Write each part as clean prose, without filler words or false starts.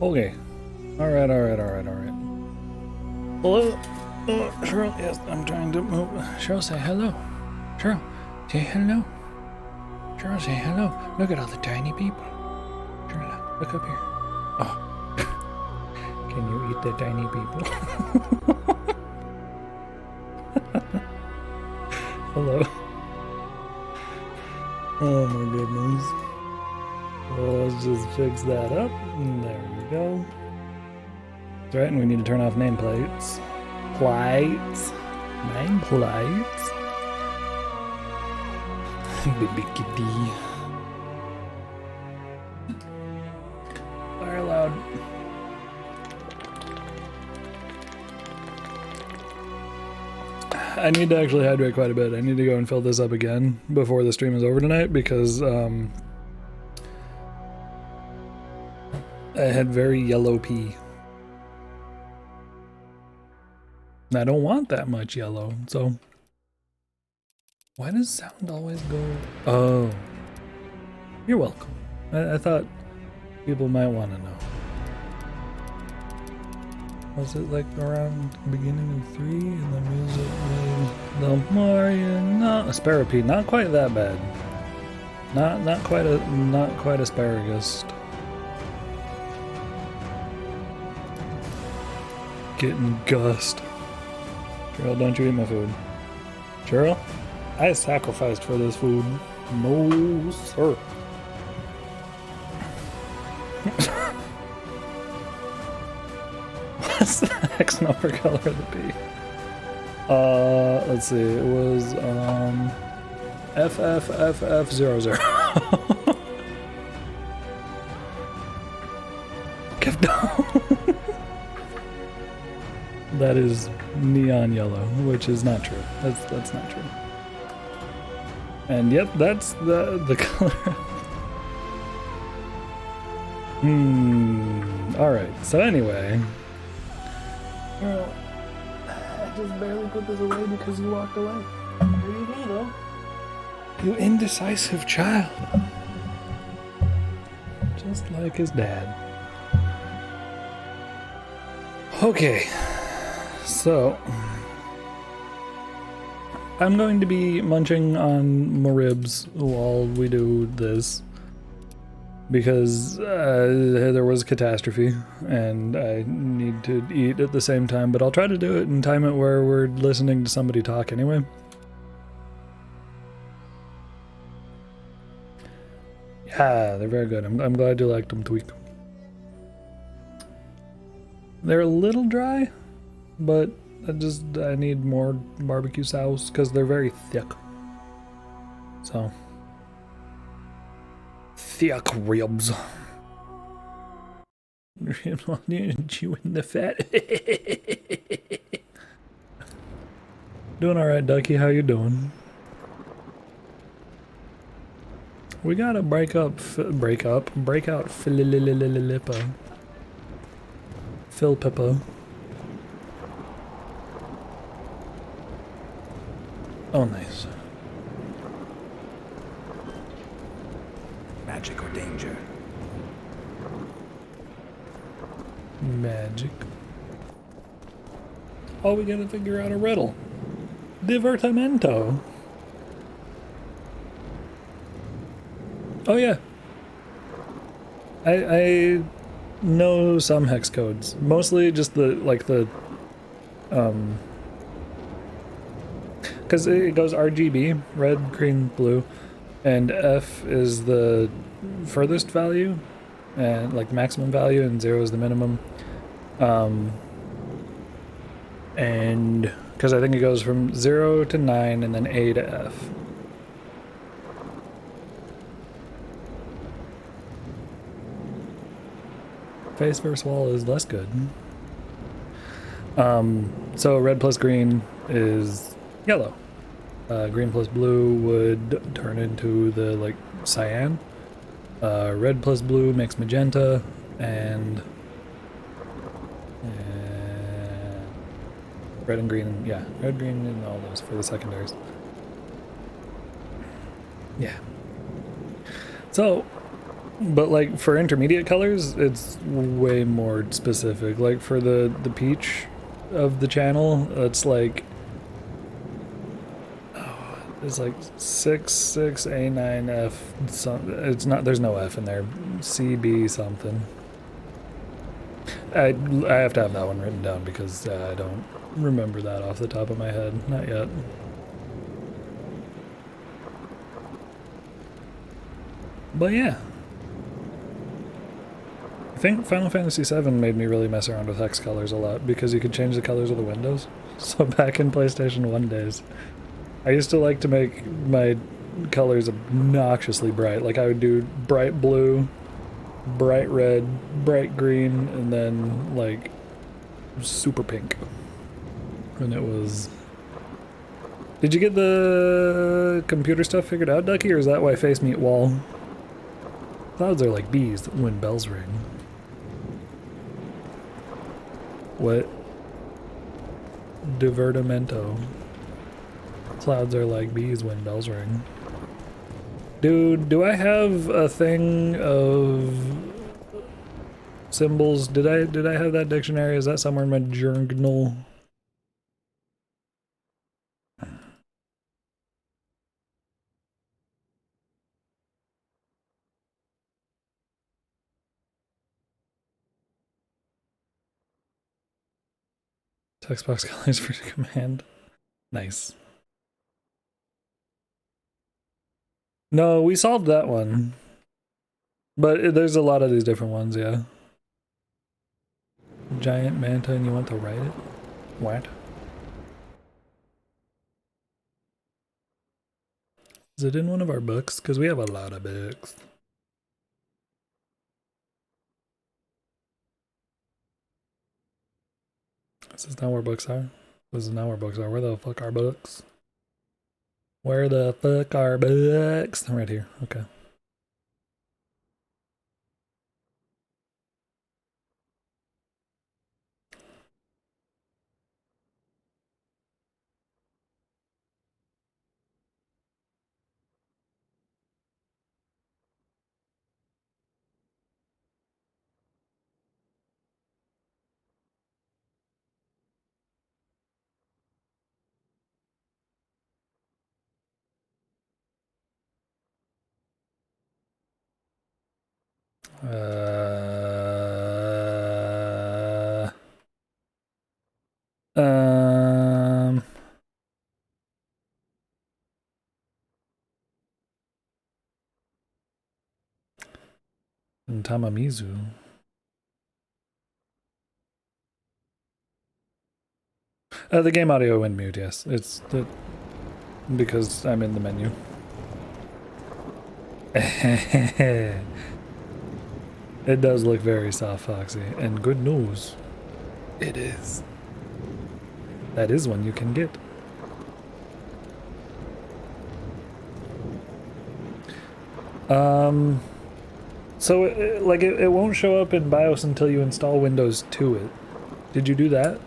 Okay. Alright. Hello? Cheryl, yes, I'm trying to move. Cheryl, say hello. Cheryl, say hello. Cheryl, say hello. Look at all the tiny people. Cheryl, look up here. Oh. Can you eat the tiny people? Hello. Oh my goodness. Well, let's just fix that up. There we go. That's right, and we need to turn off nameplates. Nameplates. Baby kitty. Fire loud. I need to actually hydrate quite a bit. I need to go and fill this up again before the stream is over tonight because I had very yellow pee. And I don't want that much yellow, so why does sound always go? Oh, you're welcome. I thought people might want to know. Was it like around the beginning of 3 and the music made the more you know? Asparapede, not quite that bad. Not quite asparagus. Getting gust. Cheryl, don't you eat my food. Cheryl, I sacrificed for this food. No, sir. What's the X number color of the P? Let's see. It was FFFF00. That is neon yellow, which is not true. That's not true. And yep, that's the color. Alright, so anyway. Well, I just barely put this away because you walked away. There you go, though. You indecisive child. Just like his dad. Okay. So, I'm going to be munching on more ribs while we do this because there was a catastrophe and I need to eat at the same time, but I'll try to do it and time it where we're listening to somebody talk anyway. Yeah, they're very good. I'm glad you liked them, Tweak. They're a little dry, but I need more barbecue sauce because they're very thick. So, thick ribs. Chewing the fat. Doing all right, Ducky. How you doing? We gotta break out Philippa. Phil Pippa. Oh, nice. Magic or danger? Magic. Oh, we gotta figure out a riddle. Divertimento. Oh yeah. I know some hex codes. Mostly just because it goes RGB, red, green, blue, and F is the furthest value, and like maximum value, and 0 is the minimum. And because I think it goes from 0 to 9 and then A to F. Face versus wall is less good. So red plus green is yellow. Green plus blue would turn into the like cyan. Red plus blue makes magenta, and red and green, yeah, red, green, and all those for the secondaries. Yeah. So But like for intermediate colors, it's way more specific. Like for the peach of the channel, it's like it's like 66A9F. It's not. There's no F in there. CB something. I have to have that one written down because I don't remember that off the top of my head. Not yet. But yeah. I think Final Fantasy VII made me really mess around with hex colors a lot because you could change the colors of the windows. So back in PlayStation 1 days, I used to like to make my colors obnoxiously bright. Like I would do bright blue, bright red, bright green, and then like super pink. And it was... Did you get the computer stuff figured out, Ducky, or is that why face meet wall? Clouds are like bees when bells ring. What? Divertimento. Clouds are like bees when bells ring. Dude, do I have a thing of symbols? Did I have that dictionary? Is that somewhere in my journal? Text box colors for command. Nice. No, we solved that one. But there's a lot of these different ones, yeah. Giant manta and you want to write it? What? Is it in one of our books? Because we have a lot of books. This is not where books are. This is not where books are. Where the fuck are books? Where the fuck are books? Right here. Okay. Um. Tamamizu. The game audio went mute, yes. It's the... because I'm in the menu. It does look very soft, Foxy. And good news. It is. That is one you can get. So it won't show up in BIOS until you install Windows to it. Did you do that?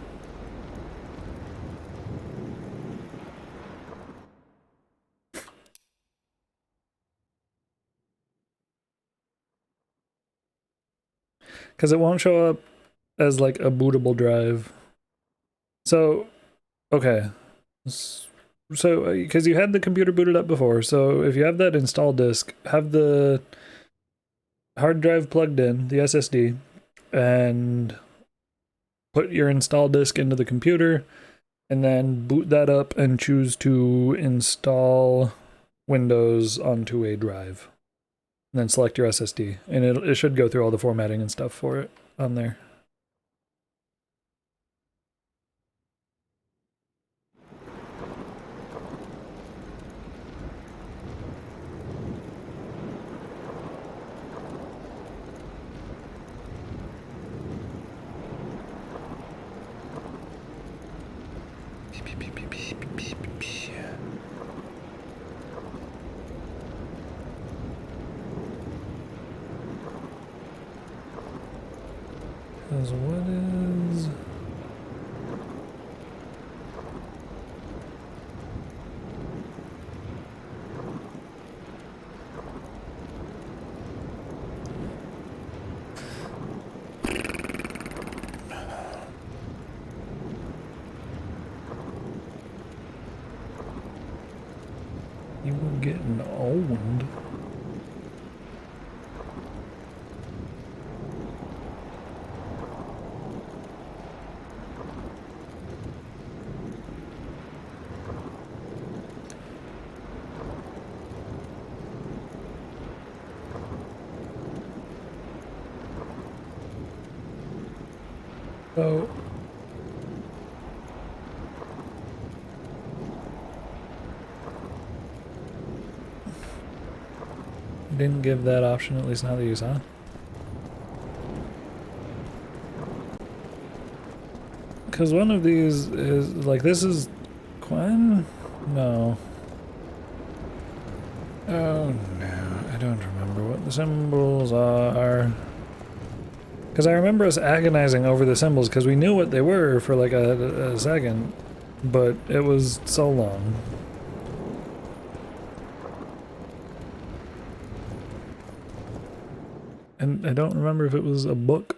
Because it won't show up as like a bootable drive. So, okay. So, because you had the computer booted up before, so if you have that install disk, have the hard drive plugged in, the SSD, and put your install disk into the computer, and then boot that up and choose to install Windows onto a drive. And then select your SSD, and it should go through all the formatting and stuff for it on there. Because what is... getting owned. So didn't give that option, at least not that you saw. Because one of these is like, this is Quen? No. Oh no, I don't remember what the symbols are. Because I remember us agonizing over the symbols because we knew what they were for like a second, but it was so long. And I don't remember if it was a book.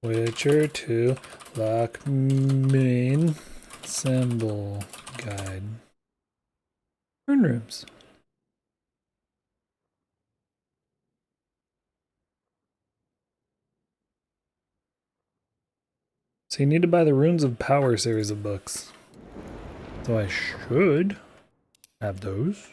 Witcher 2 lock main symbol guide. Rune rooms. So you need to buy the Runes of Power series of books. So I should have those.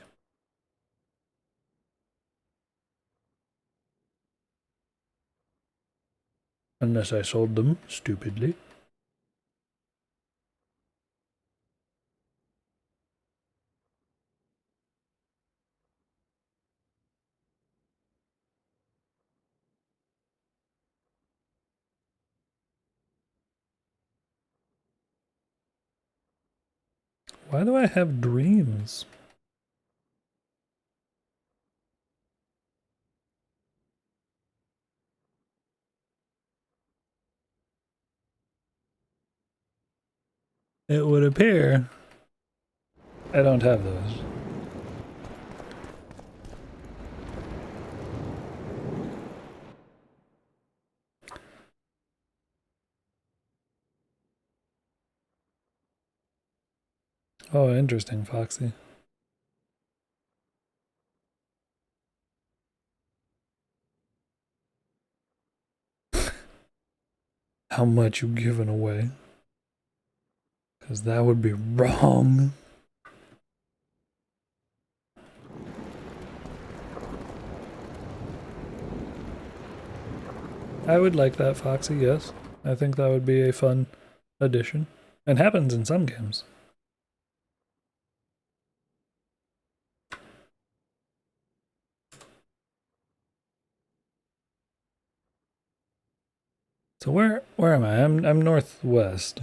Unless I sold them stupidly. Why do I have dreams? It would appear I don't have those. Oh, interesting, Foxy. How much you giving away? Because that would be wrong. I would like that, Foxy, yes. I think that would be a fun addition. It happens in some games. So where am I? I'm northwest.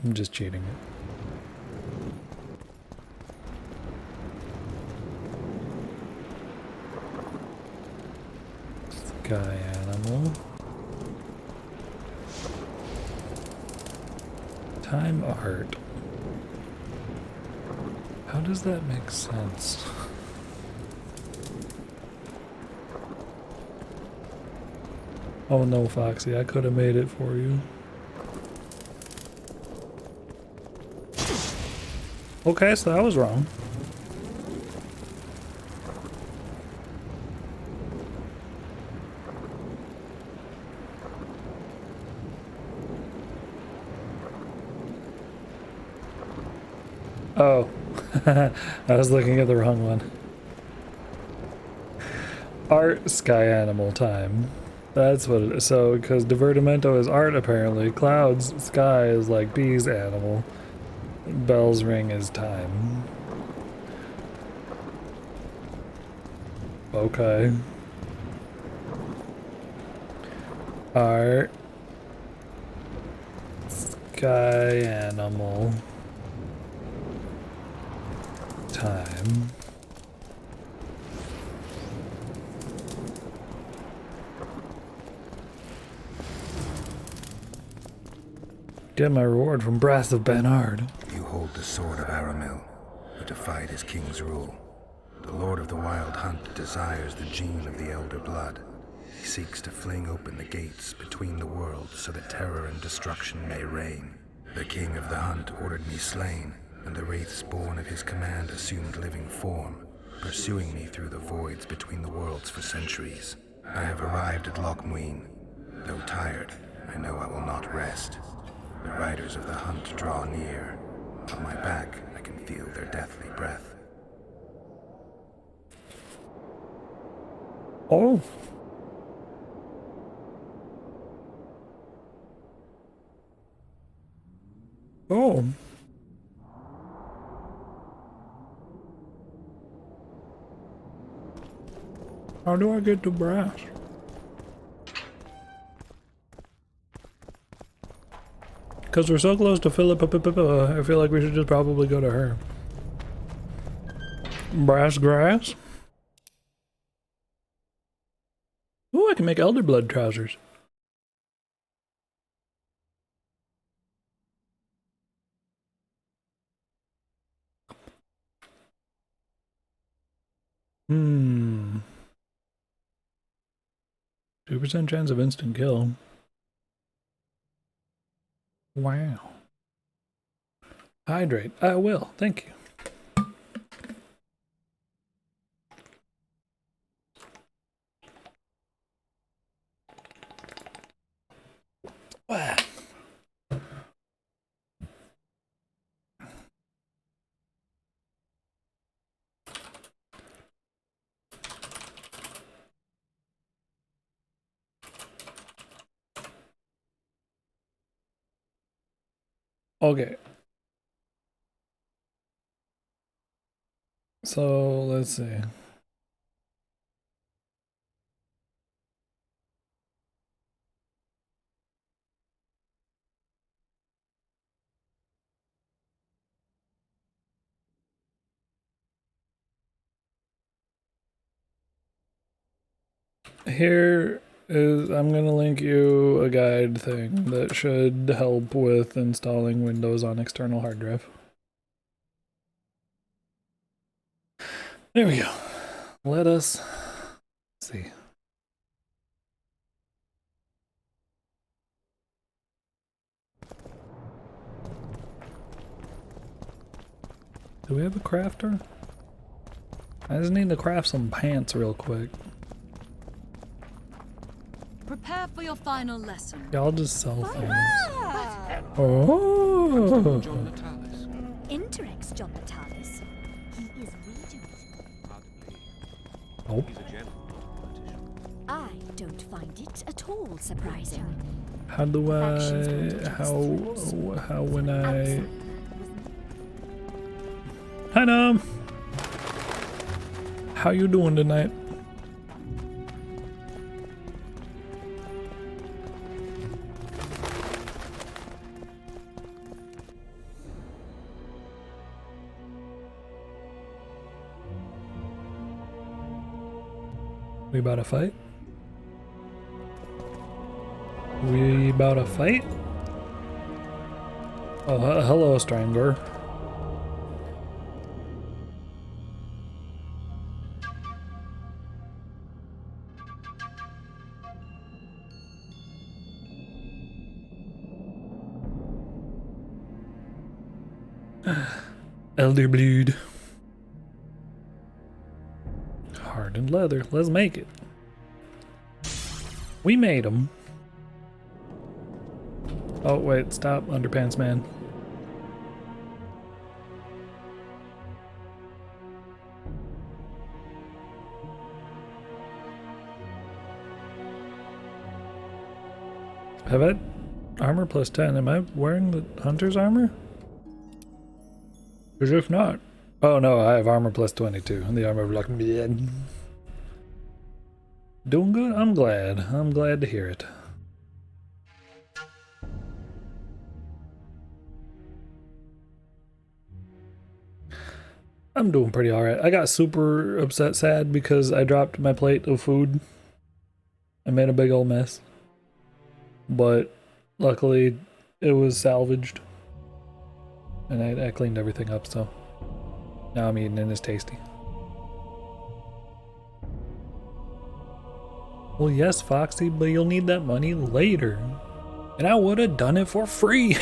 I'm just cheating it. Sky animal. Time art. How does that make sense? Oh no, Foxy, I could have made it for you. Okay, so I was wrong. Oh, I was looking at the wrong one. Art sky animal time. That's what it is. So, because Divertimento is art apparently, Clouds sky is like bees animal, Bell's ring is time. Okay. Art sky animal. time. Get my reward from Brass of Banard. You hold the sword of Aramil, who defied his king's rule. The Lord of the Wild Hunt desires the gene of the Elder Blood. He seeks to fling open the gates between the worlds so that terror and destruction may reign. The King of the Hunt ordered me slain, and the wraiths born of his command assumed living form, pursuing me through the voids between the worlds for centuries. I have arrived at Loch Muin. Though tired, I know I will not rest. The riders of the hunt draw near. On my back, I can feel their deathly breath. Oh. Oh. How do I get to Brass? Because we're so close to Philippa, I feel like we should just probably go to her. Brass grass? Ooh, I can make Elder Blood trousers. Hmm. 2% chance of instant kill. Wow. Hydrate. I will. Thank you. Wow. Okay. So let's see. Here is, I'm gonna link you a guide thing that should help with installing Windows on external hard drive. There we go. Let us see. Do we have a crafter? I just need to craft some pants real quick. Prepare for your final lesson. Y'all just sell things. Ah! Oh! John Natalis. Interex John Natalis. He is regent. Oh. He's a general, not a politician. I don't find it at all surprising. How do I, how when I, hi Nom! How you doing tonight? We about to fight? We about to fight? Oh, hello, Strangler. Elder Blood. Hardened leather. Let's make it. We made them. Oh, wait. Stop, Underpants Man. Have I armor plus 10? Am I wearing the hunter's armor? Because if not... Oh no, I have armor plus 22. And the armor of like... Doing good? I'm glad. I'm glad to hear it. I'm doing pretty alright. I got super sad because I dropped my plate of food. I made a big old mess. But luckily it was salvaged. And I cleaned everything up, so now I'm eating and it's tasty. Well, yes, Foxy, but you'll need that money later. And I would have done it for free.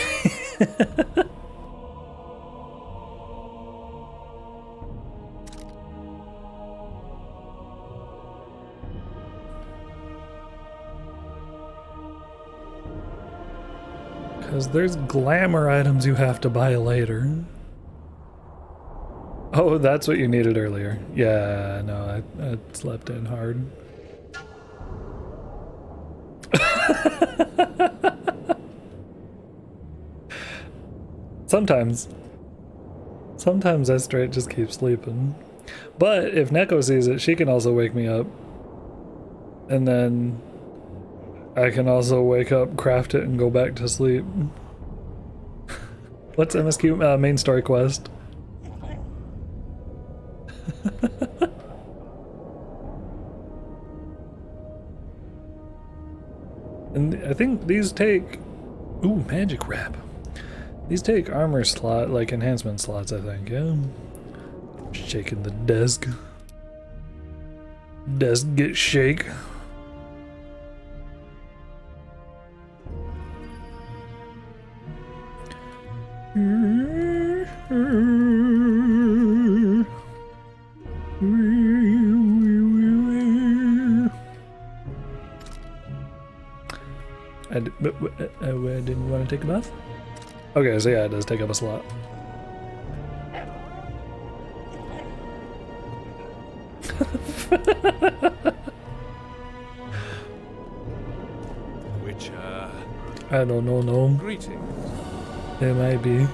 Because there's glamour items you have to buy later. Oh, that's what you needed earlier. Yeah, no, I slept in hard. Sometimes I straight just keep sleeping. But if Neko sees it, she can also wake me up. And then I can also wake up, craft it, and go back to sleep. What's MSQ main story quest? And I think these take... Ooh, magic wrap. These take armor slot, like enhancement slots, I think, yeah? Shaking the desk. Desk get shake. I didn't want to take a bath? Okay, so yeah, it does take up a slot. Witcher. I don't know, no. Greetings. It might be.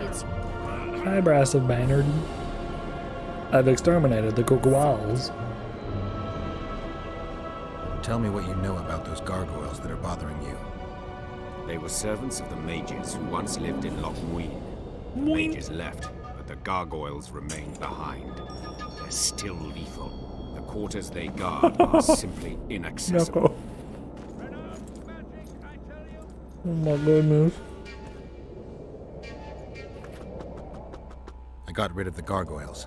It's Hi, Brass of Bannard. I've exterminated the Gurgwals. Tell me what you know about those gargoyles that are bothering you. They were servants of the mages who once lived in Loch Muin. The mages left, but the gargoyles remained behind. They're still lethal. The quarters they guard are simply inaccessible. Oh my goodness. I got rid of the gargoyles.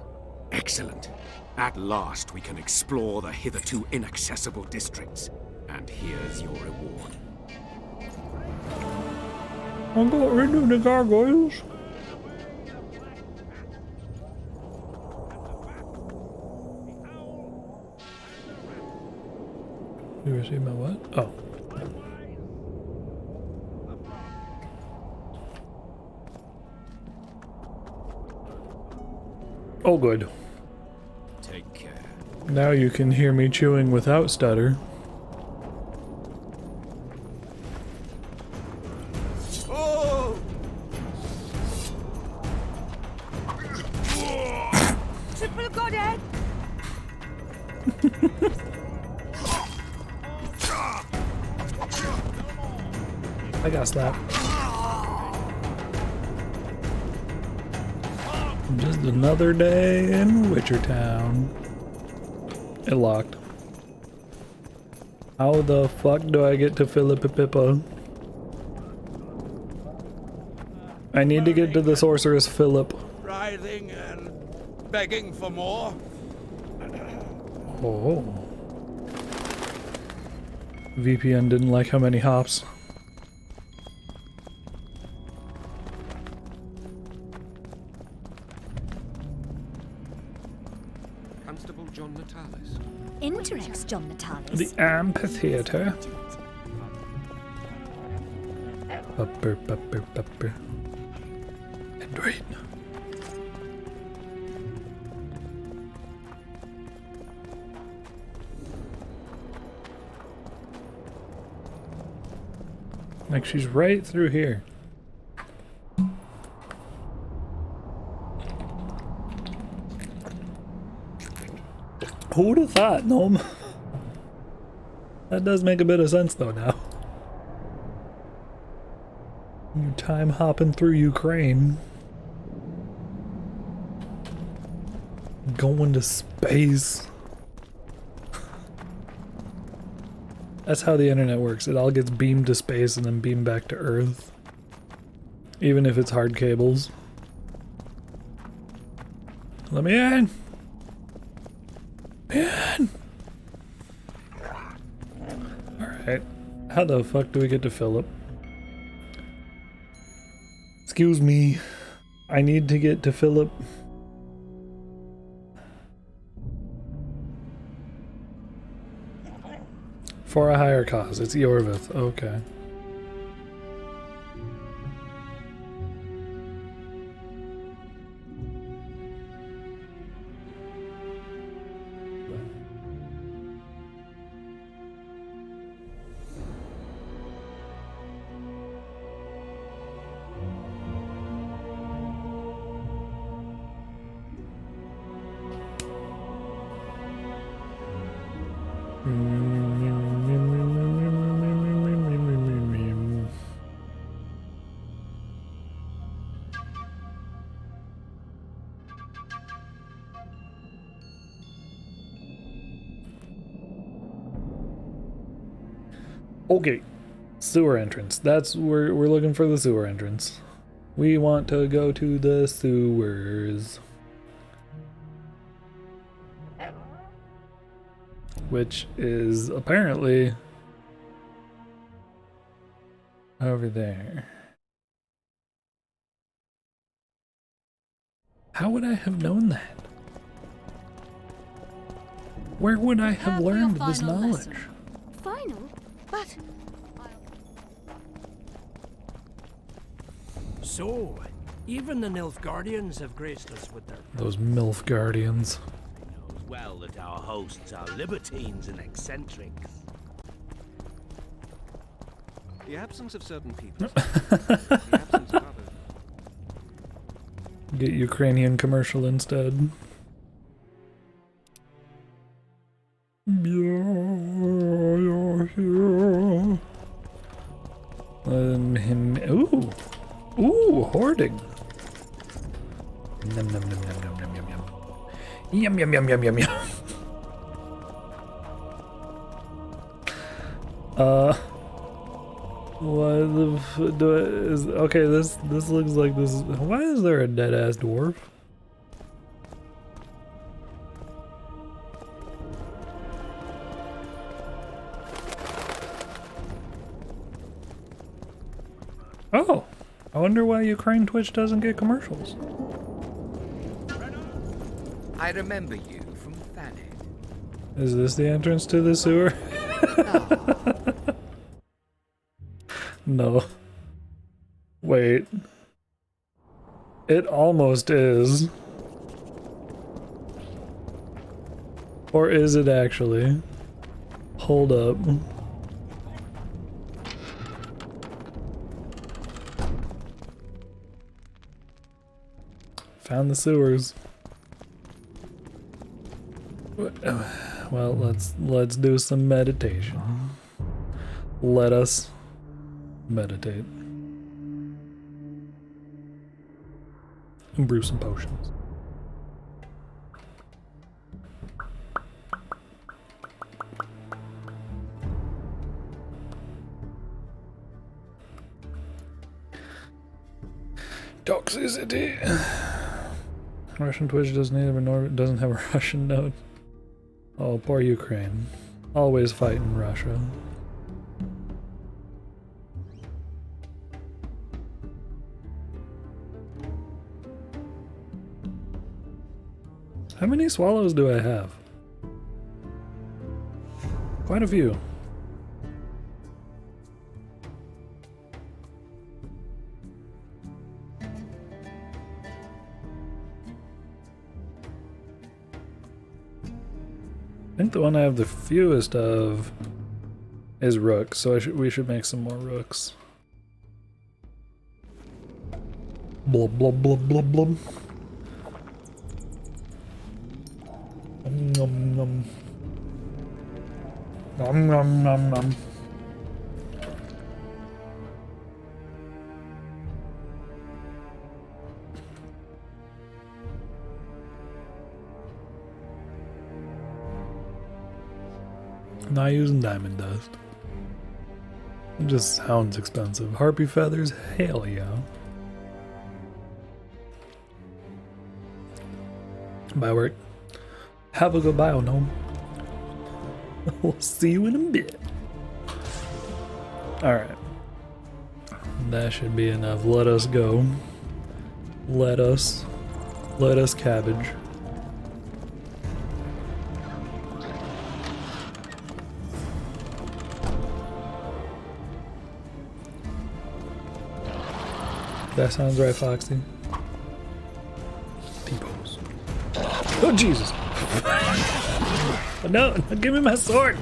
Excellent. At last we can explore the hitherto inaccessible districts. And here's your reward. I got rid of the gargoyles. You receive my what? Oh. Oh, good. Take care. Now you can hear me chewing without stutter. Oh! triple godhead. I got slapped. Just another day in Witchertown. It locked. How the fuck do I get to Philippa? I need to get to the sorceress Philip. Writhing and begging for more. Oh. VPN didn't like how many hops. Constable John Natalis. Interex John Natalis. The amphitheater. Bupper. Android. Like she's right through here. Who would have thought, Gnome? That does make a bit of sense though now. New time hopping through Ukraine. Going to space. That's how the internet works. It all gets beamed to space and then beamed back to Earth. Even if it's hard cables. Let me in! In! Alright. How the fuck do we get to Philip? Excuse me. I need to get to Philip. For a higher cause. It's Yorvith. Okay. Okay, sewer entrance. That's we're looking for the sewer entrance. We want to go to the sewers. Which is apparently over there. How would I have known that? Where would I have learned this knowledge? Final? But So, even the Nilfgaardians have graced us with their Those MILF Guardians. knows well that our hosts are libertines and eccentrics. The absence of certain people. The absence of others. Get Ukrainian commercial instead. Ooh, hoarding. Yum yum yum yum yum yum yum yum. Yum yum yum yum yum yum. What the is okay? This looks like this. Why is there a dead ass dwarf? Oh, I wonder why Ukraine Twitch doesn't get commercials. I remember you from Thanet. Is this the entrance to the sewer? No. Wait. It almost is. Or is it actually? Hold up. Found the sewers. Well, let's do some meditation. Let us meditate. And brew some potions. Toxicity. Russian Twitch doesn't have a Russian node. Oh, poor Ukraine. Always fighting Russia. How many swallows do I have? Quite a few. I think the one I have the fewest of is rook, so we should make some more rooks. Blub blub blub blub blub. Nom nom. Nom nom nom nom. Not using diamond dust. It just sounds expensive. Harpy feathers? Hell yeah. Bye, work. Have a good bio gnome. We'll see you in a bit. Alright. That should be enough. Let us go. Let us cabbage. That sounds right, Foxy. T-pose. Oh, Jesus! No, give me my sword!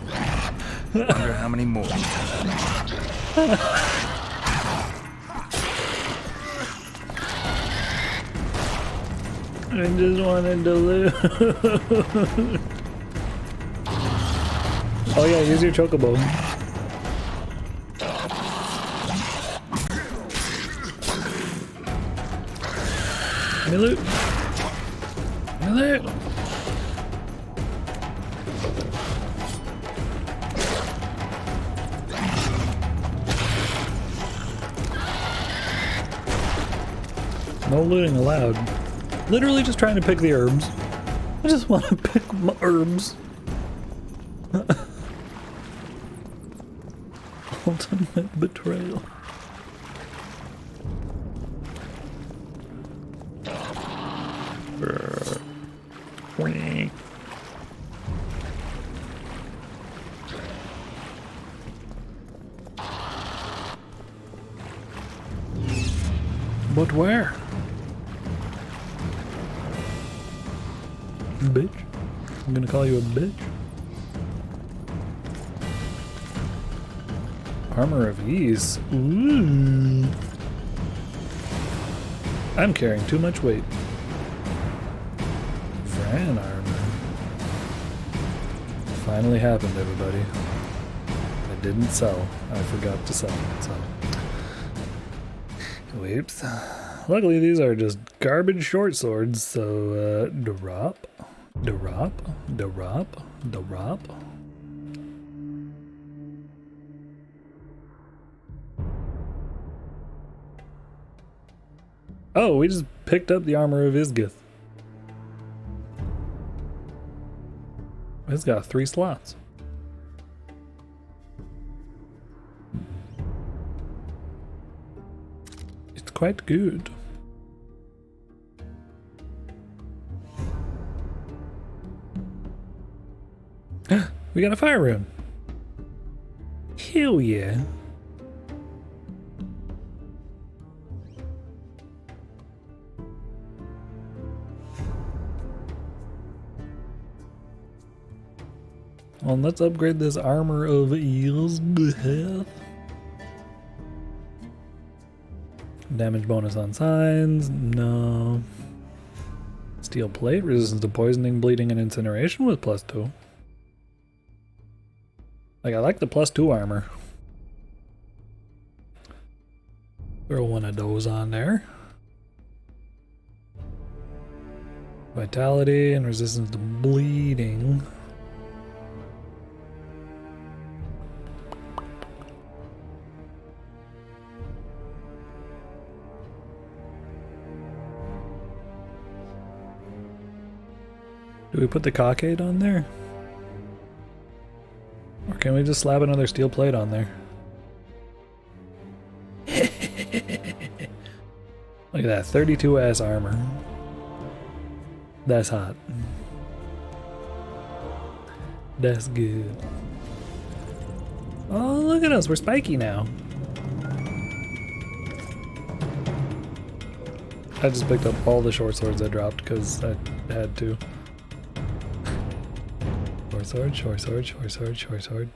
Wonder how many more. I just wanted to live. Oh yeah, use your chocobo. Give me loot. Give me loot. No looting allowed. Literally just trying to pick the herbs. I just want to pick my herbs. Ultimate betrayal. But where? Bitch. I'm gonna call you a bitch. Armor of ease. Ooh. I'm carrying too much weight. Vran armor. Finally happened, everybody. I didn't sell. I forgot to sell it, so. Whoops. Luckily, these are just garbage short swords, so, drop. Oh, we just picked up the armor of Isgith. It's got 3 slots. It's quite good. We got a fire rune. Hell yeah. Well, let's upgrade this armor of Eelsgith. Damage bonus on signs? No. Steel plate, resistance to poisoning, bleeding, and incineration with +2. Like, I like the +2 armor. Throw one of those on there. Vitality and resistance to bleeding. Do we put the cockade on there? Or can we just slap another steel plate on there? Look at that, 32 ass armor. That's hot. That's good. Oh, look at us, we're spiky now. I just picked up all the short swords I dropped because I had to. Short sword.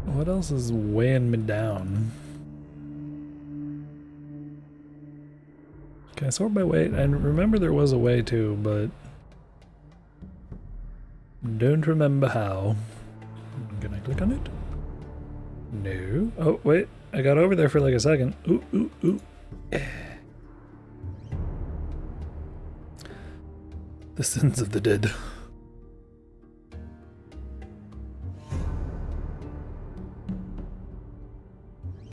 What else is weighing me down? Can I sort by weight? I remember there was a way to, but don't remember how. Can I click on it? No. Oh, wait. I got over there for like a second. Ooh. The sins of the dead.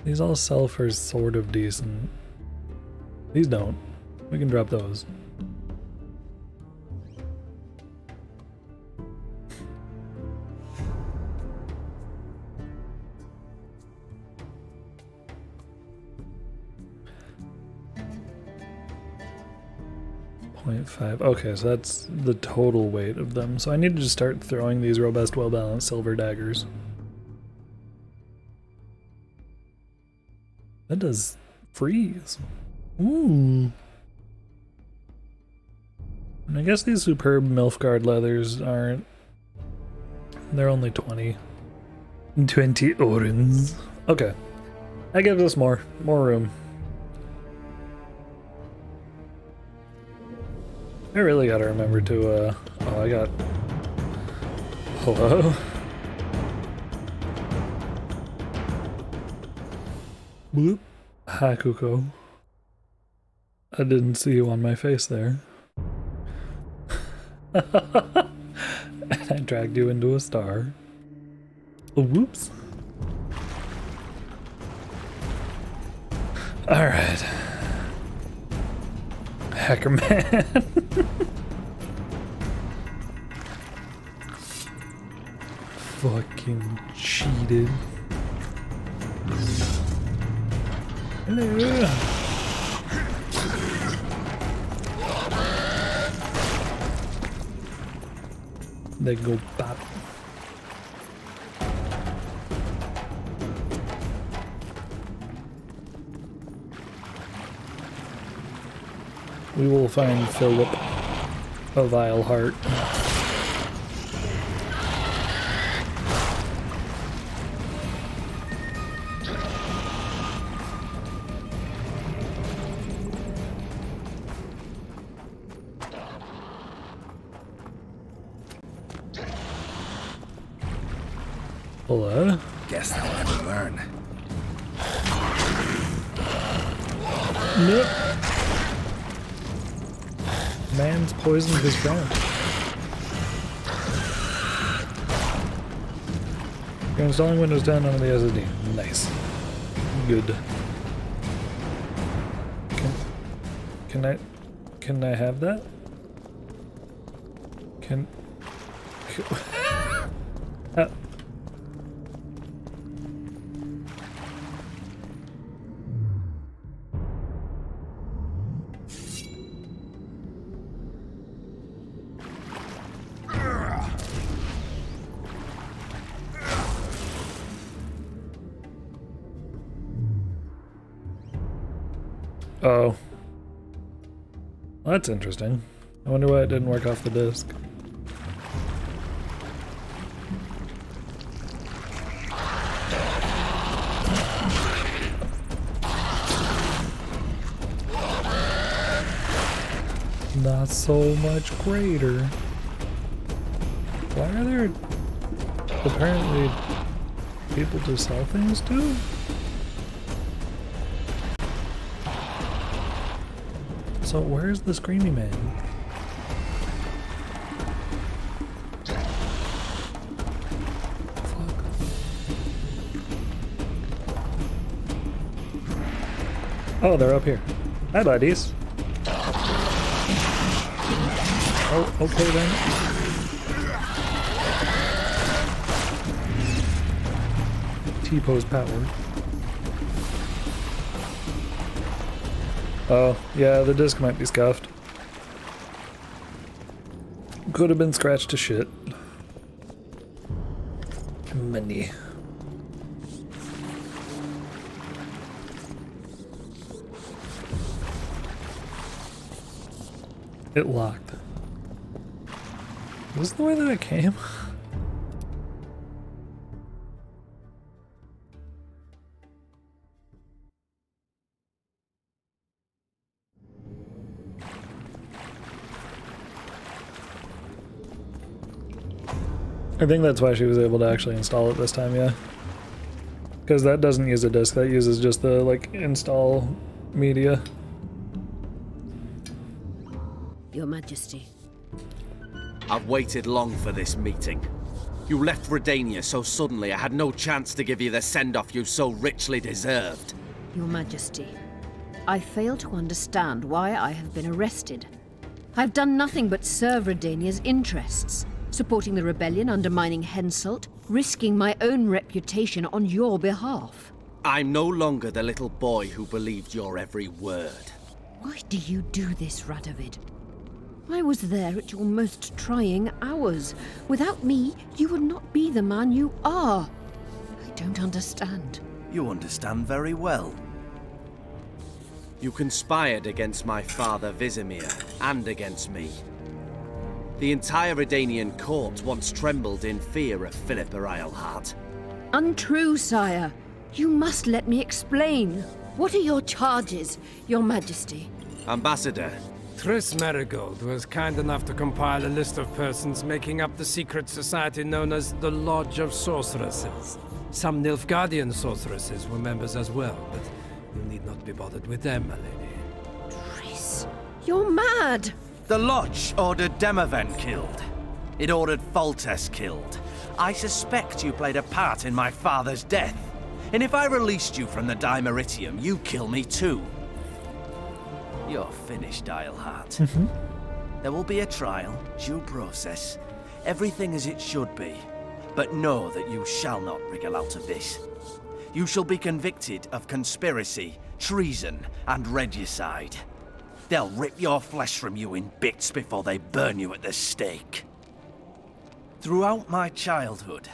These all sell for sort of decent. These don't. We can drop those. .5. Okay, so that's the total weight of them. So I need to just start throwing these robust, well-balanced silver daggers. That does freeze. Ooh. And I guess these superb Nilfgaard leathers aren't. They're only 20. 20 orens. Okay. That gives us more room. I really gotta remember to, oh, I got... Hello? Bloop. Hi, Kuko. I didn't see you on my face there. And I dragged you into a star. Oh, whoops. Alright. Hacker man. Fucking cheated. Hello. They go pop. We will find Philip a vile heart. Hello? Guess they'll never learn. Nope. Man's poisoned his friend. You're installing Windows 10 on the SSD. Nice. Good. Can I have that? Can Oh. Well, that's interesting. I wonder why it didn't work off the disc. Not so much greater. Why are there apparently people to sell things to? So where's the Screamy Man? Fuck. Oh, they're up here. Hi, buddies. Oh, okay then. T-pose power. Oh, yeah, the disc might be scuffed. Could have been scratched to shit. Money. It locked. Is this the way that it came? I think that's why she was able to actually install it this time, yeah. Because that doesn't use a disk, that uses just the, like, install media. Your Majesty. I've waited long for this meeting. You left Redania so suddenly I had no chance to give you the send-off you so richly deserved. Your Majesty, I fail to understand why I have been arrested. I've done nothing but serve Redania's interests, supporting the rebellion, undermining Henselt, risking my own reputation on your behalf. I'm no longer the little boy who believed your every word. Why do you do this, Radovid? I was there at your most trying hours. Without me, you would not be the man you are. I don't understand. You understand very well. You conspired against my father Vizimir, and against me. The entire Redanian court once trembled in fear of Philippa Eilhart. Untrue, sire. You must let me explain. What are your charges, Your Majesty? Ambassador. Triss Marigold was kind enough to compile a list of persons making up the secret society known as the Lodge of Sorceresses. Some Nilfgaardian sorceresses were members as well, but you need not be bothered with them, my lady. Triss, you're mad! The Lodge ordered Demoven killed. It ordered Foltest killed. I suspect you played a part in my father's death. And if I released you from the Dimeritium, you kill me too. You're finished, Eilhart. There will be a trial, due process, everything as it should be. But know that you shall not wriggle out of this. You shall be convicted of conspiracy, treason, and regicide. They'll rip your flesh from you in bits before they burn you at the stake. Throughout my childhood,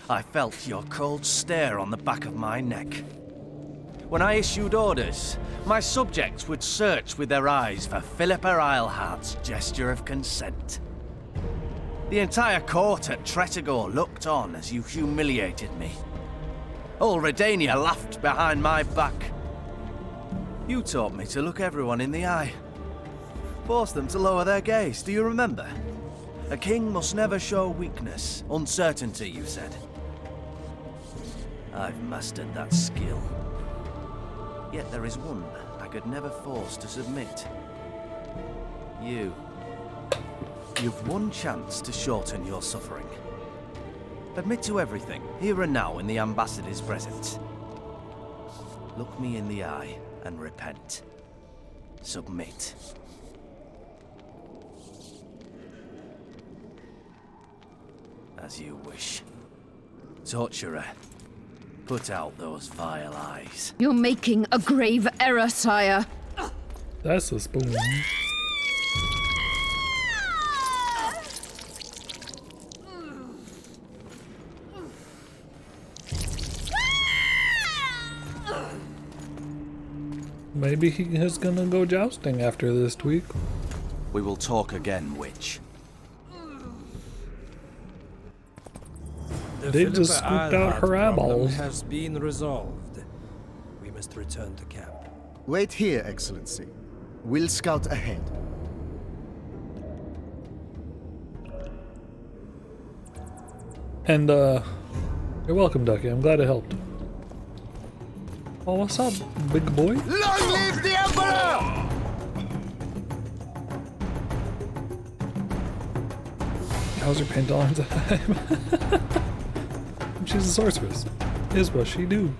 I felt your cold stare on the back of my neck. When I issued orders, my subjects would search with their eyes for Philippa Eilhart's gesture of consent. The entire court at Tretogor looked on as you humiliated me. All Redania laughed behind my back. You taught me to look everyone in the eye. Forced them to lower their gaze, do you remember? A king must never show weakness, uncertainty, you said. I've mastered that skill. Yet there is one I could never force to submit. You. You've one chance to shorten your suffering. Admit to everything, here and now in the Ambassador's presence. Look me in the eye and repent. Submit. As you wish. Torturer, put out those vile eyes. You're making a grave error, sire. That's a spoon. Maybe he is gonna go jousting after this tweak. We will talk again, witch. They just scooped out her eyeballs. Has been resolved. We must return to camp. Wait here, Excellency. We'll scout ahead. And, you're welcome, Ducky. I'm glad it helped. Oh, what's up, big boy? Long live the Emperor! How's your paint tolerance at time? She's a sorceress. Is what she do.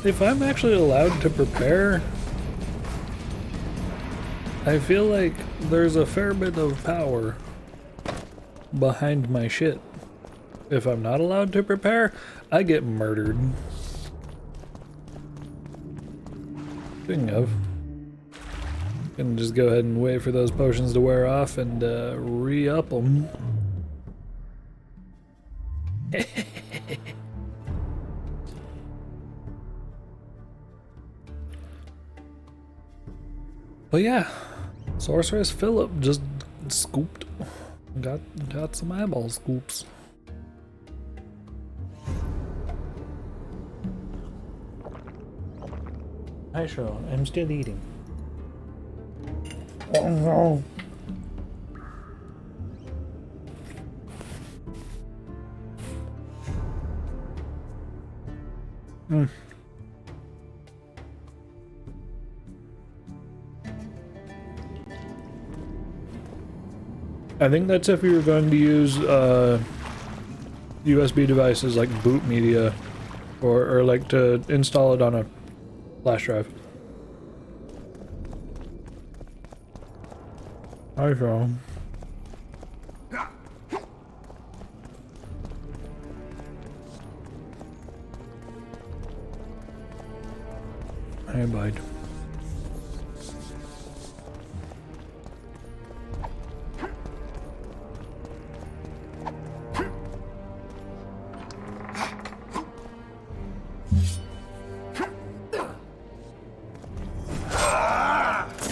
If I'm actually allowed to prepare, I feel like there's a fair bit of power behind my shit. If I'm not allowed to prepare, I get murdered. Speaking of, gonna just go ahead and wait for those potions to wear off and re-up them. But yeah, Sorceress Philip just scooped. Got some eyeball scoops. Hi, sure. I'm still eating. Oh no. I think that's if you're going to use USB devices like boot media or like to install it on a flash drive. Hi, Sean. Hey, bud.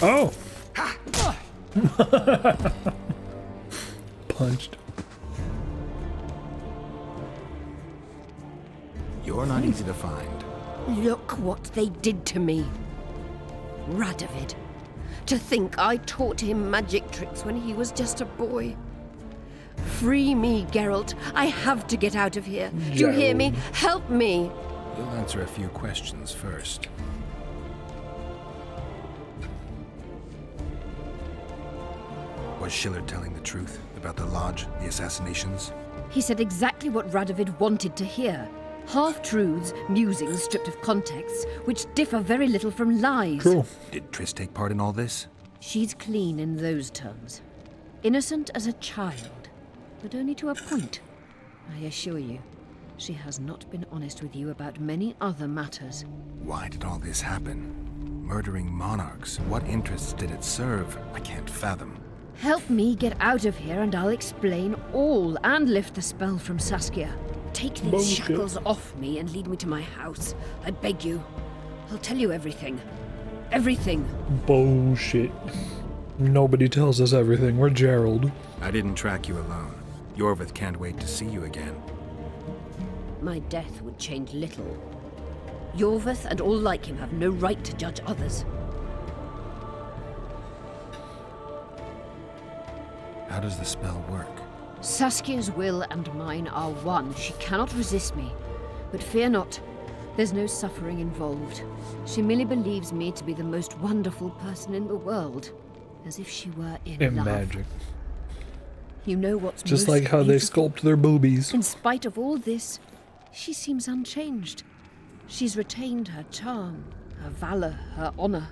Oh! Punched. You're not easy to find. Look what they did to me. Radovid. To think I taught him magic tricks when he was just a boy. Free me, Geralt. I have to get out of here. Do you hear me? Help me. We'll answer a few questions first. Was Schiller telling the truth about the Lodge, the assassinations? He said exactly what Radovid wanted to hear. Half-truths, musings stripped of context, which differ very little from lies. True. Did Triss take part in all this? She's clean in those terms. Innocent as a child, but only to a point. I assure you, she has not been honest with you about many other matters. Why did all this happen? Murdering monarchs, what interests did it serve? I can't fathom. Help me get out of here and I'll explain all and lift the spell from Saskia. Take these Bullshit. shackles off me and lead me to my house. I beg you. I'll tell you everything. Everything. Bullshit. Nobody tells us everything. We're Gerald. I didn't track you alone. Yorvith can't wait to see you again. My death would change little. Yorvith and all like him have no right to judge others. How does the spell work? Saskia's will and mine are one. She cannot resist me. But fear not. There's no suffering involved. She merely believes me to be the most wonderful person in the world. As if she were in love. Magic. You know what's Just most like how they beautiful? sculpt their boobies. In spite of all this, she seems unchanged. She's retained her charm, her valor, her honor.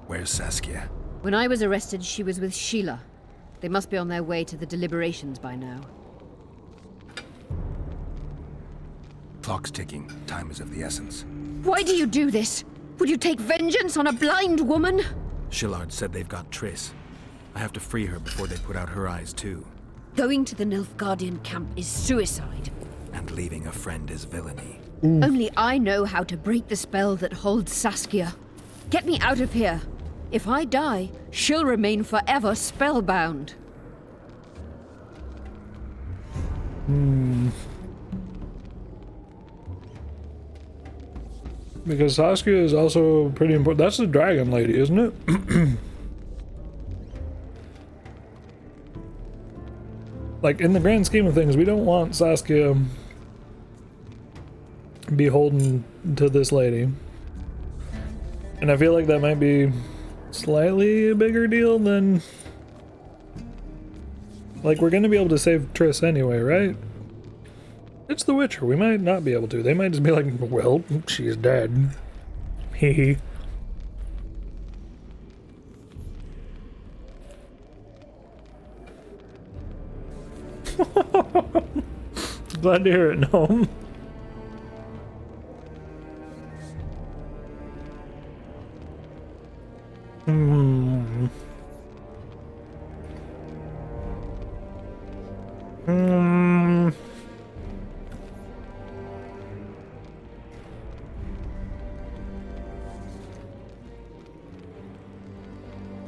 Where's Saskia? When I was arrested, she was with Sheila. They must be on their way to the deliberations by now. Clock's ticking. Time is of the essence. Why do you do this? Would you take vengeance on a blind woman? Shillard said they've got Triss. I have to free her before they put out her eyes too. Going to the Nilfgaardian camp is suicide. And leaving a friend is villainy. Only I know how to break the spell that holds Saskia. Get me out of here. If I die, she'll remain forever spellbound. Because Saskia is also pretty important. That's the dragon lady, isn't it? Like, in the grand scheme of things, we don't want Saskia beholden to this lady. And I feel like that might be slightly a bigger deal than... Like, we're gonna be able to save Triss anyway, right? It's The Witcher. We might not be able to. They might just be like, well, she's dead. Hehe. Glad to hear it, Gnome.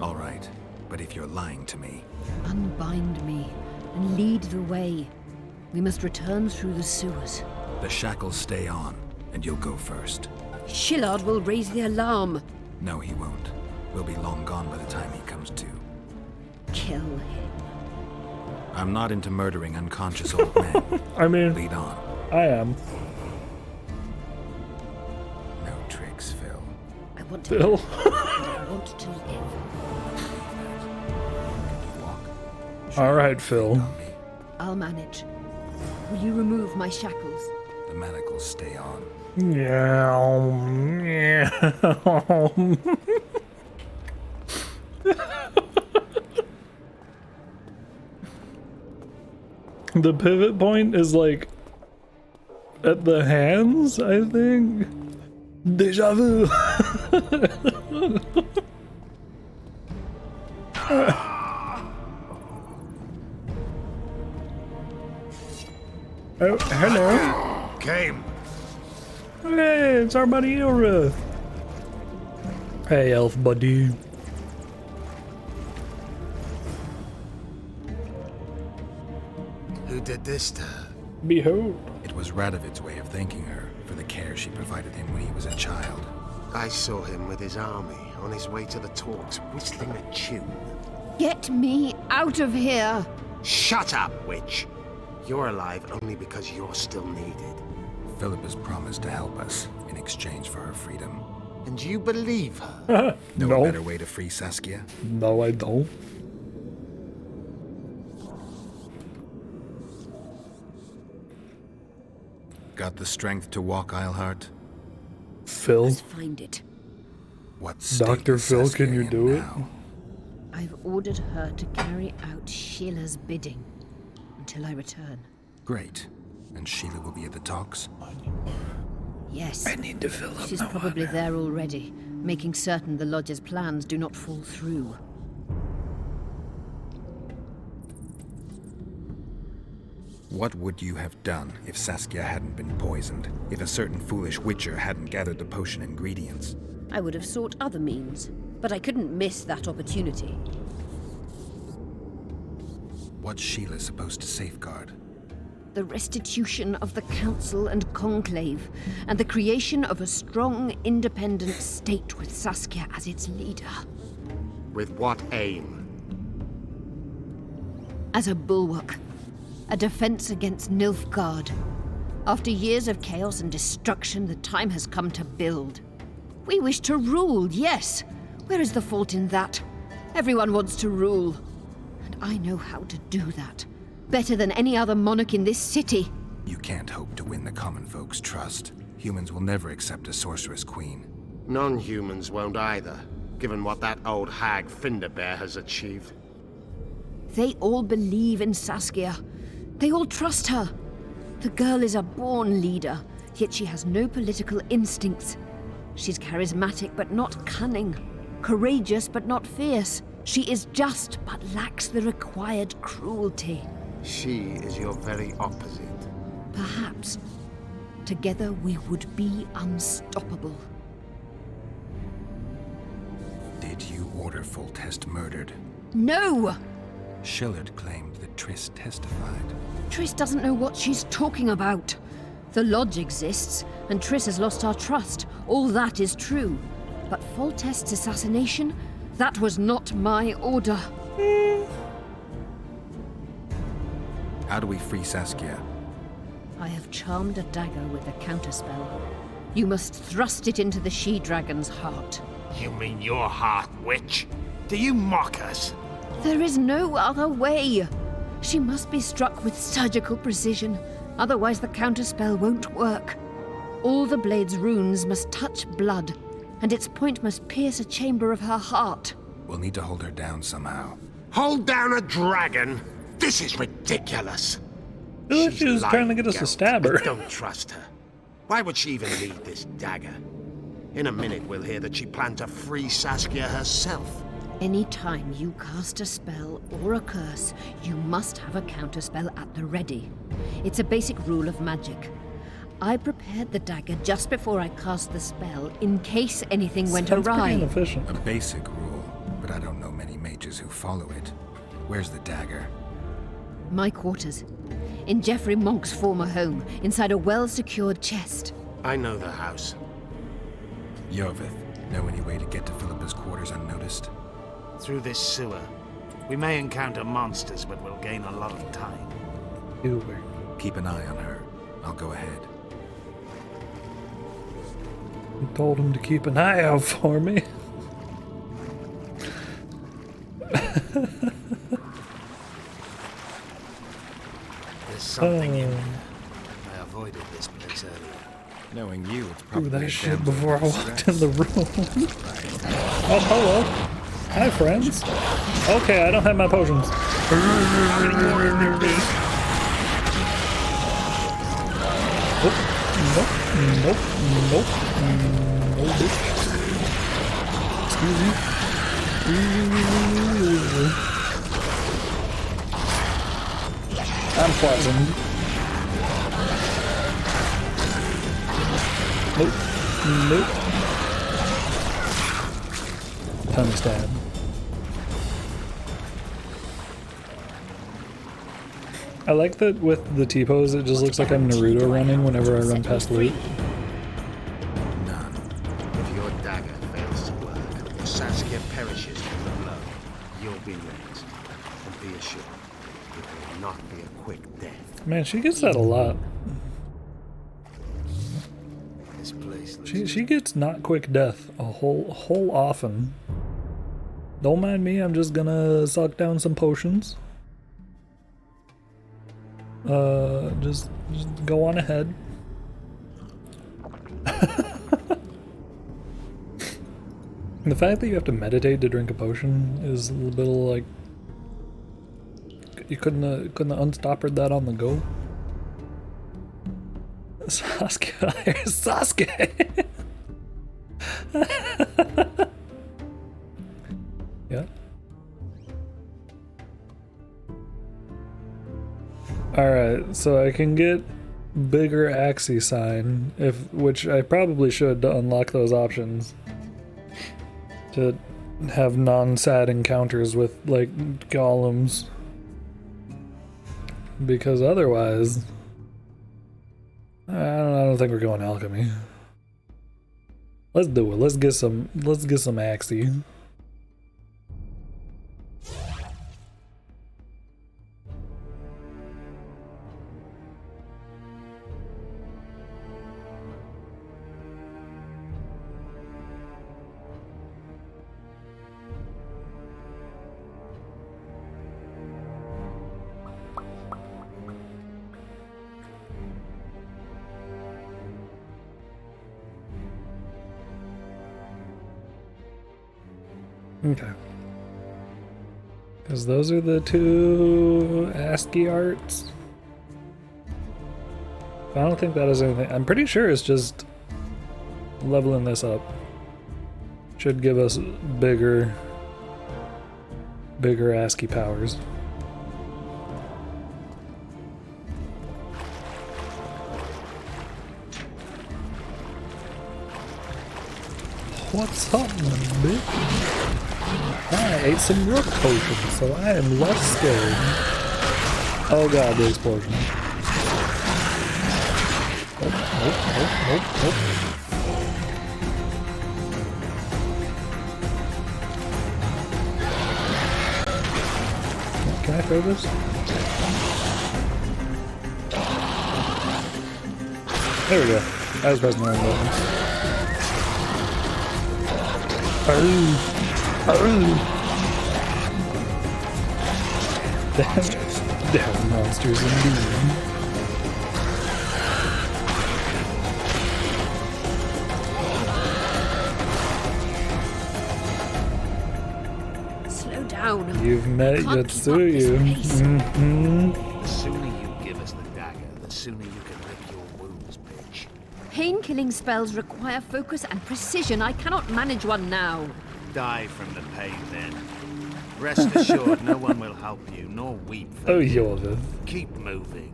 All right, but if you're lying to me... Unbind me and lead the way. We must return through the sewers. The shackles stay on, and you'll go first. Shillard will raise the alarm. No, he won't. We'll be long gone by the time he comes to. Kill him. I'm not into murdering unconscious old men. I mean, Lead on. I am. No tricks, Phil. I want to Phil. I want to live. All right, Phil. I'll manage. Will you remove my shackles? The manacles stay on. Yeah. The pivot point is like at the hands, I think. Deja vu. Oh, hello. Came. Hey, it's our buddy Ilra. Hey, elf buddy. Who did this to her? Behold. It was Radovid's way of thanking her for the care she provided him when he was a child. I saw him with his army on his way to the talks, whistling a tune. Get me out of here! Shut up, witch! You're alive only because you're still needed. Philip has promised to help us in exchange for her freedom. And you believe her? No better way to free Saskia? No, I don't. Got the strength to walk, Eilhart? Phil? Let's find it. What state Dr. is Phil, Saskia can you in do it? now? I've ordered her to carry out Sheila's bidding until I return. Great. And Sheila will be at the talks? Yes. I need to fill up She's my probably water. there already, making certain the Lodge's plans do not fall through. What would you have done if Saskia hadn't been poisoned? If a certain foolish witcher hadn't gathered the potion ingredients? I would have sought other means, but I couldn't miss that opportunity. What's Sheila supposed to safeguard? The restitution of the Council and Conclave, and the creation of a strong, independent state with Saskia as its leader. With what aim? As a bulwark. A defense against Nilfgaard. After years of chaos and destruction, the time has come to build. We wish to rule, yes. Where is the fault in that? Everyone wants to rule. And I know how to do that. Better than any other monarch in this city. You can't hope to win the common folk's trust. Humans will never accept a sorceress queen. Non-humans won't either, given what that old hag Finderbear has achieved. They all believe in Saskia. They all trust her. The girl is a born leader, yet she has no political instincts. She's charismatic but not cunning. Courageous but not fierce. She is just but lacks the required cruelty. She is your very opposite. Perhaps. Together we would be unstoppable. Did you order Foltest murdered? No! Shillard claimed that Triss testified. Triss doesn't know what she's talking about. The Lodge exists, and Triss has lost our trust. All that is true. But Foltest's assassination? That was not my order. How do we free Saskia? I have charmed a dagger with a counterspell. You must thrust it into the she-dragon's heart. You mean your heart, witch? Do you mock us? There is no other way. She must be struck with surgical precision, otherwise the counterspell won't work. All the blade's runes must touch blood, and its point must pierce a chamber of her heart. We'll need to hold her down somehow. Hold down a dragon? This is ridiculous. I feel like she was trying to get us to Geralt. stab her. I don't trust her. Why would she even need this dagger? In a minute we'll hear that she planned to free Saskia herself. Any time you cast a spell or a curse, you must have a counterspell at the ready. It's a basic rule of magic. I prepared the dagger just before I cast the spell, in case anything went Sounds pretty awry. inefficient. A basic rule, but I don't know many mages who follow it. Where's the dagger? My quarters. In Geoffrey Monk's former home, inside a well-secured chest. I know the house. Yovith, know any way to get to Philippa's quarters unnoticed? Through this sewer. We may encounter monsters, but we'll gain a lot of time. Keep an eye on her. I'll go ahead. You told him to keep an eye out for me. There's something in there. I avoided this place earlier. Knowing you, it's Do probably that a shit damsel before I in walked in the distress. room. Oh, hello. Hi, friends. Okay, I don't have my potions. Nope, nope, nope, no bitch. Excuse me. I'm poisoned. Nope, nope. Tongue stab. I like that with the T-pose, it just looks like I'm Naruto running whenever I run past loot. None. If your dagger fails to work, or Saskia perishes from the blow, you'll be next. And be assured, it will not be a quick death. Man, she gets that a lot. This place looks She gets not quick death a whole often. Don't mind me, I'm just gonna suck down some potions. Just go on ahead. The fact that you have to meditate to drink a potion is a little bit of like, you couldn't have unstoppered that on the go. Sasuke, Sasuke. Yeah. Alright, so I can get bigger Axii sign, which I probably should to unlock those options. To have non-sad encounters with, like, golems. Because otherwise... I don't think we're going alchemy. Let's do it. Let's get some Axii. Okay. Because those are the two ASCII arts. I don't think that is anything. I'm pretty sure it's just leveling this up. Should give us bigger ASCII powers. What's up, bitch? I ate some rook potions, so I am less scared. Oh god, the explosion. Nope. Can I throw this? There we go. I was pressing the wrong button. Damn monsters indeed. Slow down. You've met Yotsuyu. The sooner you give us the dagger, the sooner you can lick your wounds, bitch. Pain-killing spells require focus and precision. I cannot manage one now. Die from the pain, then. Rest assured, no one will help you, nor weep for Oh, you. Jorvith. Keep moving.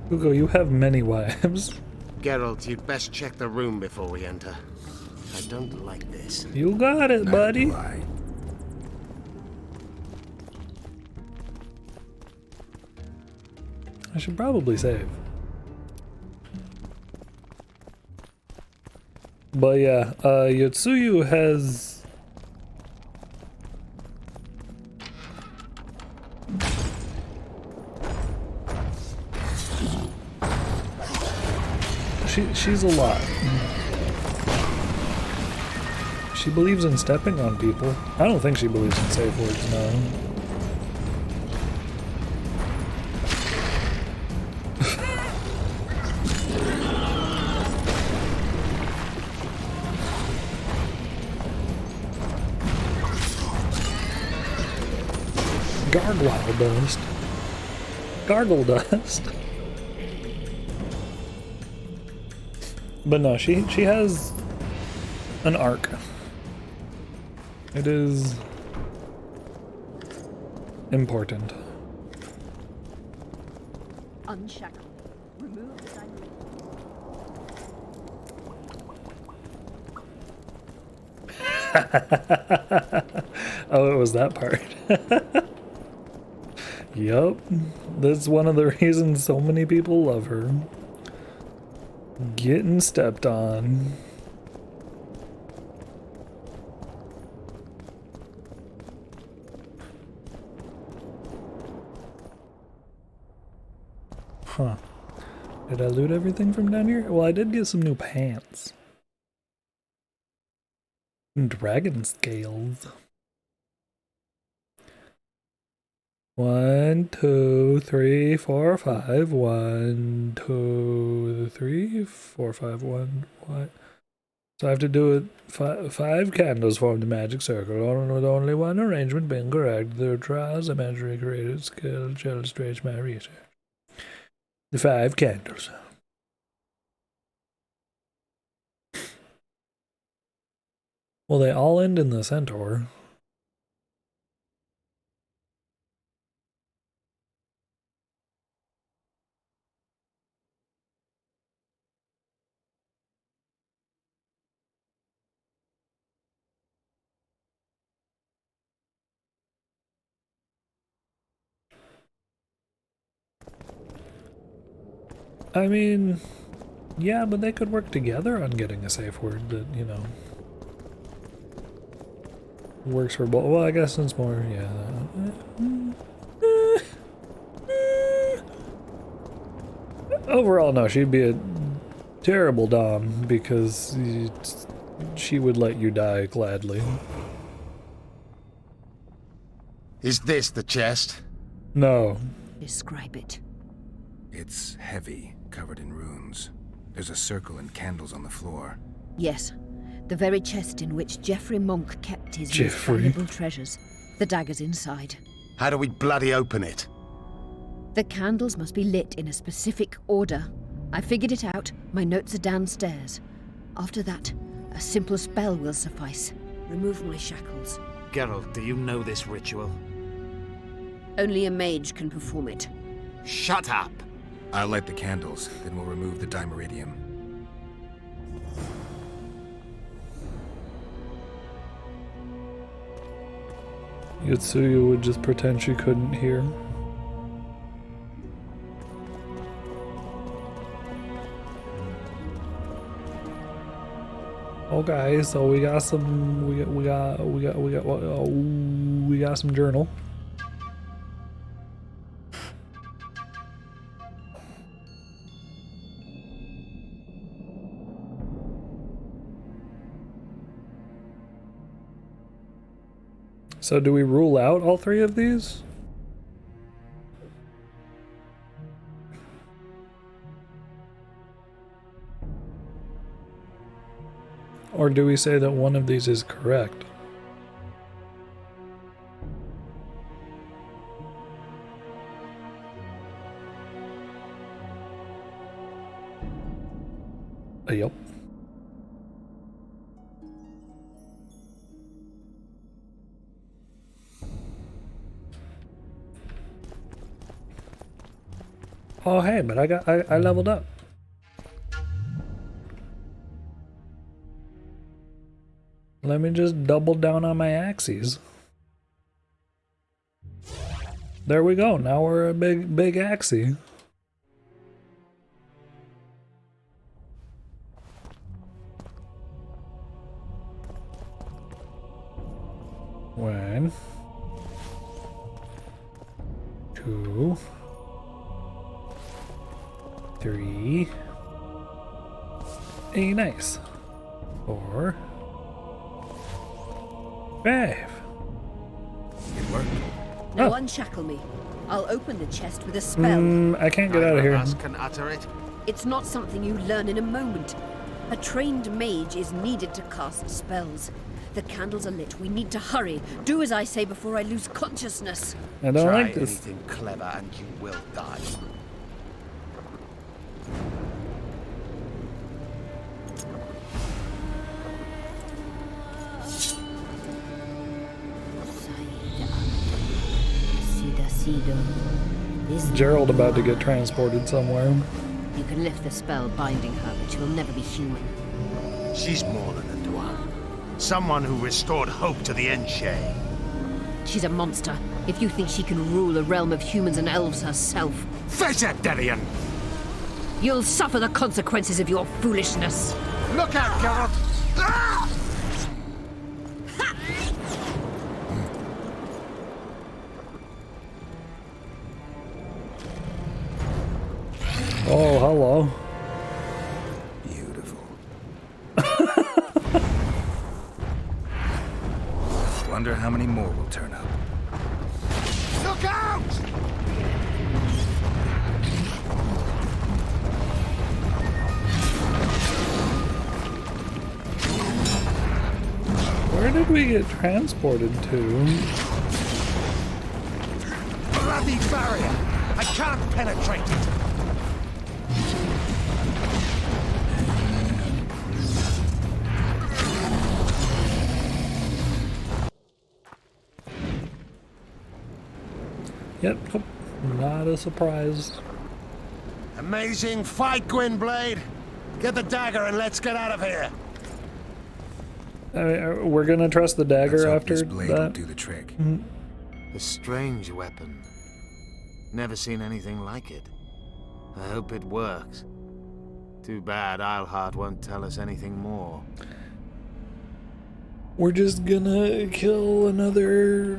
Hugo, you have many wives. Geralt, you'd best check the room before we enter. I don't like this. You got it, buddy. I should probably save. But yeah, Yotsuyu has she's a lot. She believes in stepping on people. I don't think she believes in safe words, no. Gargoyle dust. Gargle dust. But no, she has an arc. It is important. Unshackle me. Remove the Oh, it was that part. Yup. That's one of the reasons so many people love her. Getting stepped on. Huh. Did I loot everything from down here? Well, I did get some new pants. Dragon scales. 1, 2, 3, 4, 5. 1, 2, 3, 4, 5, 1. What? So I have to do it. Five candles form the magic circle, with only one arrangement being correct. The trials of imagery created skill to illustrate my research. The 5 candles. Well, they all end in the centaur. I mean, yeah, but they could work together on getting a safe word that, you know, works for both. Well, I guess it's more, yeah. Overall, no, she'd be a terrible Dom because she would let you die gladly. Is this the chest? No. Describe it. It's heavy, covered in runes. There's a circle and candles on the floor. Yes, the very chest in which Geoffrey Monk kept his most valuable treasures. The dagger's inside. How do we bloody open it? The candles must be lit in a specific order. I figured it out. My notes are downstairs. After that, a simple spell will suffice. Remove my shackles. Geralt, do you know this ritual? Only a mage can perform it. Shut up! I'll light the candles, then we'll remove the dimeridium. Yotsuyu would just pretend she couldn't hear. Okay, so we got some we got some journal. So do we rule out all 3 of these? Or do we say that one of these is correct? Yup. Oh hey, but I leveled up. Let me just double down on my axes. There we go. Now we're a big axie. 1, 2, 3. Hey, nice. 4, 5. It worked. Now unshackle me. I'll open the chest with a spell. I can't get out of here. Us can utter it. It's not something you learn in a moment. A trained mage is needed to cast spells. The candles are lit. We need to hurry. Do as I say before I lose consciousness. I don't Try like this. anything clever and you will die. Is Gerald about to get transported somewhere. You can lift the spell binding her, but she will never be human. She's more than a Dwan. Someone who restored hope to the Enshe. She's a monster. If you think she can rule a realm of humans and elves herself, Face it, Devian! you'll suffer the consequences of your foolishness. Look out, Geralt! Ah! Oh, hello. Beautiful. Wonder how many more will turn up. Look out! Where did we get transported to? Bloody barrier! I can't penetrate it! Yep, nope, not a surprise. Amazing fight, Gwynblade! Get the dagger and let's get out of here! We're gonna trust the dagger Let's hope after this blade will that. do the trick. A strange weapon. Never seen anything like it. I hope it works. Too bad Eilhart won't tell us anything more. We're just gonna kill another.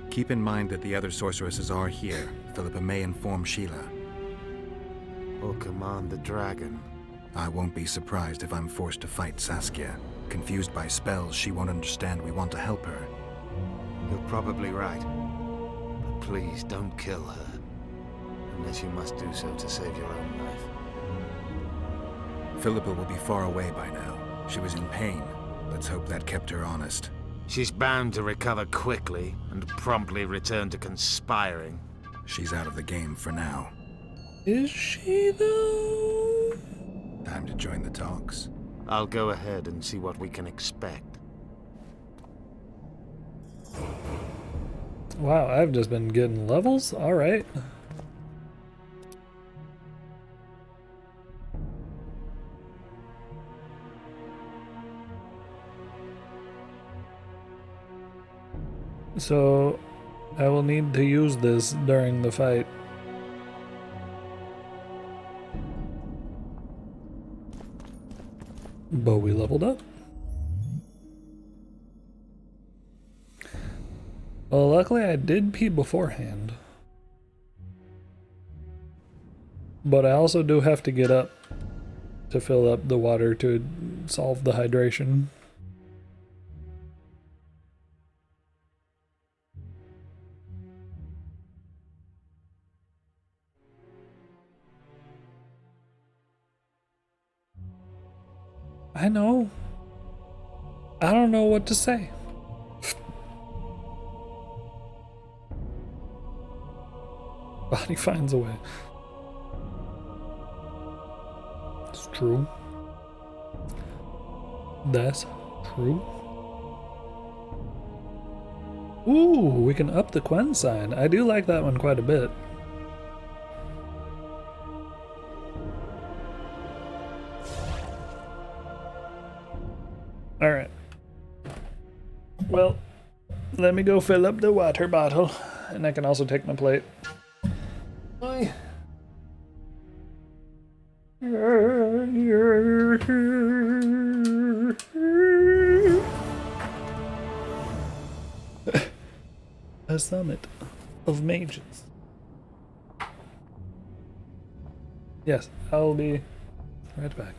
Keep in mind that the other sorceresses are here. Philippa may inform Sheila. Or command the dragon. I won't be surprised if I'm forced to fight Saskia. Confused by spells, she won't understand we want to help her. You're probably right. But please don't kill her. Unless you must do so to save your own life. Philippa will be far away by now. She was in pain. Let's hope that kept her honest. She's bound to recover quickly and promptly return to conspiring. She's out of the game for now. Is she though? Time to join the talks. I'll go ahead and see what we can expect. Wow, I've just been getting levels? Alright. So, I will need to use this during the fight. But we leveled up. Well, luckily I did pee beforehand. But I also do have to get up to fill up the water to solve the hydration. I know. I don't know what to say. Body finds a way. It's true. That's true. Ooh, we can up the Quen sign. I do like that one quite a bit. Alright. Well, let me go fill up the water bottle. And I can also take my plate. Bye. a summit of mages. Yes, I'll be right back.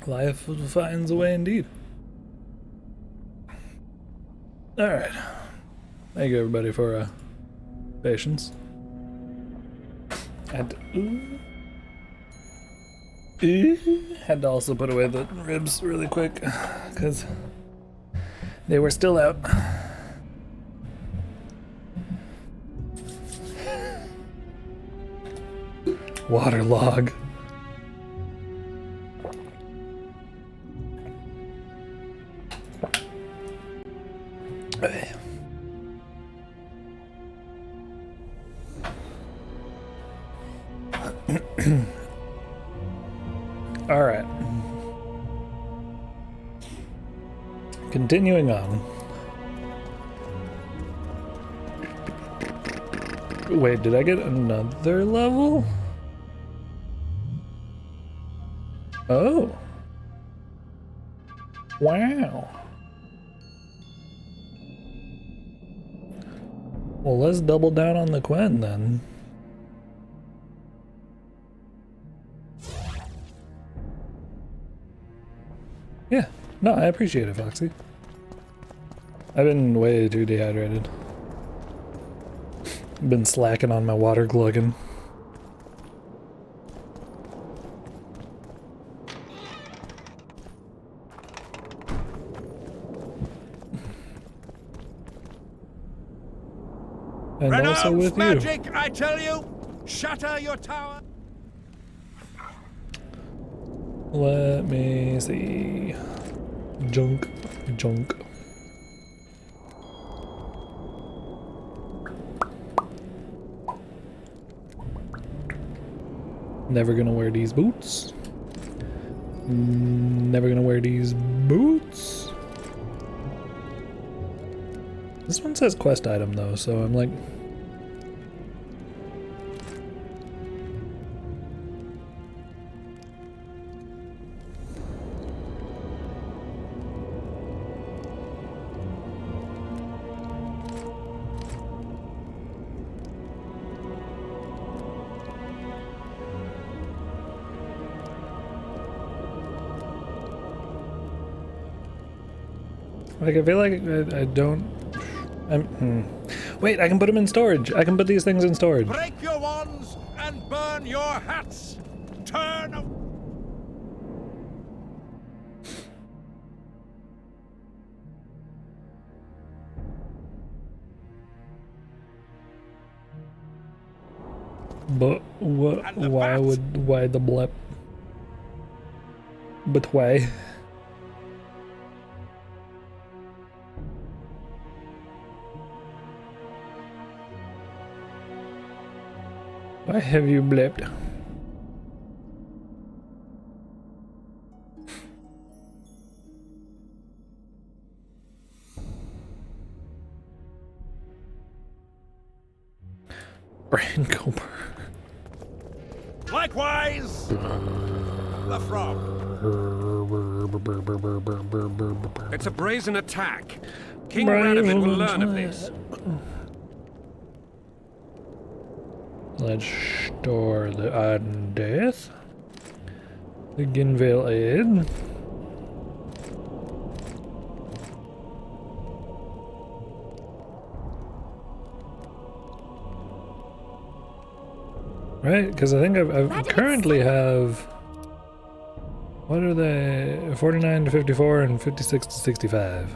Life finds a way indeed. Alright. Thank you everybody for patience. Had to also put away the ribs really quick because they were still out. Waterlog. All right. Continuing on. Wait, did I get another level? Oh. Wow. Well, let's double down on the Quen then. Yeah, no, I appreciate it, Foxy. I've been way too dehydrated. Been slacking on my water glugging. And also with magic, you. I tell you! Shatter your tower! Let me see. Junk. Never gonna wear these boots. Never gonna wear these boots. This one says quest item though, so I'm like... Like, I feel like I don't... Wait, I can put them in storage. I can put these things in storage. Break your wands and burn your hats. Turn of... But what? Why the blep? But why? Why have you blipped? Brain Cooper. Likewise, the frog. It's a brazen attack. King Radovid will learn of this. Let's store the Ardent Death. The Ginvale Aid. Right, because I think I currently have... What are they? 49 to 54 and 56 to 65.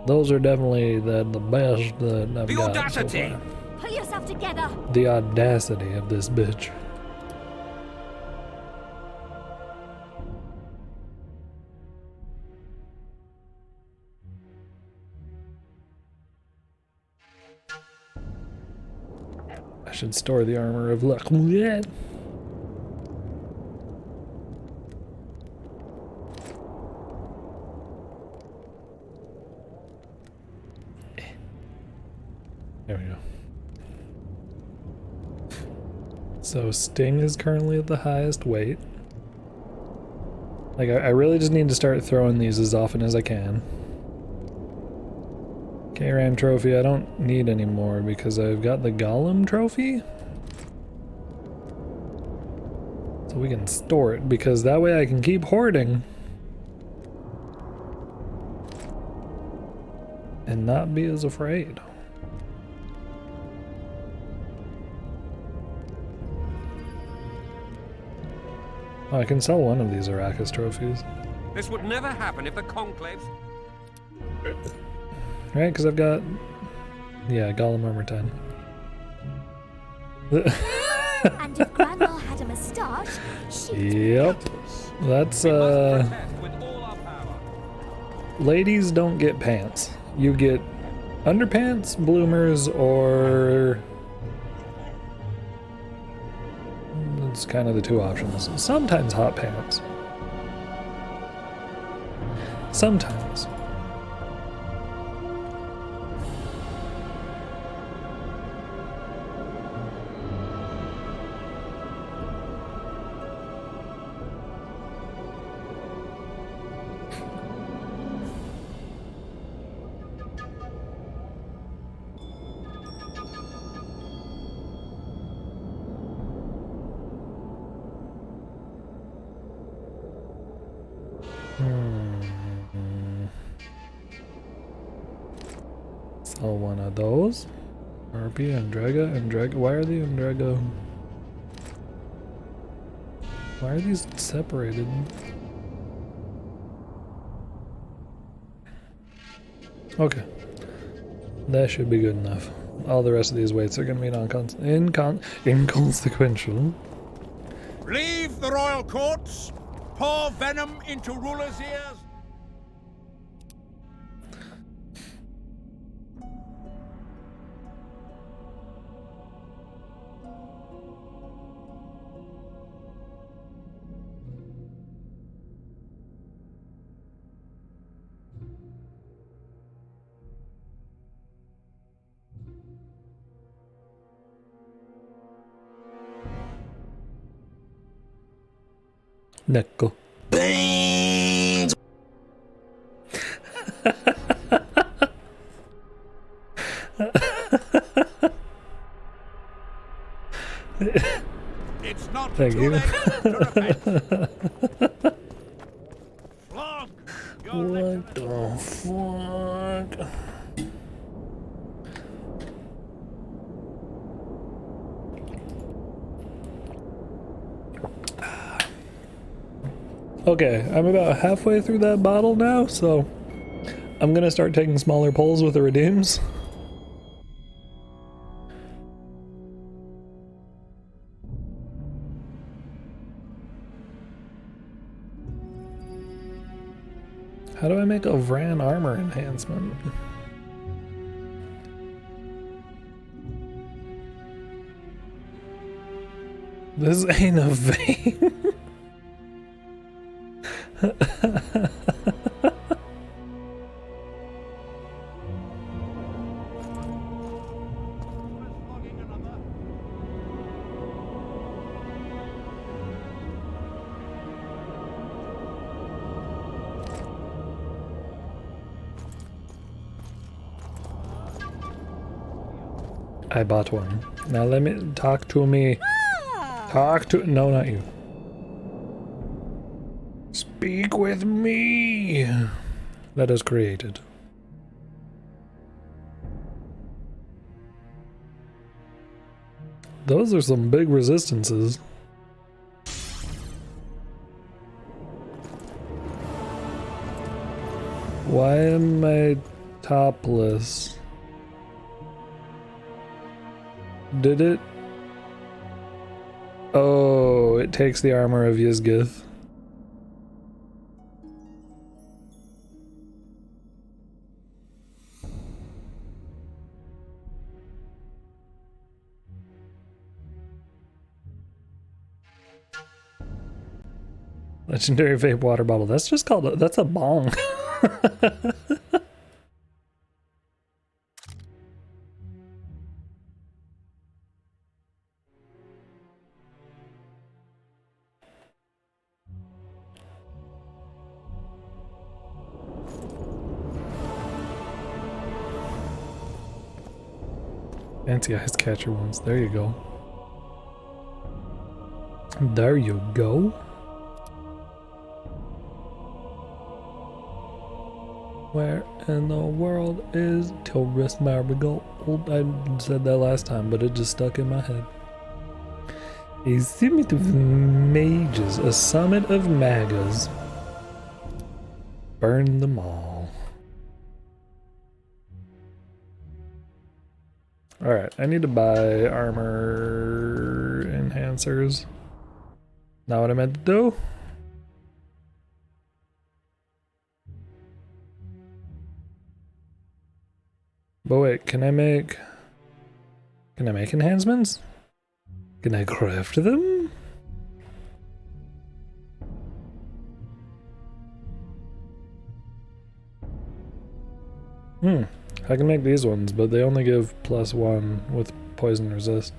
Those are definitely the best that I've The got audacity! so far. Pull yourself together. The audacity of this bitch. I should store the armor of luck. Yeah. There we go. So Sting is currently at the highest weight. Like, I really just need to start throwing these as often as I can. K-Ram trophy I don't need anymore because I've got the Golem trophy. So we can store it because that way I can keep hoarding. And not be as afraid. Oh, I can sell one of these Arrakis trophies. This would never happen if the Conclaves... Right, because I've got... Yeah, Golem armor 10. And if Grandma had a moustache, Yep. That's, Ladies don't get pants. You get underpants, bloomers, or... It's kind of the two options. Sometimes hot pants. Sometimes. Sell one of those. RP, Andrega. Why are the Andrega? Why are these separated? Okay. That should be good enough. All the rest of these weights are going to be inconsequential. Leave the royal courts. Pour venom into rulers' ears. Knuckle. Beans! It's not Thank too you. late to repent. Flog your What the fuck? Okay, I'm about halfway through that bottle now, so I'm gonna start taking smaller pulls with the redeems. How do I make a Vran armor enhancement? This ain't a vein. I bought one. Now let me talk to me. Talk to no, not you. Speak with me. That is created. Those are some big resistances. Why am I topless? Did it? Oh, it takes the armor of Yizgith. Legendary vape water bottle. That's just called a, that's a bong. Anti-ice catcher ones. There you go. There you go. Where in the world is Tilris Marigold? I said that last time, but it just stuck in my head. A summit of mages, a summit of magas. Burn them all. Alright, I need to buy armor enhancers. Not what I meant to do. But wait, can I make enhancements? Can I craft them? I can make these ones, but they only give +1 with poison resist.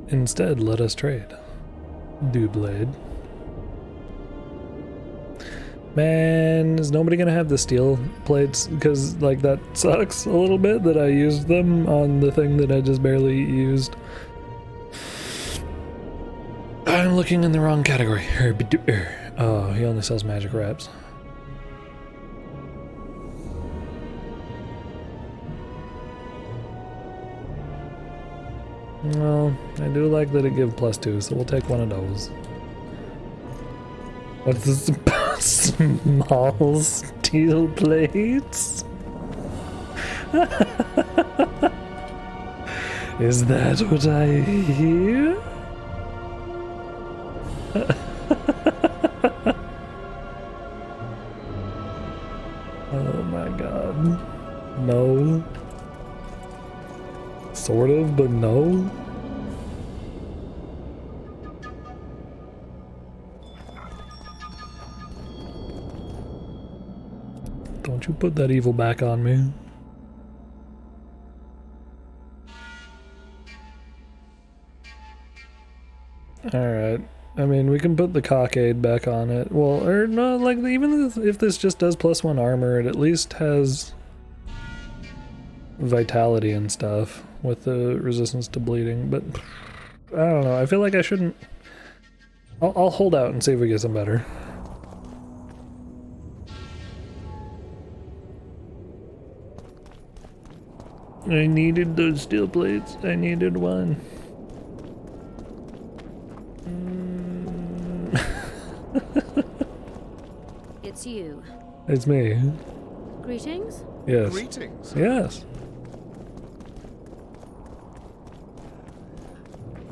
Instead, let us trade. Dewblade. Man, is nobody gonna have the steel plates? Because, like, that sucks a little bit that I used them on the thing that I just barely used. I'm looking in the wrong category. Oh, he only sells magic wraps. Well, I do like that it gives +2, so we'll take one of those. What's this about small steel plates? Is that what I hear? Oh my god. No. Sort of, but no. Don't you put that evil back on me. Alright. I mean, we can put the cockade back on it. Well, or no, like, even if this just does +1 armor, it at least has vitality and stuff with the resistance to bleeding, but I don't know. I feel like I shouldn't... I'll hold out and see if we get some better. I needed those steel plates. I needed one. It's you. It's me. Greetings? Yes. Greetings. Yes.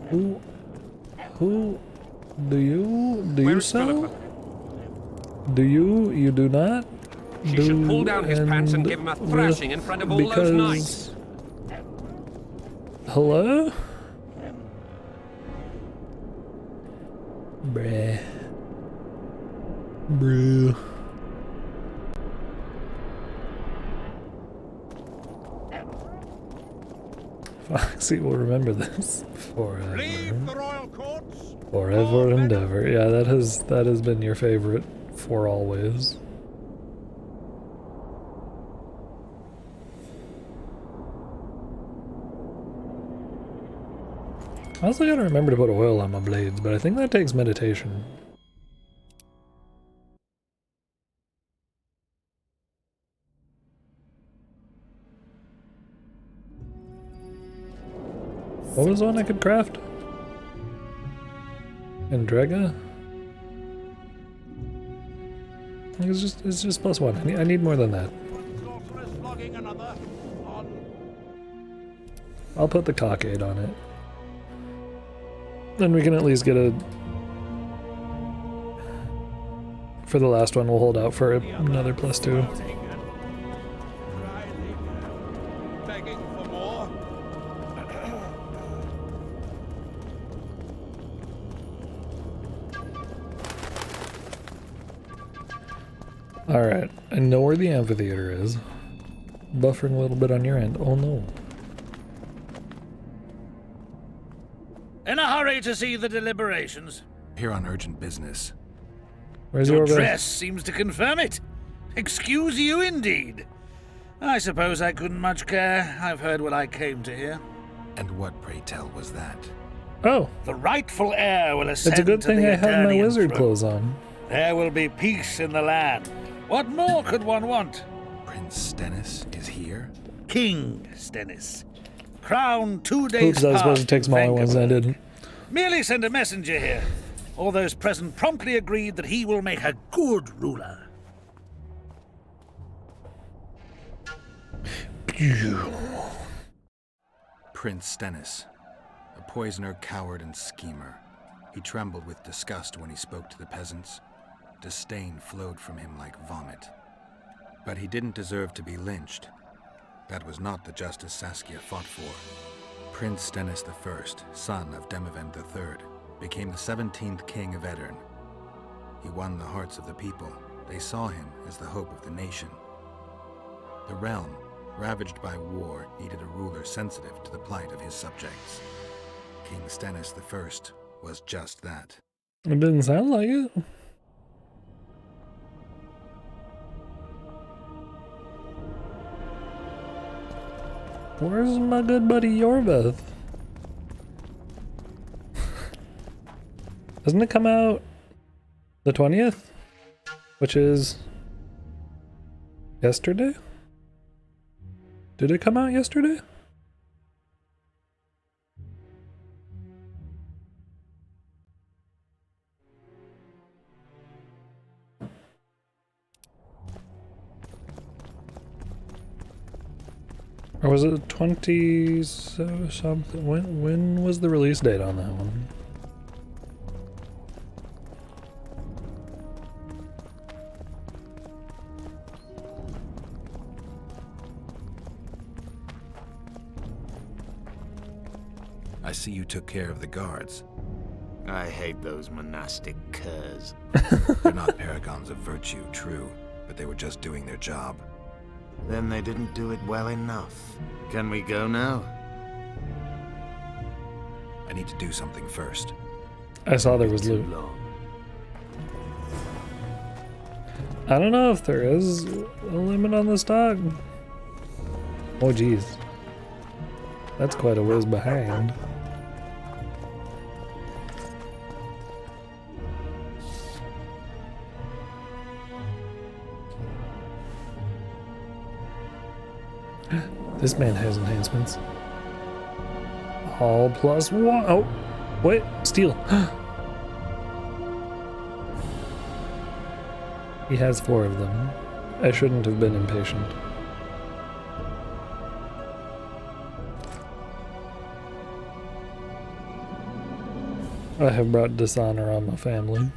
Who do you sell? Do you do not? She should pull down his pants and give him a thrashing in front of all those knights. Hello? Bruh. Bruh. Foxy will remember this forever. Leave the royal courts. Forever and ever. Yeah, that has been your favorite for always. I also gotta remember to put oil on my blades, but I think that takes meditation. What was the one I could craft? Andrega? I think it's just +1. I need more than that. I'll put the cockade on it. Then we can at least get a... For the last one, we'll hold out for another +2. Begging for more. Alright, I know where the amphitheater is. Buffering a little bit on your end. Oh no. In a hurry to see the deliberations. Here on urgent business. Where's your your dress seems to confirm it. Excuse you indeed. I suppose I couldn't much care. I've heard what I came to hear. And what, pray tell, was that? Oh. The rightful heir will ascend It's a good to thing the I have my Eternian wizard throne. clothes on. There will be peace in the land. What more could one want? Prince Stennis is here? King Stennis. Crowned 2 days Oops, I was supposed to past take smaller ones and I didn't. Merely send a messenger here. All those present promptly agreed that he will make a good ruler. Prince Stennis, a poisoner, coward, and schemer. He trembled with disgust when he spoke to the peasants. Disdain flowed from him like vomit. But he didn't deserve to be lynched. That was not the justice Saskia fought for. Prince Stennis I, son of Demavend III, became the 17th king of Aedirn. He won the hearts of the people. They saw him as the hope of the nation. The realm, ravaged by war, needed a ruler sensitive to the plight of his subjects. King Stennis I was just that. It didn't sound like it. Where's my good buddy Yorveth? Doesn't it come out the 20th? Which is yesterday? Did it come out yesterday? Or was it 20 something? When was the release date on that one? I see you took care of the guards. I hate those monastic curs. They're not paragons of virtue, true, but they were just doing their job. Then they didn't do it well enough. Can we go now? I need to do something first. I saw there was loot. I don't know if there is a limit on the stock. Oh geez. That's quite a ways behind. This man has enhancements. All +1. Oh, wait, steel. He has 4 of them. I shouldn't have been impatient. I have brought dishonor on my family.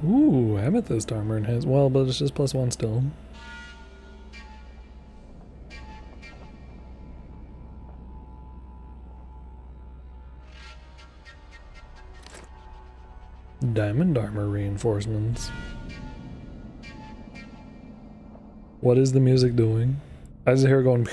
Ooh, amethyst armor enhanced. Well, but it's just +1 still. Diamond armor reinforcements. What is the music doing? I just hear it going.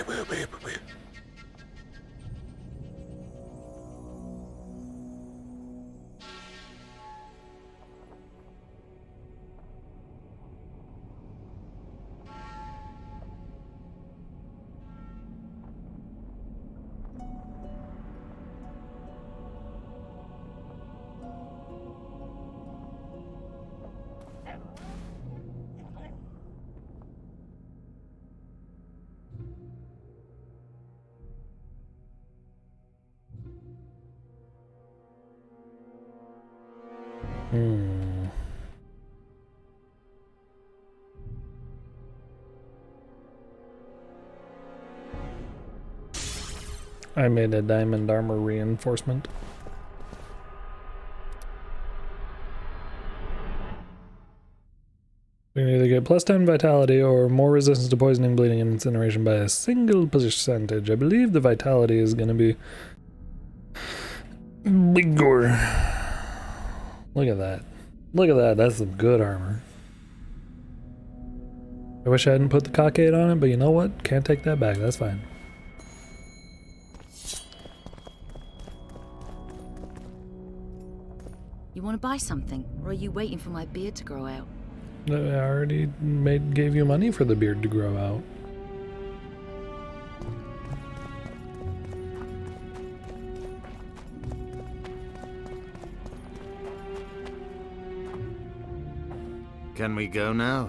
I made a diamond armor reinforcement. We can either get +10 vitality or more resistance to poisoning, bleeding, and incineration by a single percentage. I believe the vitality is going to be bigger. Look at that. Look at that. That's some good armor. I wish I hadn't put the cockade on it, but you know what? Can't take that back. That's fine. You want to buy something, or are you waiting for my beard to grow out? I already gave you money for the beard to grow out. Can we go now?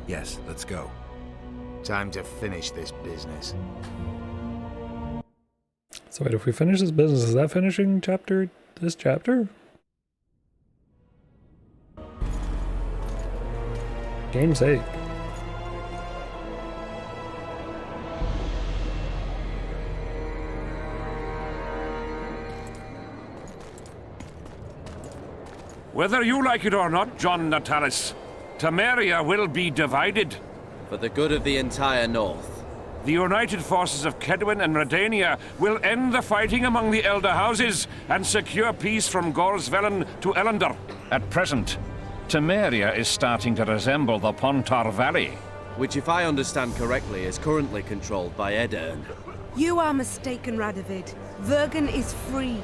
Yes, let's go. Time to finish this business. So wait, if we finish this business, is that finishing this chapter? Game's sake. Whether you like it or not, John Natalis, Temeria will be divided. For the good of the entire North. The united forces of Kaedwen and Redania will end the fighting among the Elder Houses and secure peace from Gorsvelen to Ellendar. At present, Temeria is starting to resemble the Pontar Valley. Which, if I understand correctly, is currently controlled by Aedirn. You are mistaken, Radovid. Vergen is free.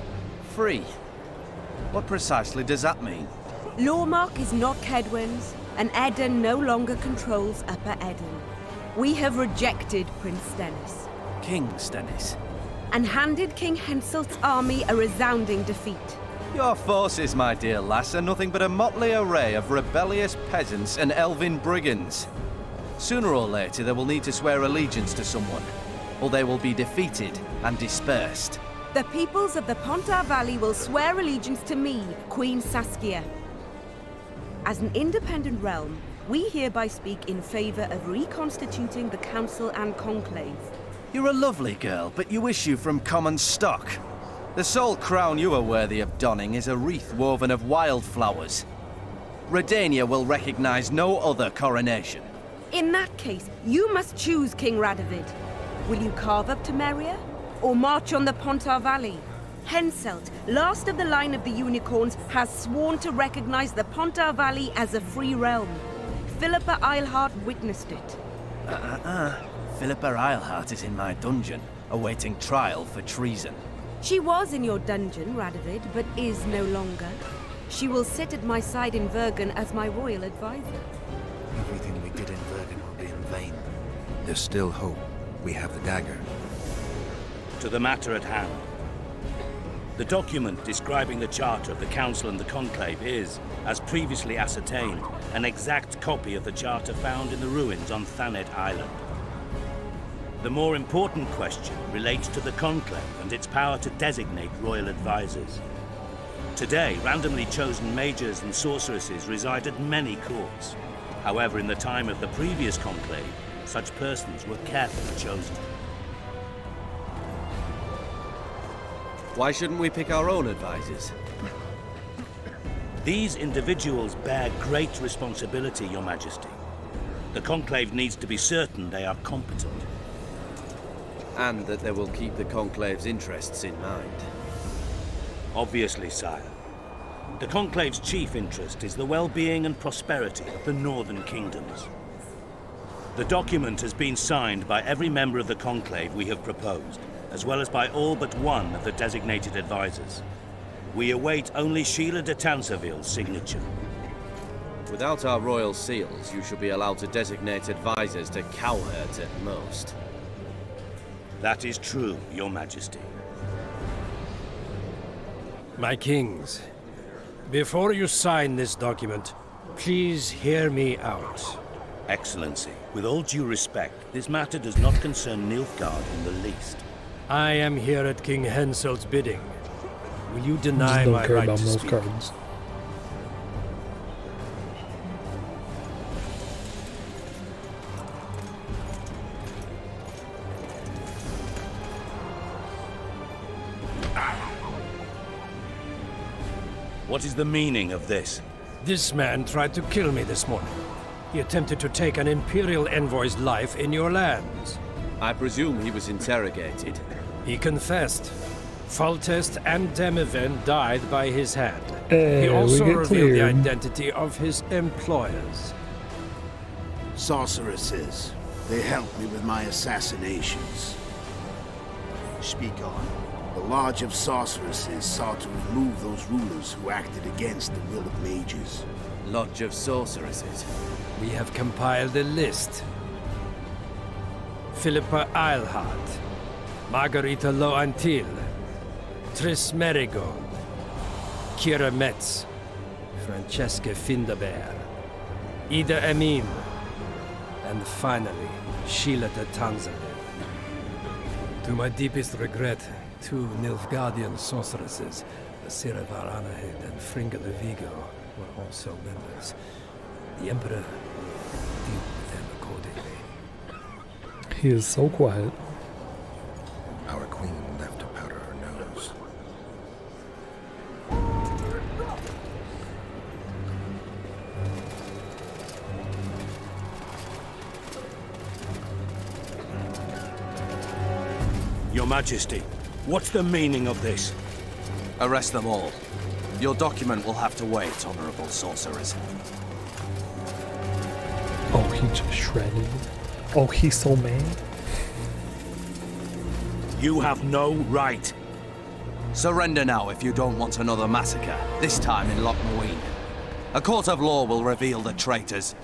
Free? What precisely does that mean? Lormark is not Kaedwen's, and Aedirn no longer controls Upper Aedirn. We have rejected Prince Stennis. King Stennis? And handed King Henselt's army a resounding defeat. Your forces, my dear lass, are nothing but a motley array of rebellious peasants and elven brigands. Sooner or later, they will need to swear allegiance to someone, or they will be defeated and dispersed. The peoples of the Pontar Valley will swear allegiance to me, Queen Saskia. As an independent realm, we hereby speak in favor of reconstituting the Council and Conclave. You're a lovely girl, but you issue from common stock. The sole crown you are worthy of donning is a wreath woven of wildflowers. Redania will recognize no other coronation. In that case, you must choose, King Radovid. Will you carve up Temeria, or march on the Pontar Valley? Henselt, last of the line of the unicorns, has sworn to recognize the Pontar Valley as a free realm. Philippa Eilhart witnessed it. Philippa Eilhart is in my dungeon, awaiting trial for treason. She was in your dungeon, Radovid, but is no longer. She will sit at my side in Vergen as my royal advisor. Everything we did in Vergen will be in vain. There's still hope. We have the dagger. To the matter at hand. The document describing the Charter of the Council and the Conclave is, as previously ascertained, an exact copy of the Charter found in the ruins on Thanet Island. The more important question relates to the Conclave and its power to designate royal advisors. Today, randomly chosen mages and sorceresses reside at many courts. However, in the time of the previous Conclave, such persons were carefully chosen. Why shouldn't we pick our own advisors? These individuals bear great responsibility, Your Majesty. The Conclave needs to be certain they are competent. And that they will keep the Conclave's interests in mind. Obviously, sire. The Conclave's chief interest is the well-being and prosperity of the Northern Kingdoms. The document has been signed by every member of the Conclave we have proposed, as well as by all but one of the designated advisors. We await only Sheila de Tansarville's signature. Without our royal seals, you should be allowed to designate advisors to cowherds at most. That is true, Your Majesty. My kings, before you sign this document, please hear me out. Excellency, with all due respect, this matter does not concern Nilfgaard in the least. I am here at King Henselt's bidding. Will you deny Just don't my care right about to those speak? cards. What is the meaning of this? This man tried to kill me this morning. He attempted to take an Imperial envoy's life in your lands. I presume he was interrogated. He confessed. Foltest and Demiven died by his hand. Hey, He also we get revealed the cleared. identity of his employers. Sorceresses. They helped me with my assassinations. Speak on. The Lodge of Sorceresses sought to remove those rulers who acted against the will of mages. Lodge of Sorceresses. We have compiled a list. Philippa Eilhart, Margarita Loantil, Triss Merigold, Kira Metz, Francesca Findabair, Ida Emin, and finally, Sheila de Tansarville. To my deepest regret, two Nilfgaardian sorceresses, Sira Varanahid and Fringa de Vigo, were also members. The Emperor will deal with them accordingly. He is so quiet. Our queen left to powder her nose. Your Majesty, what's the meaning of this? Arrest them all. Your document will have to wait, honorable sorcerers. Oh, he just shredded. Oh, he's so mad. You have no right. Surrender now if you don't want another massacre, this time in Loch Muin. A court of law will reveal the traitors.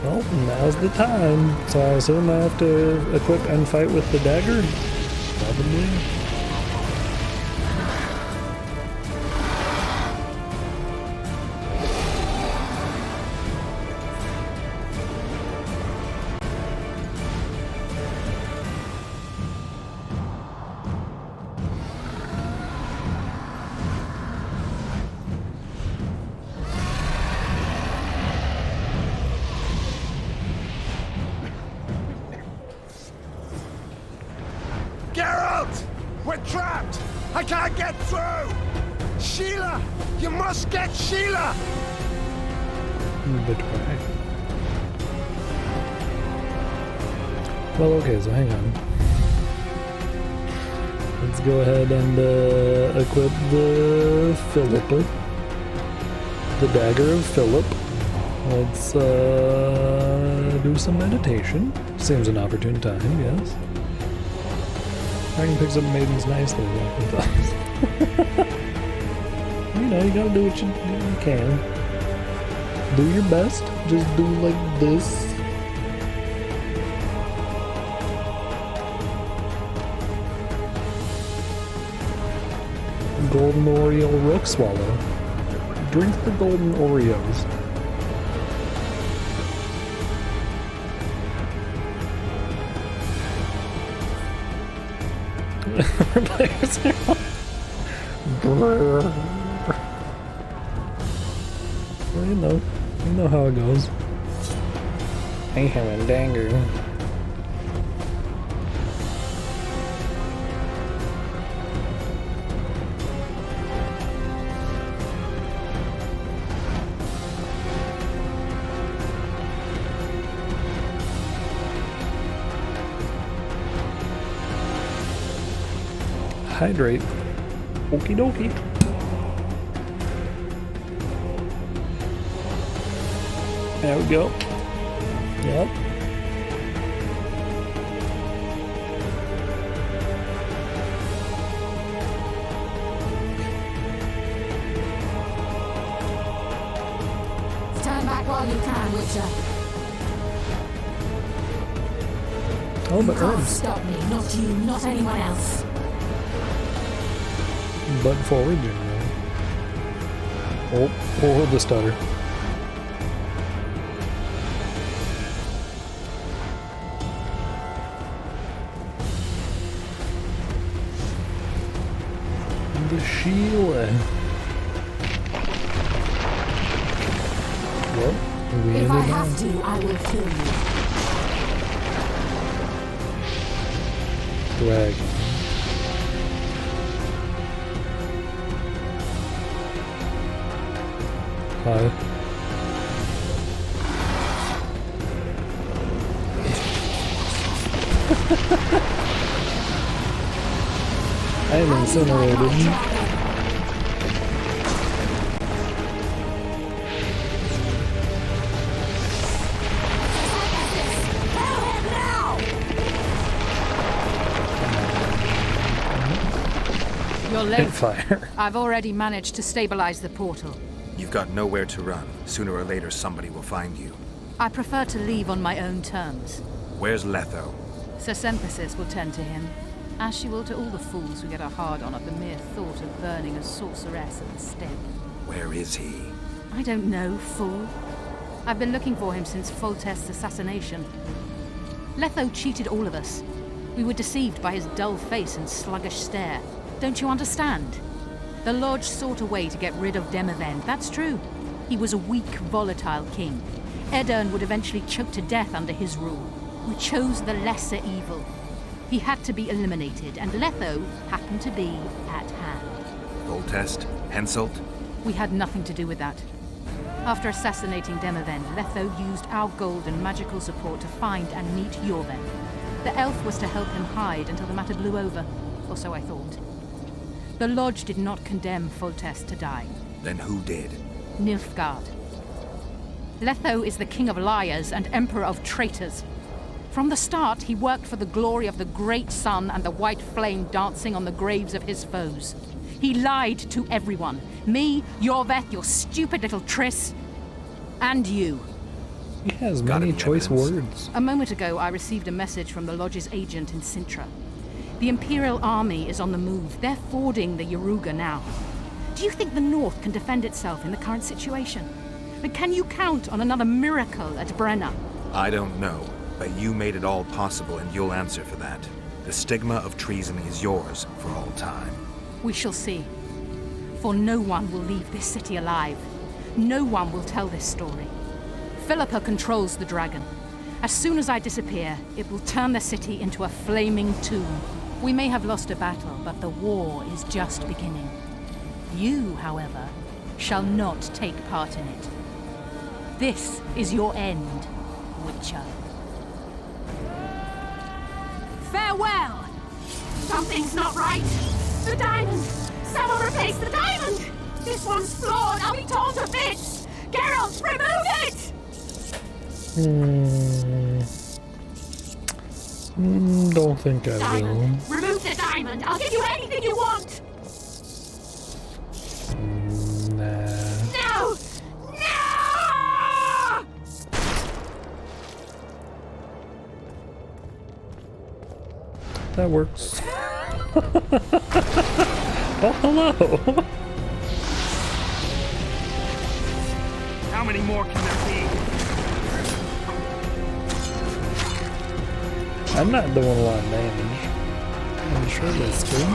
Well, now's the time. So I assume I have to equip and fight with the dagger? Probably. We're trapped! I can't get through! Sheila! You must get Sheila! Betray. Well, okay, so hang on. Let's go ahead and equip the Philippa. The Dagger of Philip. Let's do some meditation. Seems an opportune time, yes. Dragon picks up maidens nicely. You know, you gotta do what you can. Do your best. Just do like this. Golden Oreo Rook Swallow. Drink the golden Oreos. Well, you know how it goes. I have a dagger. Hydrate. Okie dokie. There we go. Yep. Stand back while you can, Witcher. Oh, but You can't herbs. stop me, not you, not anyone else. But foraging, though. Oh, the stutter. The Sheila. Well, we If I ended have on. to, I will kill you. Dragon. Hi. I am incinerated. You're late. Fire. I've already managed to stabilize the portal. You've got nowhere to run. Sooner or later, somebody will find you. I prefer to leave on my own terms. Where's Letho? Sir Semprasis will tend to him, as she will to all the fools who get a hard-on at the mere thought of burning a sorceress at the stake. Where is he? I don't know, fool. I've been looking for him since Foltest's assassination. Letho cheated all of us. We were deceived by his dull face and sluggish stare. Don't you understand? The Lodge sought a way to get rid of Demavend, that's true. He was a weak, volatile king. Aedirn would eventually choke to death under his rule. We chose the lesser evil. He had to be eliminated, and Letho happened to be at hand. Foltest? Henselt? We had nothing to do with that. After assassinating Demavend, Letho used our gold and magical support to find and meet Jorven. The elf was to help him hide until the matter blew over, or so I thought. The Lodge did not condemn Foltest to die. Then who did? Nilfgaard. Letho is the king of liars and emperor of traitors. From the start, he worked for the glory of the great sun and the white flame dancing on the graves of his foes. He lied to everyone. Me, Jorveth, your stupid little Triss, and you. He has many choice words. A moment ago, I received a message from the Lodge's agent in Sintra. The Imperial army is on the move. They're fording the Yaruga now. Do you think the North can defend itself in the current situation? But can you count on another miracle at Brenna? I don't know, but you made it all possible and you'll answer for that. The stigma of treason is yours for all time. We shall see. For no one will leave this city alive. No one will tell this story. Philippa controls the dragon. As soon as I disappear, it will turn the city into a flaming tomb. We may have lost a battle, but the war is just beginning. You, however, shall not take part in it. This is your end, Witcher. Farewell! Something's not right! The diamond! Someone replace the diamond! This one's flawed! I'll be torn to bits! Geralt, remove it! Don't think I will. Remove the diamond! I'll give you anything you want! Nah. No! No! That works. Oh, hello! How many more can there be? I'm not doing a lot of damage. I'm sure that's good.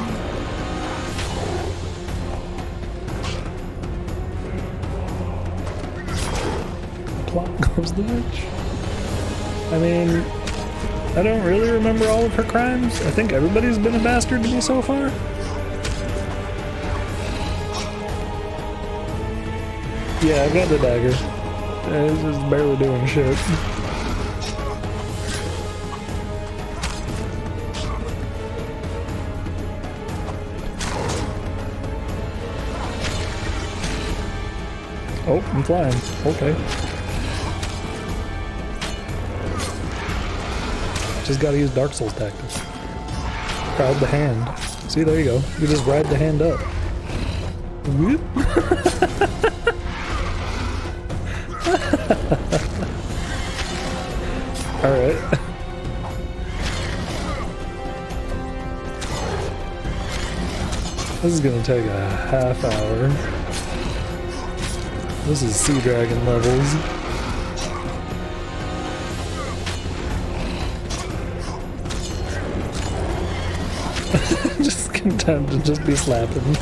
Plot goes the witch. I mean, I don't really remember all of her crimes. I think everybody's been a bastard to me so far. Yeah, I got the dagger. It's just barely doing shit. Oh, I'm flying. Okay. Just gotta use Dark Souls tactics. Ride the hand. See, there you go. You just ride the hand up. Whoop. Alright. This is gonna take a half hour. This is Sea Dragon levels. Just content to just be slapping.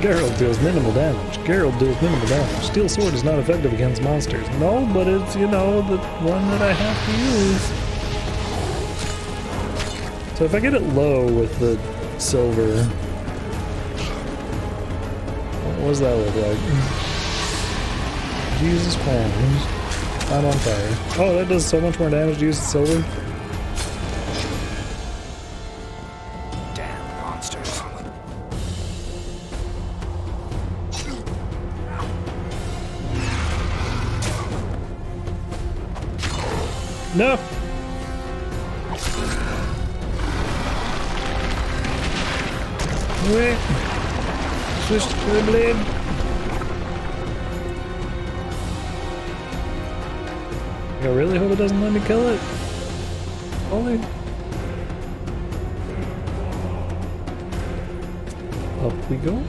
Geralt deals minimal damage. Geralt deals minimal damage. Steel Sword is not effective against monsters. No, but it's, you know, the one that I have to use. So if I get it low with the silver, what does that look like? Jesus Christ. I'm on fire. Oh, that does so much more damage to use the silver. Damn monsters. No! Wait. Switch to the blade. I really hope it doesn't let me kill it. Holy. Up we go.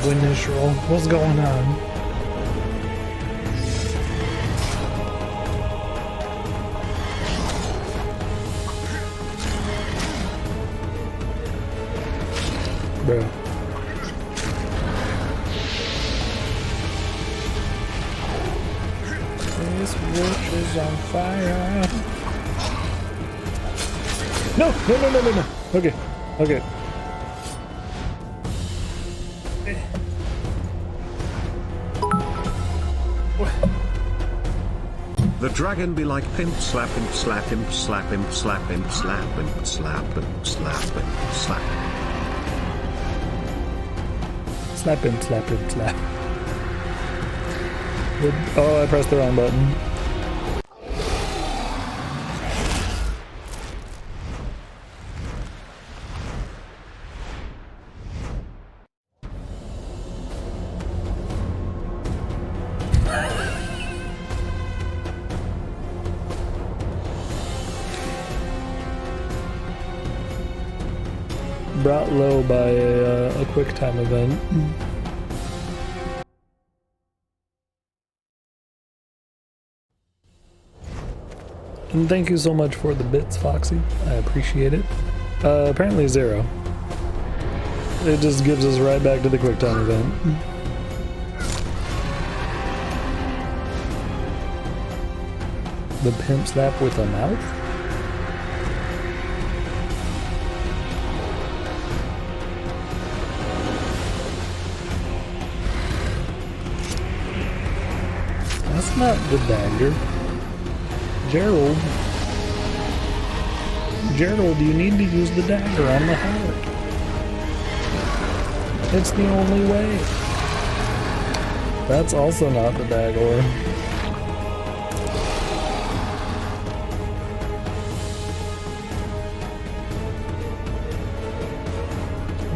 Witness roll. What's going on? Bro. This witch is on fire. No, no, no, no, no, no. Okay, okay. The dragon be like pimp slap him, slap him, slap him, slap him, slap him, slap him, slap him, slap him. Slap him, slap him, slap. Oh, I pressed the wrong button. Brought low by a quick time event. And thank you so much for the bits, Foxy. I appreciate it. Apparently 0. It just gives us right back to the QuickTime event. The pimp slap with a mouth? That's not the dagger. Gerald, you need to use the dagger on the heart. It's the only way. That's also not the dagger.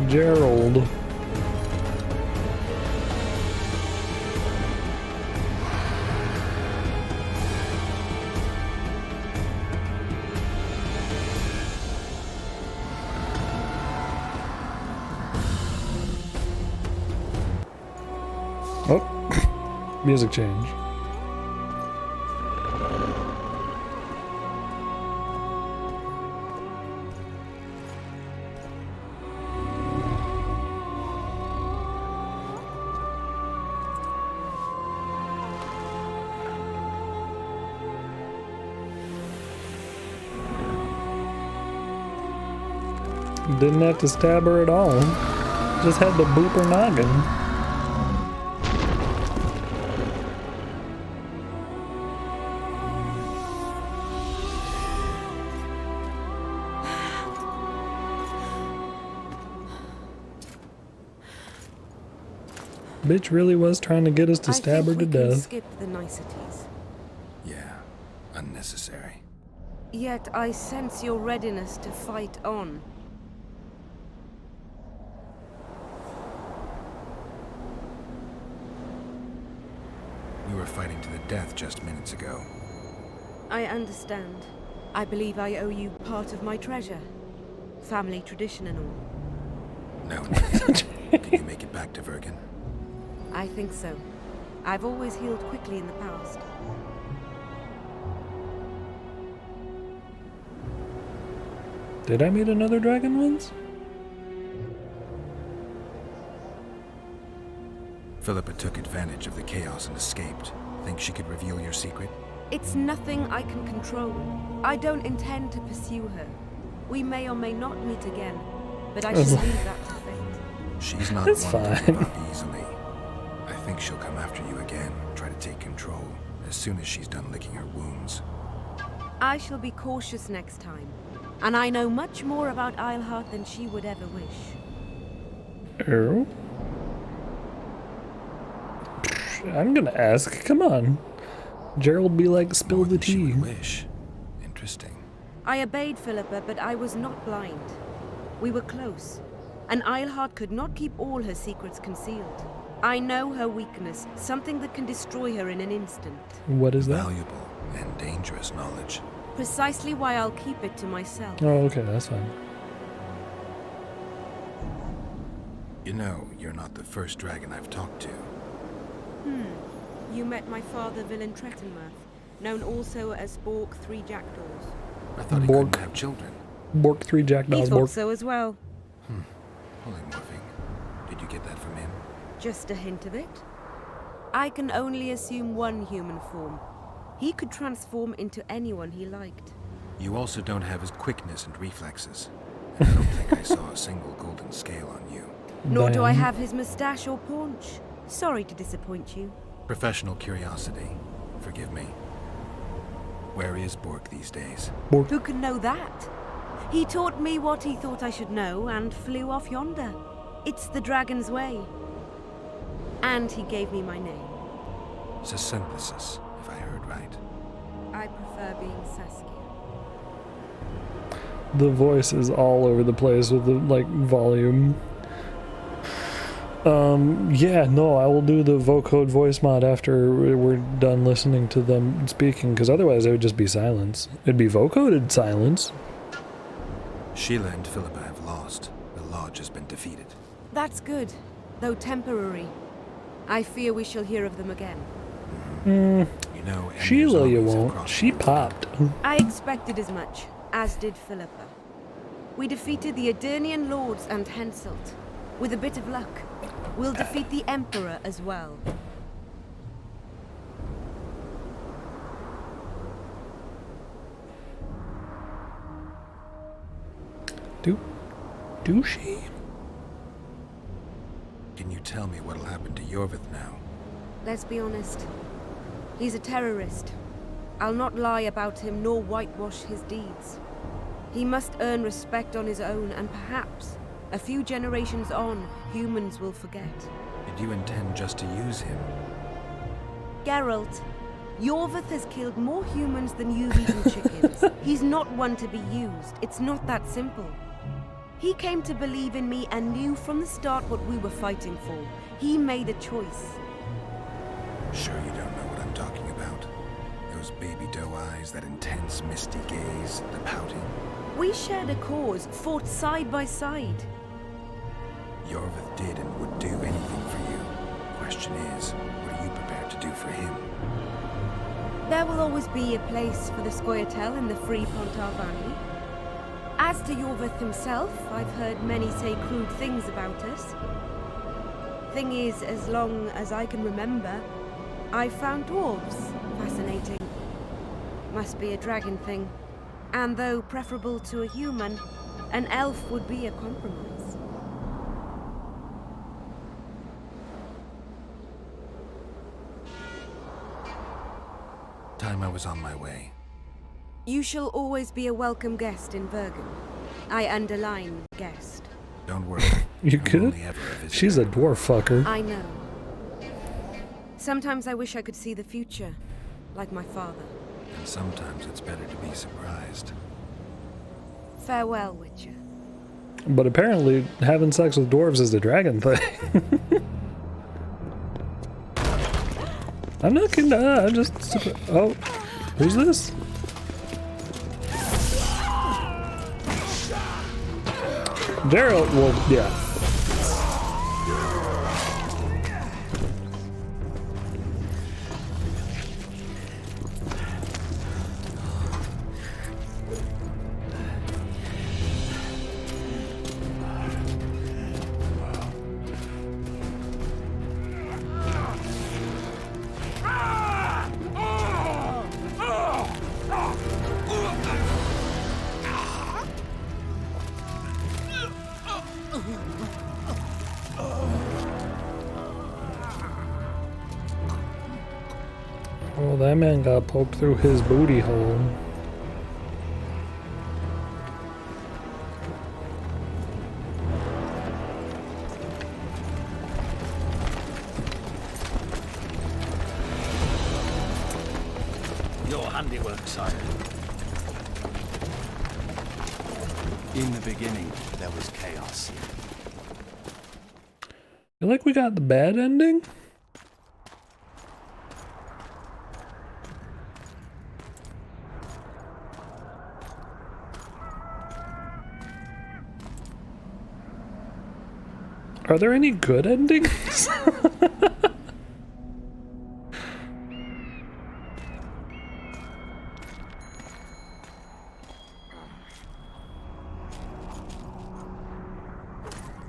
Gerald. Oh, music change. Didn't have to stab her at all. Just had to boop her noggin. Bitch really was trying to get us to stab her to death. Skip the niceties. Yeah, unnecessary. Yet I sense your readiness to fight on. We were fighting to the death just minutes ago. I understand. I believe I owe you part of my treasure. Family tradition and all. No. Can you make it back to Vergen? I think so. I've always healed quickly in the past. Did I meet another dragon once? Philippa took advantage of the chaos and escaped. Think she could reveal your secret? It's nothing I can control. I don't intend to pursue her. We may or may not meet again, but I should leave that to fate. She's not one to give up easily. I think she'll come after you again, try to take control, as soon as she's done licking her wounds. I shall be cautious next time, and I know much more about Eilhart than she would ever wish. Oh? I'm gonna ask, come on. Gerald be like, spill the tea. Wish. Interesting. I obeyed Philippa, but I was not blind. We were close, and Eilhart could not keep all her secrets concealed. I know her weakness, something that can destroy her in an instant. What is that? Valuable and dangerous knowledge. Precisely why I'll keep it to myself. Oh, okay, that's fine. You know, you're not the first dragon I've talked to. You met my father, Villain Trettenmirth, known also as Bork 3 Jackdaws. I thought he couldn't have children. Bork 3 Jackdaws. He thought so as well. Polymorphing. Did you get that from him? Just a hint of it. I can only assume one human form. He could transform into anyone he liked. You also don't have his quickness and reflexes. And I don't think I saw a single golden scale on you. Nor do I have his mustache or paunch. Sorry to disappoint you. Professional curiosity. Forgive me. Where is Bork these days? Who can know that? He taught me what he thought I should know and flew off yonder. It's the dragon's way. And he gave me my name. Synthesis, if I heard right. I prefer being Saskia. The voice is all over the place with the, like, volume. Yeah, no, I will do the vocode voice mod after we're done listening to them speaking, because otherwise it would just be silence. It'd be vocoded silence. Sheila and Philippa have lost. The Lodge has been defeated. That's good, though temporary. I fear we shall hear of them again. You know, Sheila you won't. She popped. I expected as much, as did Philippa. We defeated the Aedirnian lords and Henselt. With a bit of luck, we'll defeat the Emperor as well. Do she? Can you tell me what'll happen to Yorvith now? Let's be honest. He's a terrorist. I'll not lie about him nor whitewash his deeds. He must earn respect on his own, and perhaps, a few generations on, humans will forget. Did you intend just to use him? Geralt, Yorvith has killed more humans than you've eaten chickens. He's not one to be used. It's not that simple. He came to believe in me and knew from the start what we were fighting for. He made a choice. Sure you don't know what I'm talking about? Those baby doe eyes, that intense misty gaze, the pouting. We shared a cause, fought side by side. Yorvith did and would do anything for you. Question is, what are you prepared to do for him? There will always be a place for the Scoia'tael in the free Pontar Valley. As to Yorvith himself, I've heard many say crude things about us. Thing is, as long as I can remember, I've found dwarves fascinating. Must be a dragon thing. And though preferable to a human, an elf would be a compromise. Time I was on my way. You shall always be a welcome guest in Bergen. I underline guest. Don't worry. You could? She's a dwarf fucker. I know. Sometimes I wish I could see the future, like my father. And sometimes it's better to be surprised. Farewell, Witcher. But apparently, having sex with dwarves is the dragon thing. I'm not kidding. I'm just. Oh, who's this? Daryl. Well, yeah. Oh, that man got poked through his booty hole. Your handiwork, sire. In the beginning, there was chaos. Feel like we got the bad ending? Are there any good endings?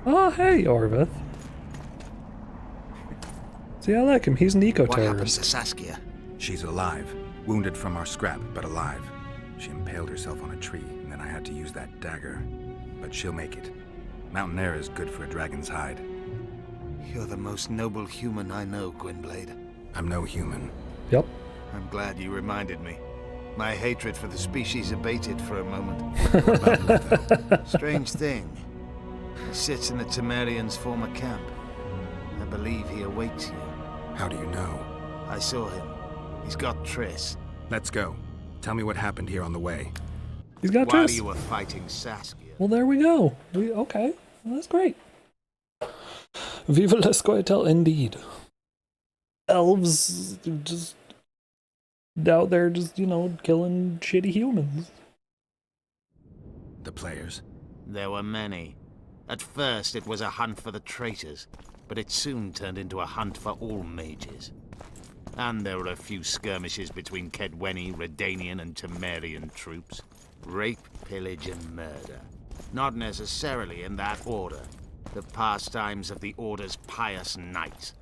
Oh, hey, Orvith. See, I like him. He's an eco-terrorist. What happened to Saskia? She's alive. Wounded from our scrap, but alive. She impaled herself on a tree, and then I had to use that dagger. But she'll make it. Mountain air is good for a dragon's hide. You're the most noble human I know, Gwynblade. I'm no human. Yep. I'm glad you reminded me. My hatred for the species abated for a moment. What about Letho? Strange thing. He sits in the Temerians' former camp. I believe he awaits you. How do you know? I saw him. He's got Triss. Let's go. Tell me what happened here on the way. He's got While Triss. you were fighting Saskia. Well, there we go. Okay. Well, that's great. Viva la Scoia'tael, indeed. Elves just out there just, you know, killing shitty humans. The players? There were many. At first, it was a hunt for the traitors, but it soon turned into a hunt for all mages. And there were a few skirmishes between Kedweni, Redanian, and Temerian troops. Rape, pillage, and murder. Not necessarily in that order. The pastimes of the Order's pious knights.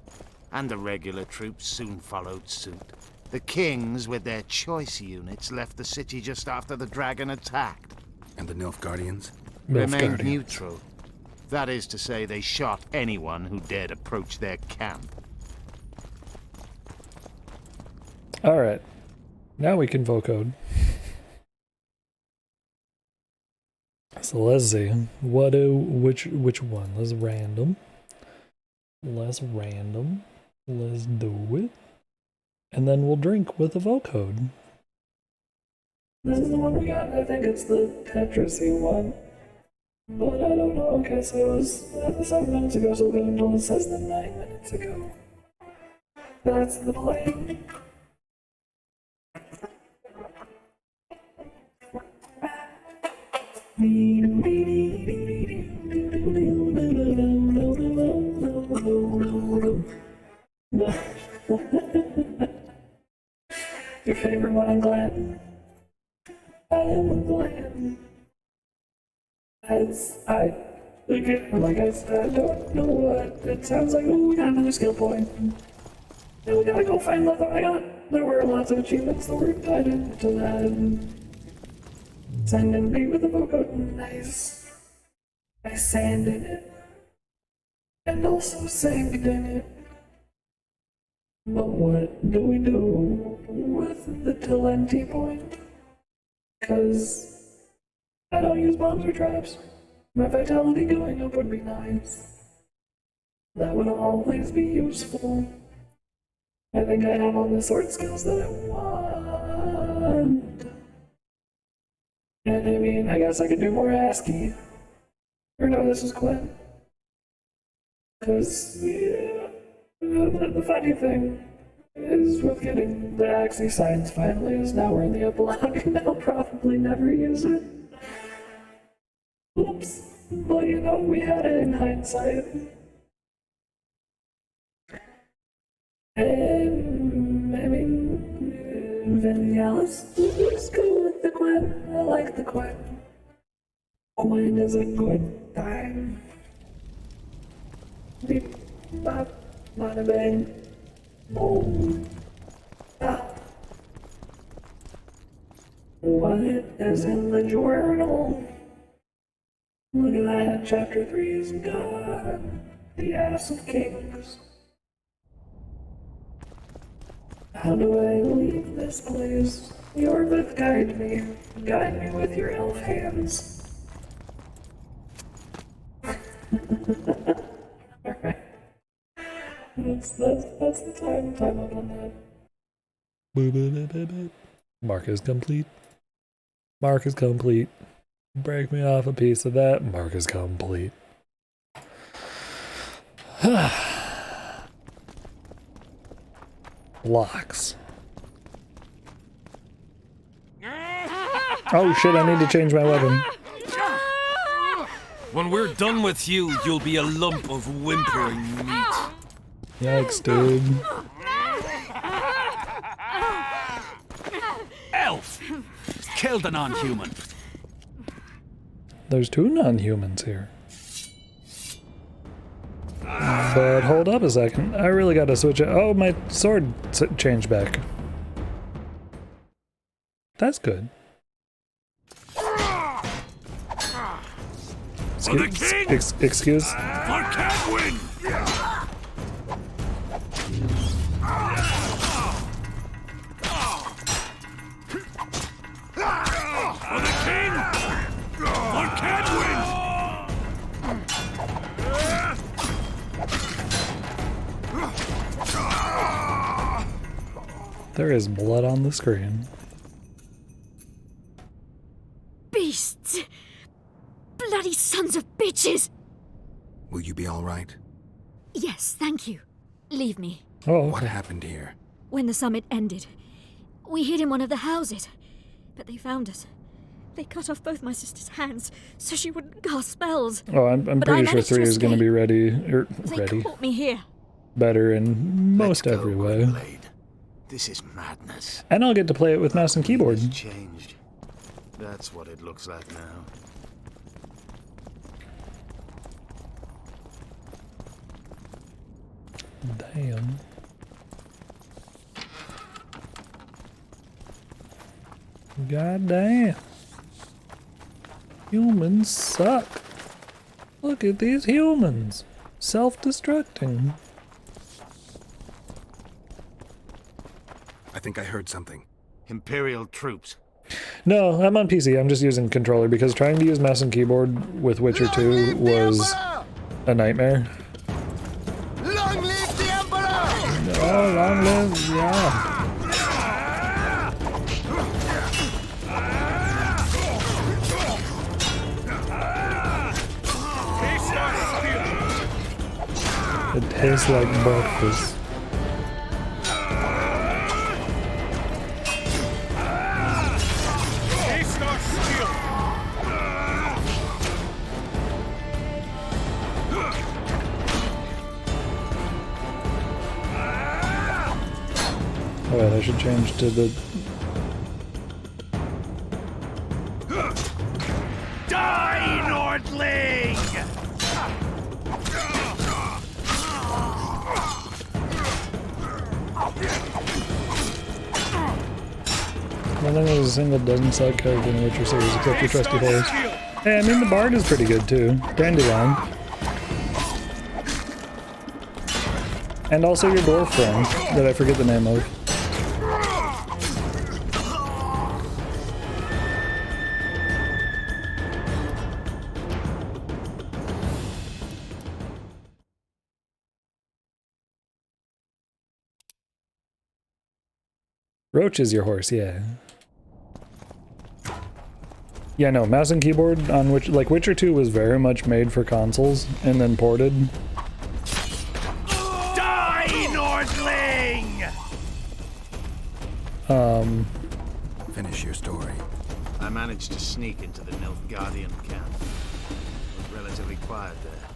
And the regular troops soon followed suit. The kings, with their choice units, left the city just after the dragon attacked. And the Nilfgaardians? Remained neutral. That is to say, they shot anyone who dared approach their camp. Alright. Now we can vocode. So let's see. Which one? Let's random. Let's do it. And then we'll drink with a vocode. This is the one we got. I think it's the Tetrisy one. But I don't know. Okay, so it was 7 minutes ago, so we're going to says the 9 minutes ago. That's the plan. Your favorite one, I'm glad. I am glad. Like I said, I don't know what it sounds like. Oh, we got another skill point. Now we gotta go find Letho. There were lots of achievements that were tied into that. Sand and beat with a vocode. Nice. I sanded it. And also sanged in it. But what do we do with the Talenti point? Because I don't use bombs or traps. My vitality going up would be nice. That would always be useful. I think I have all the sword skills that I want. And I mean, I guess I could do more ASCII. Or no, this is Quinn. Because, yeah, the funny thing is with getting the ASCII signs finally is now we're in the epilogue and I'll probably never use it. Oops. But you know, we had it in hindsight. I mean, Venialis. Let's go with the Quinn. I like the Quinn. Quinn is a good time. Beep, bop, bada bang. Boom. Ah. What is in the journal? Look at that, chapter 3 is gone. The Ass of Kings. How do I leave this place? Yorvith, guide me. Guide me with your elf hands. Alright. That's the time up on that. Mark is complete. Mark is complete. Break me off a piece of that. Mark is complete. Locks. Oh shit, I need to change my weapon. When we're done with you, you'll be a lump of whimpering meat. Yikes, dude. Elf! Killed a non-human. There's 2 non-humans here. But hold up a second. I really gotta switch it. Oh, my sword changed back. That's good. Excuse? For Kedwen! For the king! For Kedwen! There is blood on the screen. Beasts! Bloody sons of bitches! Will you be all right? Yes, thank you. Leave me. Oh, okay. What happened here? When the summit ended, we hid in one of the houses, but they found us. They cut off both my sister's hands so she wouldn't cast spells. Oh, I'm pretty sure 3 is going to be ready. They caught me here. Better in most every way. This is madness. And I'll get to play it with mouse and keyboard. It's changed. That's what it looks like now. Damn. God damn. Humans suck. Look at these humans. Self-destructing. I think I heard something. Imperial troops. No, I'm on PC. I'm just using controller because trying to use mouse and keyboard with Witcher 2 was a nightmare. Long live the Emperor! Oh, long live, yeah. It tastes like breakfast. Oh wait, I should change to the... Die, Nordling! I don't think there's a single dozen side character in the Witcher series except your trusty horse. Hey, I mean the Bard is pretty good too. Dandelion. And also your dwarf friend, that I forget the name of. Roach is your horse, yeah. Yeah, no, mouse and keyboard on which, like, Witcher 2 was very much made for consoles and then ported. Die, Nordling! Finish your story. I managed to sneak into the Nilfgaardian camp. It was relatively quiet there.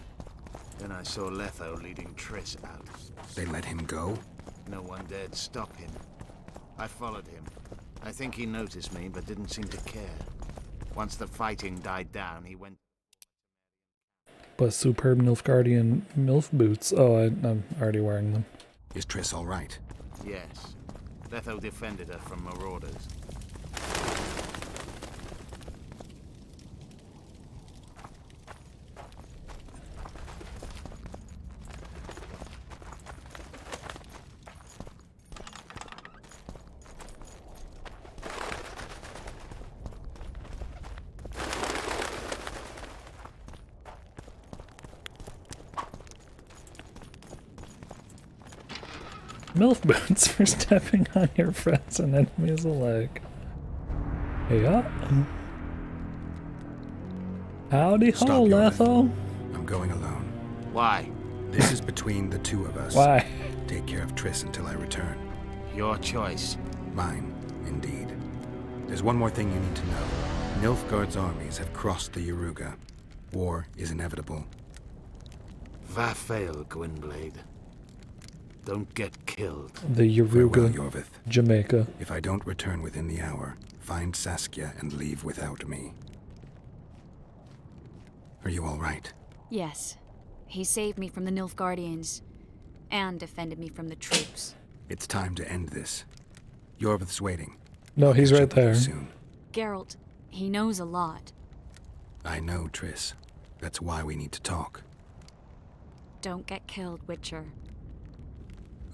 Then I saw Letho leading Triss out. They let him go? No one dared stop him. I followed him. I think he noticed me, but didn't seem to care. Once the fighting died down, he went... But superb Nilfgaardian MILF boots. Oh, I'm already wearing them. Is Triss all right? Yes. Letho defended her from marauders. MILF boots for stepping on your friends and enemies alike. Yeah. Howdy ho, Letho. I'm going alone. Why? This is between the two of us. Why? Take care of Triss until I return. Your choice. Mine, indeed. There's one more thing you need to know. Nilfgaard's armies have crossed the Yaruga. War is inevitable. Va fail, Gwynblade. Don't get killed. The Yaruga, Jamaica. If I don't return within the hour, find Saskia and leave without me. Are you all right? Yes. He saved me from the Nilfgaardians and defended me from the troops. It's time to end this. Yorvith's waiting. No, he's right there. Soon. Geralt, he knows a lot. I know, Triss. That's why we need to talk. Don't get killed, Witcher.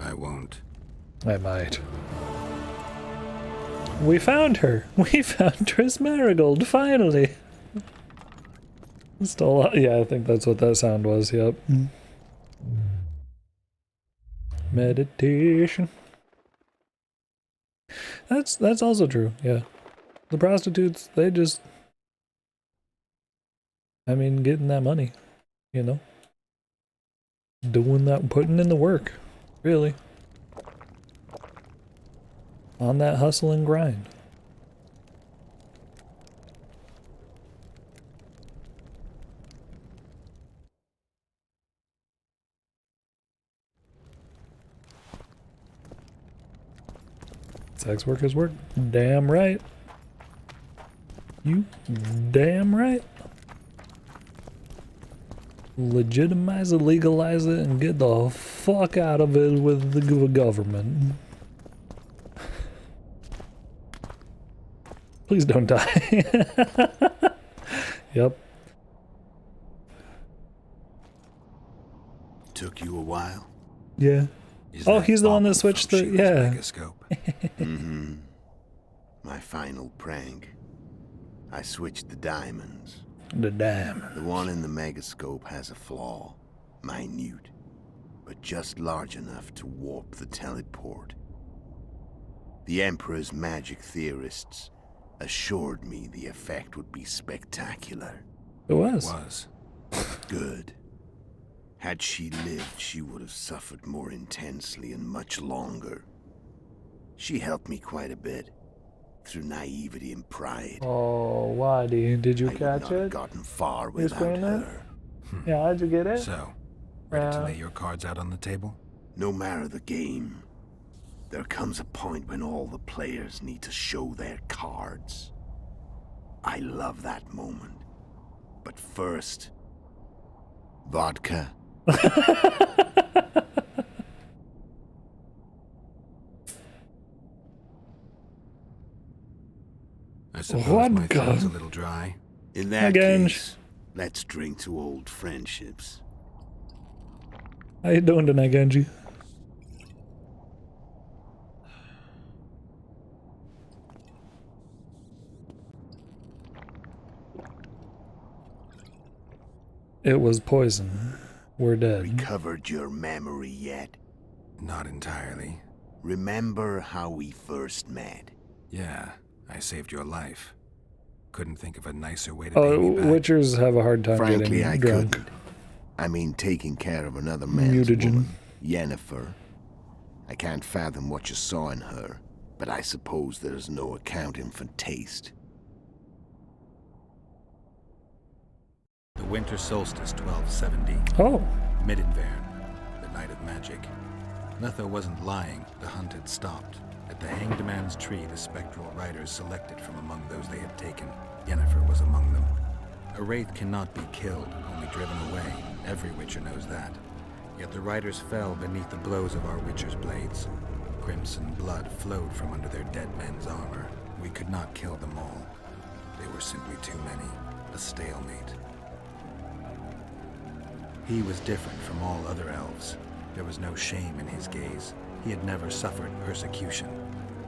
I won't. I might. We found her! We found Triss Marigold, finally! Still, yeah, I think that's what that sound was, yep. Meditation. That's also true, yeah. The prostitutes, they just... I mean, getting that money, you know? Doing that, putting in the work. Really. On that hustle and grind. Sex work is work. Damn right. You damn right. Legitimize it, legalize it, and get the fuck out of it with the government. Please don't die. Yep. Took you a while? Yeah. Oh, he's the one that switched the... Yeah. Mm-hmm. My final prank. I switched the diamonds. The diamond. The one in the megascope has a flaw. Minute. But just large enough to warp the teleport. The Emperor's magic theorists assured me the effect would be spectacular. It was. It was. Good. Had she lived, she would have suffered more intensely and much longer. She helped me quite a bit. Through naivety and pride. Oh, Waddy, did you catch it? Gotten far You without screened her. it? Yeah, how'd you get it? So, ready to lay your cards out on the table? No matter the game, there comes a point when all the players need to show their cards. I love that moment. But first, vodka. I suppose my throat's a little dry. In that Again. case, let's drink to old friendships. How you doing tonight, Genji? It was poison. We're dead. Recovered your memory yet? Not entirely. Remember how we first met? Yeah, I saved your life. Couldn't think of a nicer way to pay me back. Witchers have a hard time Frankly, getting I drunk. couldn't. I mean, taking care of another man's Mutagen. woman, Yennefer. I can't fathom what you saw in her, but I suppose there's no accounting for taste. The winter solstice, 1270. Oh. Midinvern, the night of magic. Letho wasn't lying. The hunt had stopped. At the Hanged Man's Tree, the spectral riders selected from among those they had taken. Yennefer was among them. A wraith cannot be killed, only driven away. Every Witcher knows that. Yet the riders fell beneath the blows of our Witcher's blades. Crimson blood flowed from under their dead men's armor. We could not kill them all. They were simply too many. A stalemate. He was different from all other elves. There was no shame in his gaze. He had never suffered persecution.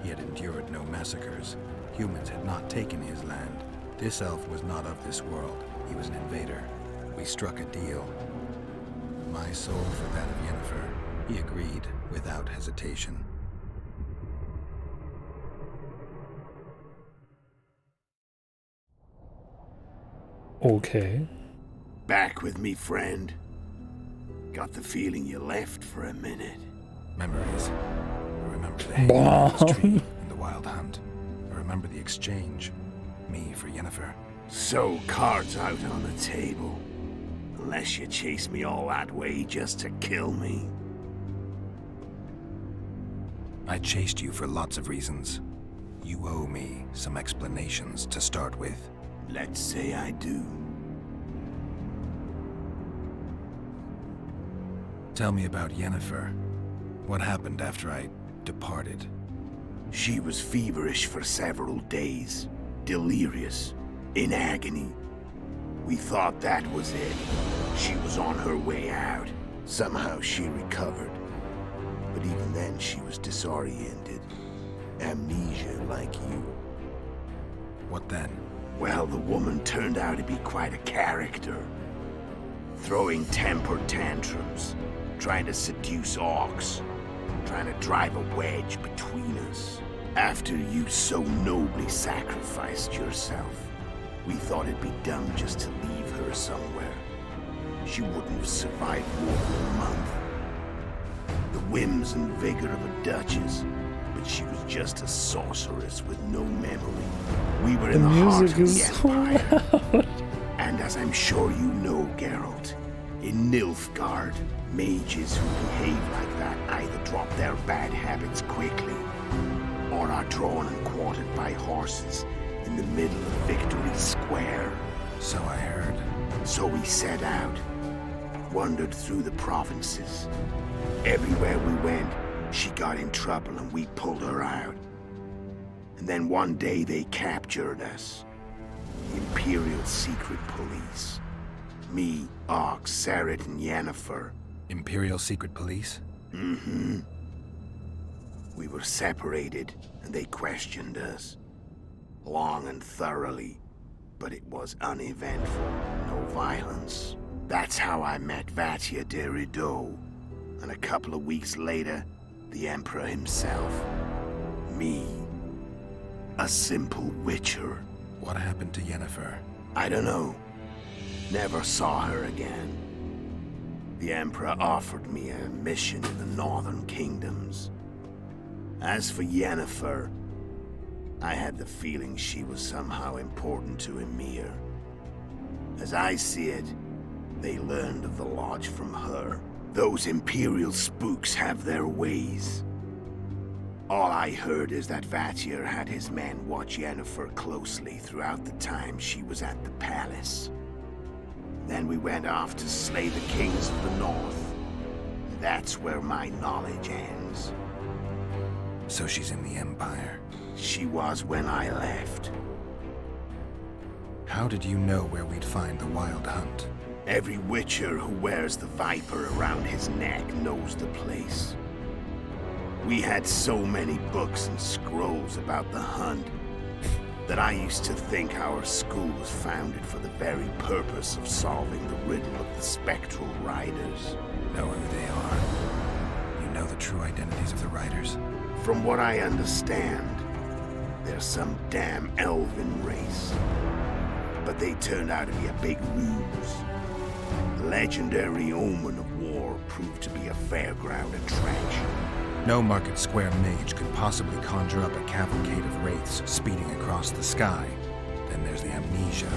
He had endured no massacres. Humans had not taken his land. This elf was not of this world. He was an invader. We struck a deal. My soul for that of Yennefer. He agreed without hesitation. Okay. Back with me, friend. Got the feeling you left for a minute. Memories. I remember the Hanged Man's Tree and the Wild Hunt. I remember the exchange. Me for Yennefer. So, cards out on the table. Unless you chase me all that way just to kill me. I chased you for lots of reasons. You owe me some explanations to start with. Let's say I do. Tell me about Yennefer. What happened after I departed? She was feverish for several days. Delirious. In agony. We thought that was it. She was on her way out. Somehow she recovered. But even then she was disoriented. Amnesia like you. What then? Well, the woman turned out to be quite a character. Throwing temper tantrums. Trying to seduce orcs. Trying to drive a wedge between us. After you so nobly sacrificed yourself, we thought it'd be dumb just to leave her somewhere. She wouldn't have survived more than a month. The whims and vigor of a duchess, but she was just a sorceress with no memory. We were in the heart of the Empire. And as I'm sure you know, Geralt, in Nilfgaard, mages who behave like that either drop their bad habits quickly, or are drawn and quartered by horses in the middle of Victory Square. So I heard. So we set out, wandered through the provinces. Everywhere we went, she got in trouble and we pulled her out. And then one day they captured us. The Imperial Secret Police. Me, Ox, Sareth, and Yennefer. Imperial Secret Police? Mm-hmm. We were separated, and they questioned us. Long and thoroughly, but it was uneventful. No violence. That's how I met Vatia de Rideau. And a couple of weeks later, the Emperor himself. Me. A simple witcher. What happened to Yennefer? I don't know. Never saw her again. The Emperor offered me a mission in the Northern Kingdoms. As for Yennefer, I had the feeling she was somehow important to Emir. As I see it, they learned of the Lodge from her. Those Imperial spooks have their ways. All I heard is that Vatir had his men watch Yennefer closely throughout the time she was at the palace. Then we went off to slay the kings of the north. That's where my knowledge ends. So she's in the Empire? She was when I left. How did you know where we'd find the Wild Hunt? Every witcher who wears the viper around his neck knows the place. We had so many books and scrolls about the hunt that I used to think our school was founded for the very purpose of solving the riddle of the spectral riders. Know who they are? You know the true identities of the riders? From what I understand, they're some damn elven race. But they turned out to be a big ruse. The legendary Omen of War proved to be a fairground attraction. No Market Square mage could possibly conjure up a cavalcade of wraiths speeding across the sky. Then there's the amnesia.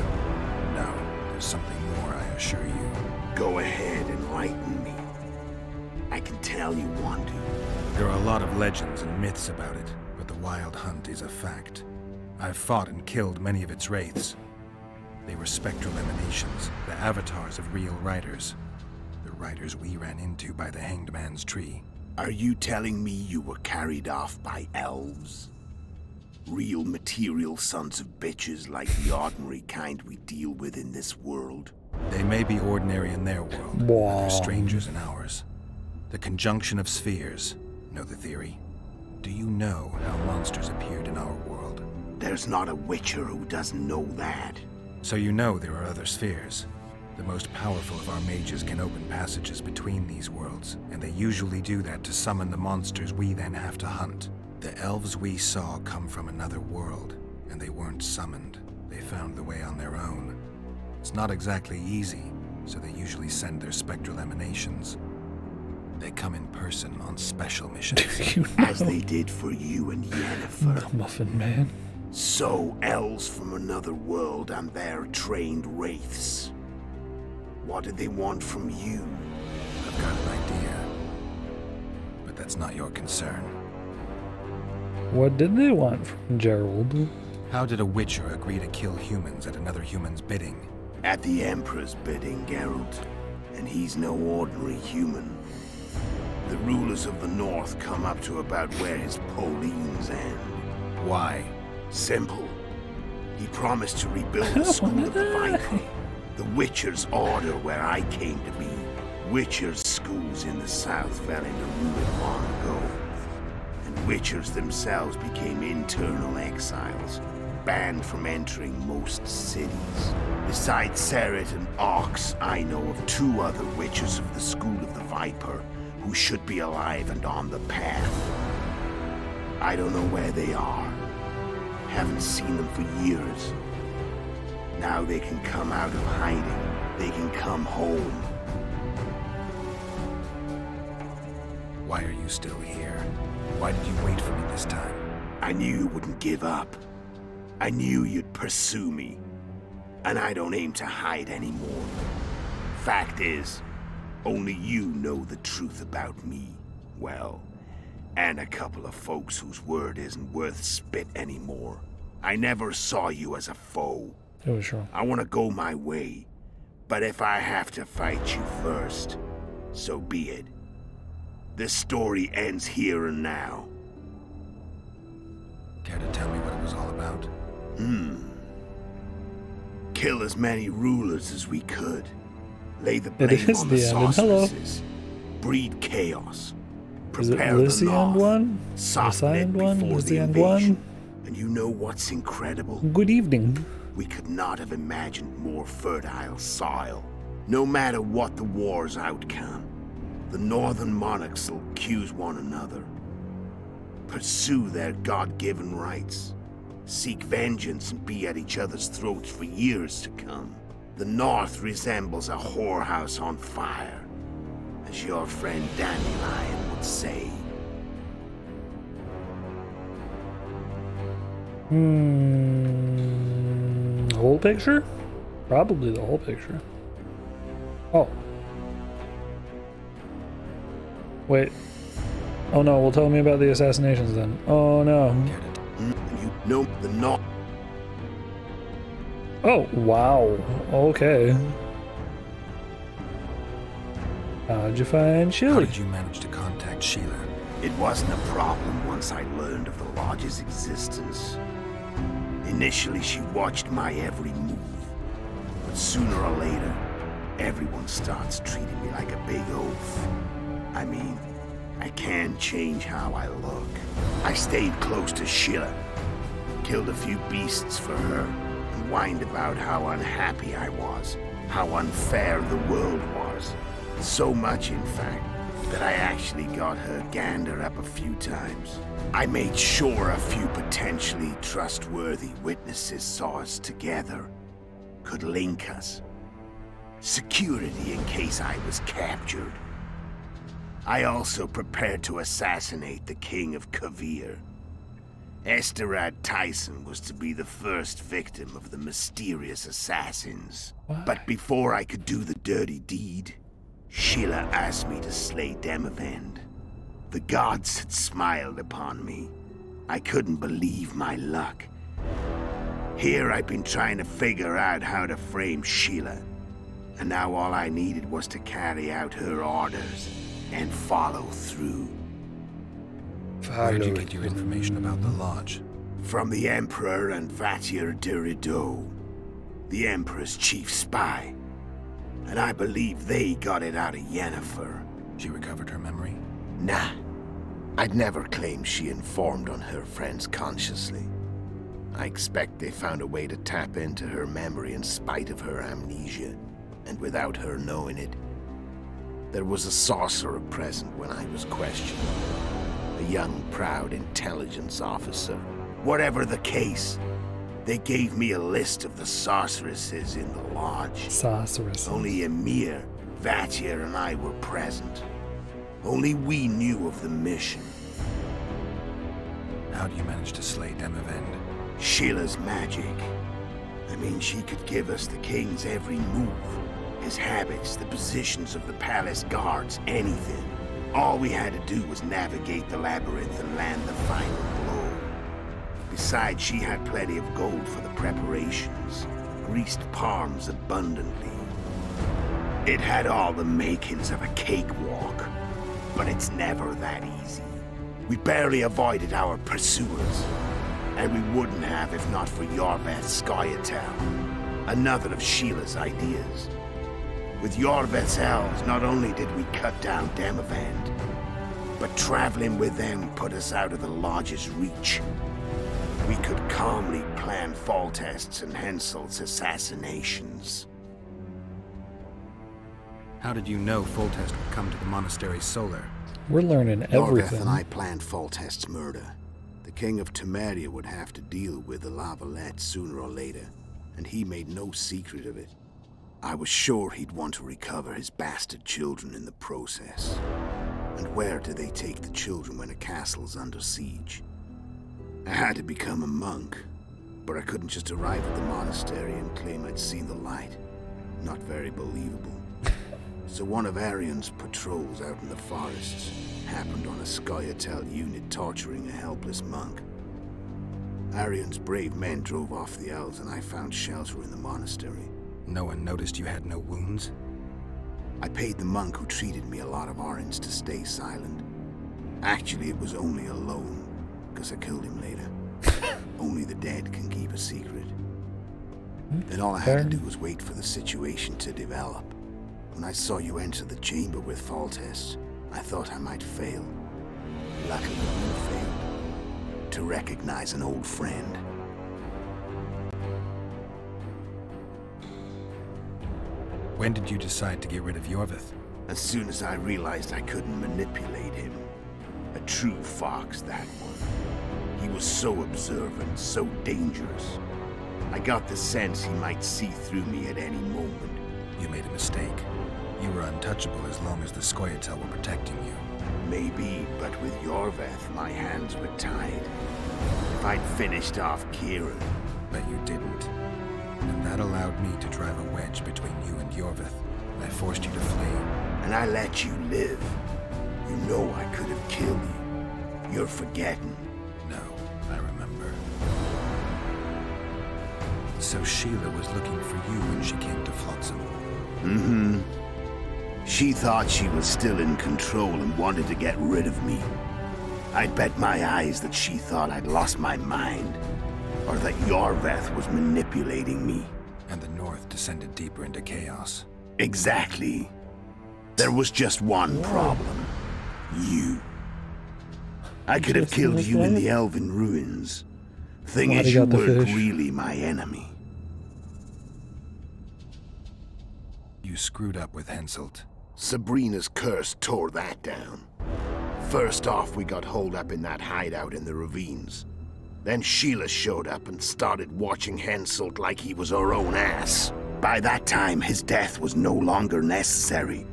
No, there's something more, I assure you. Go ahead, enlighten me. I can tell you want to. There are a lot of legends and myths about it, but the Wild Hunt is a fact. I've fought and killed many of its wraiths. They were spectral emanations, the avatars of real riders. The riders we ran into by the Hanged Man's Tree. Are you telling me you were carried off by elves? Real material sons of bitches like the ordinary kind we deal with in this world? They may be ordinary in their world, but they're strangers in ours. The conjunction of spheres. Know the theory? Do you know how monsters appeared in our world? There's not a witcher who doesn't know that. So you know there are other spheres. The most powerful of our mages can open passages between these worlds, and they usually do that to summon the monsters we then have to hunt. The elves we saw come from another world, and they weren't summoned. They found the way on their own. It's not exactly easy, so they usually send their spectral emanations. They come in person on special missions. As they did for you and Yennefer. The Muffin Man. So, elves from another world and their trained wraiths. What did they want from you? I've got an idea. But that's not your concern. What did they want from Gerald? How did a witcher agree to kill humans at another human's bidding? At the Emperor's bidding, Geralt. And he's no ordinary human. The rulers of the North come up to about where his Pauline's end. Why? Simple. He promised to rebuild the School of the Viper. The Witcher's Order where I came to be. Witcher's schools in the south fell into ruin long ago. And Witchers themselves became internal exiles, banned from entering most cities. Besides Sareth and Ox, I know of 2 other Witchers of the School of the Viper who should be alive and on the path. I don't know where they are. Haven't seen them for years. Now they can come out of hiding. They can come home. Why are you still here? Why did you wait for me this time? I knew you wouldn't give up. I knew you'd pursue me. And I don't aim to hide anymore. Fact is, only you know the truth about me. Well, And a couple of folks whose word isn't worth spit anymore. I never saw you as a foe. Oh, sure. I want to go my way. But if I have to fight you first, so be it. This story ends here and now. Care to tell me what it was all about? Kill as many rulers as we could. Lay the It blame is on the the end, and hello. sorceresses. Breed chaos. Is it Prepare this the the end north. one? Is Soften the it end one? before Is the the end invasion. one? And you know what's incredible? Good evening. We could not have imagined more fertile soil. No matter what the war's outcome, the northern monarchs will accuse one another, pursue their God-given rights, seek vengeance and be at each other's throats for years to come. The north resembles a whorehouse on fire, as your friend Dandelion would say. Whole picture? Probably the whole picture. Oh. Wait. Oh no, well tell me about the assassinations then. Oh no. You know the north. Oh, wow. Okay. How'd you find Shilly? How did you manage to contact Sheila? It wasn't a problem once I learned of the Lodge's existence. Initially, she watched my every move. But sooner or later, everyone starts treating me like a big oaf. I mean, I can't change how I look. I stayed close to Sheila, killed a few beasts for her, and whined about how unhappy I was, how unfair the world was. So much, in fact, that I actually got her gander up a few times. I made sure a few potentially trustworthy witnesses saw us together, could link us. Security in case I was captured. I also prepared to assassinate the King of Kavir. Esterad Tyson was to be the first victim of the mysterious assassins. Why? But before I could do the dirty deed, Sheila asked me to slay Demavend. The gods had smiled upon me. I couldn't believe my luck. Here I've been trying to figure out how to frame Sheila, and now all I needed was to carry out her orders and follow through. Where did you get your information about the Lodge? From the Emperor and Vatir Dirido, the Emperor's chief spy. And I believe they got it out of Yennefer. She recovered her memory? Nah. I'd never claim she informed on her friends consciously. I expect they found a way to tap into her memory in spite of her amnesia, and without her knowing it. There was a sorcerer present when I was questioned. A young, proud intelligence officer. Whatever the case, they gave me a list of the sorceresses in the Lodge. Sorceresses. Only Emir, Vatir, and I were present. Only we knew of the mission. How do you manage to slay Demavend? Sheila's magic. I mean, she could give us the king's every move. His habits, the positions of the palace guards, anything. All we had to do was navigate the labyrinth and land the final blow. Besides, she had plenty of gold for the preparations. Greased palms abundantly. It had all the makings of a cakewalk. But it's never that easy. We barely avoided our pursuers. And we wouldn't have if not for Yorveth Scoia'tael, another of Sheila's ideas. With Yorveth's elves, not only did we cut down Demavend, but traveling with them put us out of the Lodge's reach. We could calmly plan Foltest's and Henselt's assassinations. How did you know Foltest would come to the Monastery Solar? We're learning everything. Yorveth and I planned Foltest's murder. The King of Temeria would have to deal with the La Valette sooner or later, and he made no secret of it. I was sure he'd want to recover his bastard children in the process. And where do they take the children when a castle's under siege? I had to become a monk, but I couldn't just arrive at the monastery and claim I'd seen the light. Not very believable. So one of Arion's patrols out in the forests happened on a Scoia'tael unit torturing a helpless monk. Arian's brave men drove off the elves and I found shelter in the monastery. No one noticed you had no wounds? I paid the monk who treated me a lot of orange to stay silent. Actually, it was only a loan, because I killed him later. Only the dead can keep a secret. Then all I had to do was wait for the situation to develop. When I saw you enter the chamber with Foltest, I thought I might fail. Luckily, you failed. To recognize an old friend. When did you decide to get rid of Yorvith? As soon as I realized I couldn't manipulate him. A true fox, that one. He was so observant, so dangerous. I got the sense he might see through me at any moment. You made a mistake. You were untouchable as long as the Scoia'tael were protecting you. Maybe, but with Yorveth, my hands were tied. If I'd finished off Kieran. But you didn't. And that allowed me to drive a wedge between you and Yorvith. I forced you to flee. And I let you live. You know I could have killed you. You're forgetting. No, I remember. So Sheila was looking for you when she came to Flotsam. Mm-hmm. She thought she was still in control and wanted to get rid of me. I'd bet my eyes that she thought I'd lost my mind. Or that Yorveth was manipulating me. And the North descended deeper into chaos. Exactly. There was just one problem. You. I could have killed you in the Elven ruins. Thing is, you weren't really my enemy. You screwed up with Henselt. Sabrina's curse tore that down. First off, we got holed up in that hideout in the ravines. Then Sheila showed up and started watching Henselt like he was her own ass. By that time, his death was no longer necessary.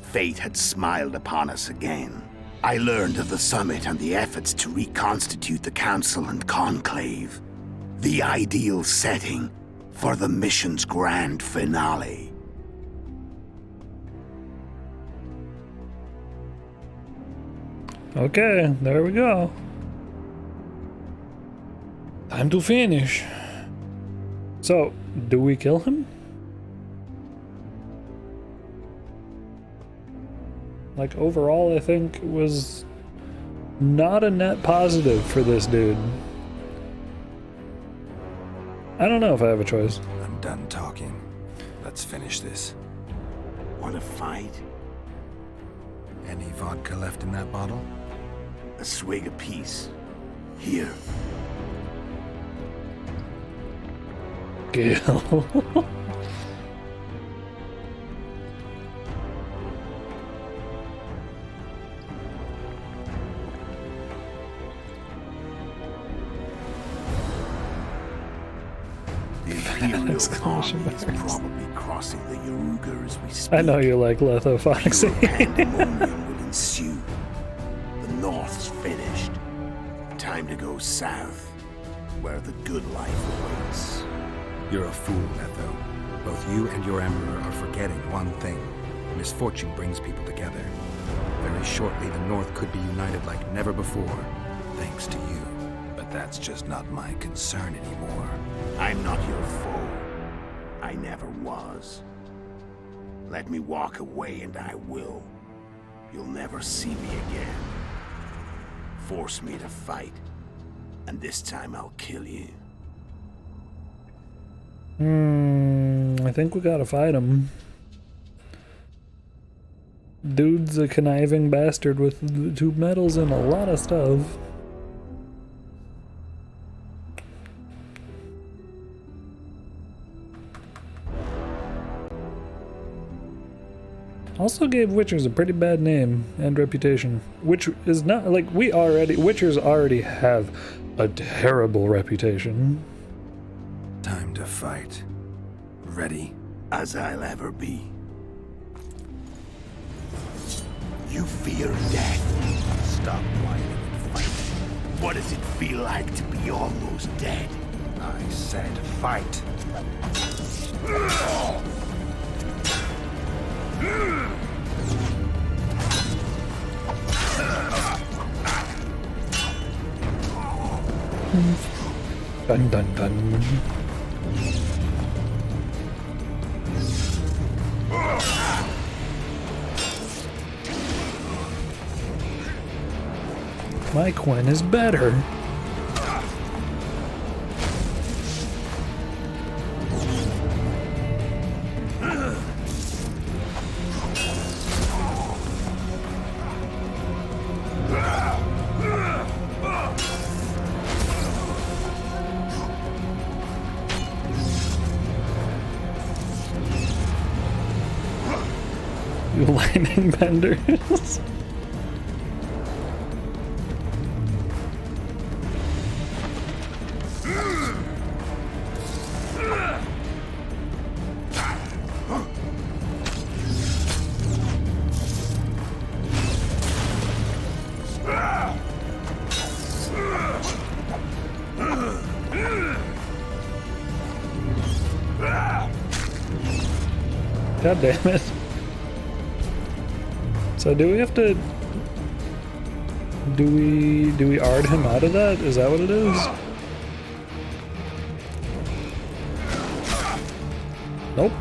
Fate had smiled upon us again. I learned of the summit and the efforts to reconstitute the Council and Conclave. The ideal setting for the mission's grand finale. Okay, there we go. Time to finish. So, do we kill him? Like, overall, I think it was not a net positive for this dude. I don't know if I have a choice. I'm done talking. Let's finish this. Want to fight? Any vodka left in that bottle? A swig apiece. Here. Gil. The Imperial army is probably crossing the Yaruga as we speak. I know you like Letho Foxy. Pandemonium will ensue. The North's finished. Time to go south, where the good life awaits. You're a fool, Letho. Both you and your Emperor are forgetting one thing. Misfortune brings people together. Very shortly, the North could be united like never before, thanks to you. But that's just not my concern anymore. I'm not your foe. I never was. Let me walk away and I will. You'll never see me again. Force me to fight, and this time I'll kill you. I think we gotta fight him. Dude's a conniving bastard with 2 medals and a lot of stuff. Also gave Witchers a pretty bad name and reputation, which is not like Witchers already have a terrible reputation. Time to fight. Ready? As I'll ever be. You fear death. Stop whining and fight. What does it feel like to be almost dead? I said fight. Dun dun dun. My Quen is better. You lightning benders. God damn it. So do we have to... Do we ard him out of that? Is that what it is? Nope.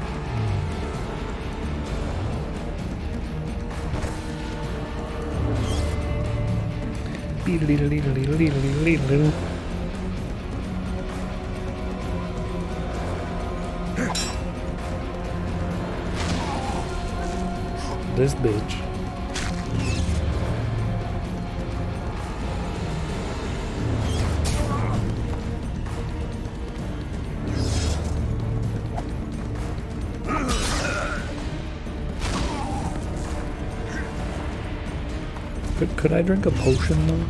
This bitch. Could I drink a potion though?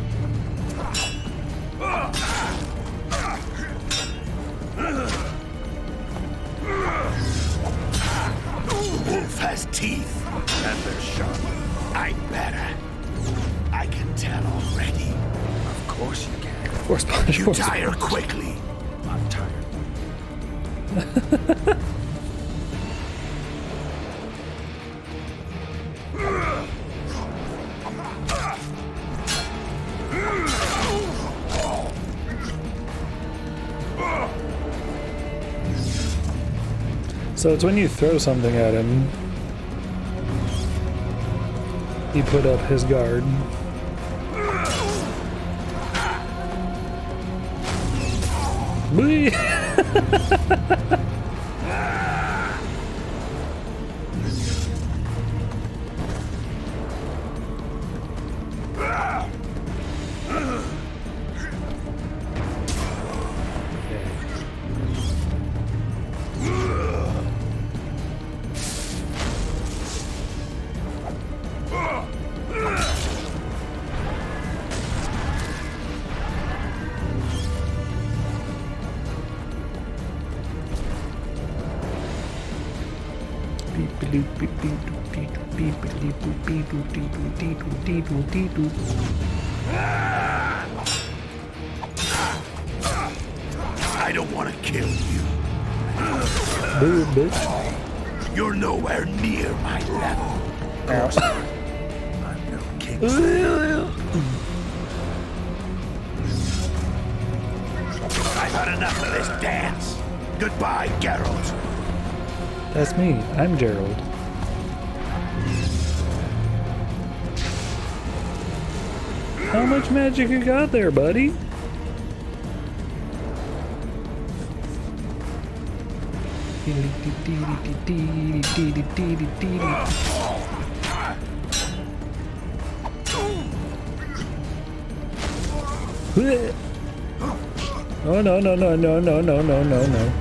Wolf has teeth, and they're sharp. I'm better. I can tell already. Of course you can. Force punch. You tire quickly. I'm tired. So it's when you throw something at him, he put up his guard. Whee! I don't want to kill you. Boo, bitch. You're nowhere near my level. I'm no king. I've had enough of this dance. Goodbye, Geralt. That's me. I'm Gerald. How much magic you got there, buddy? Oh no no no no no no no no no.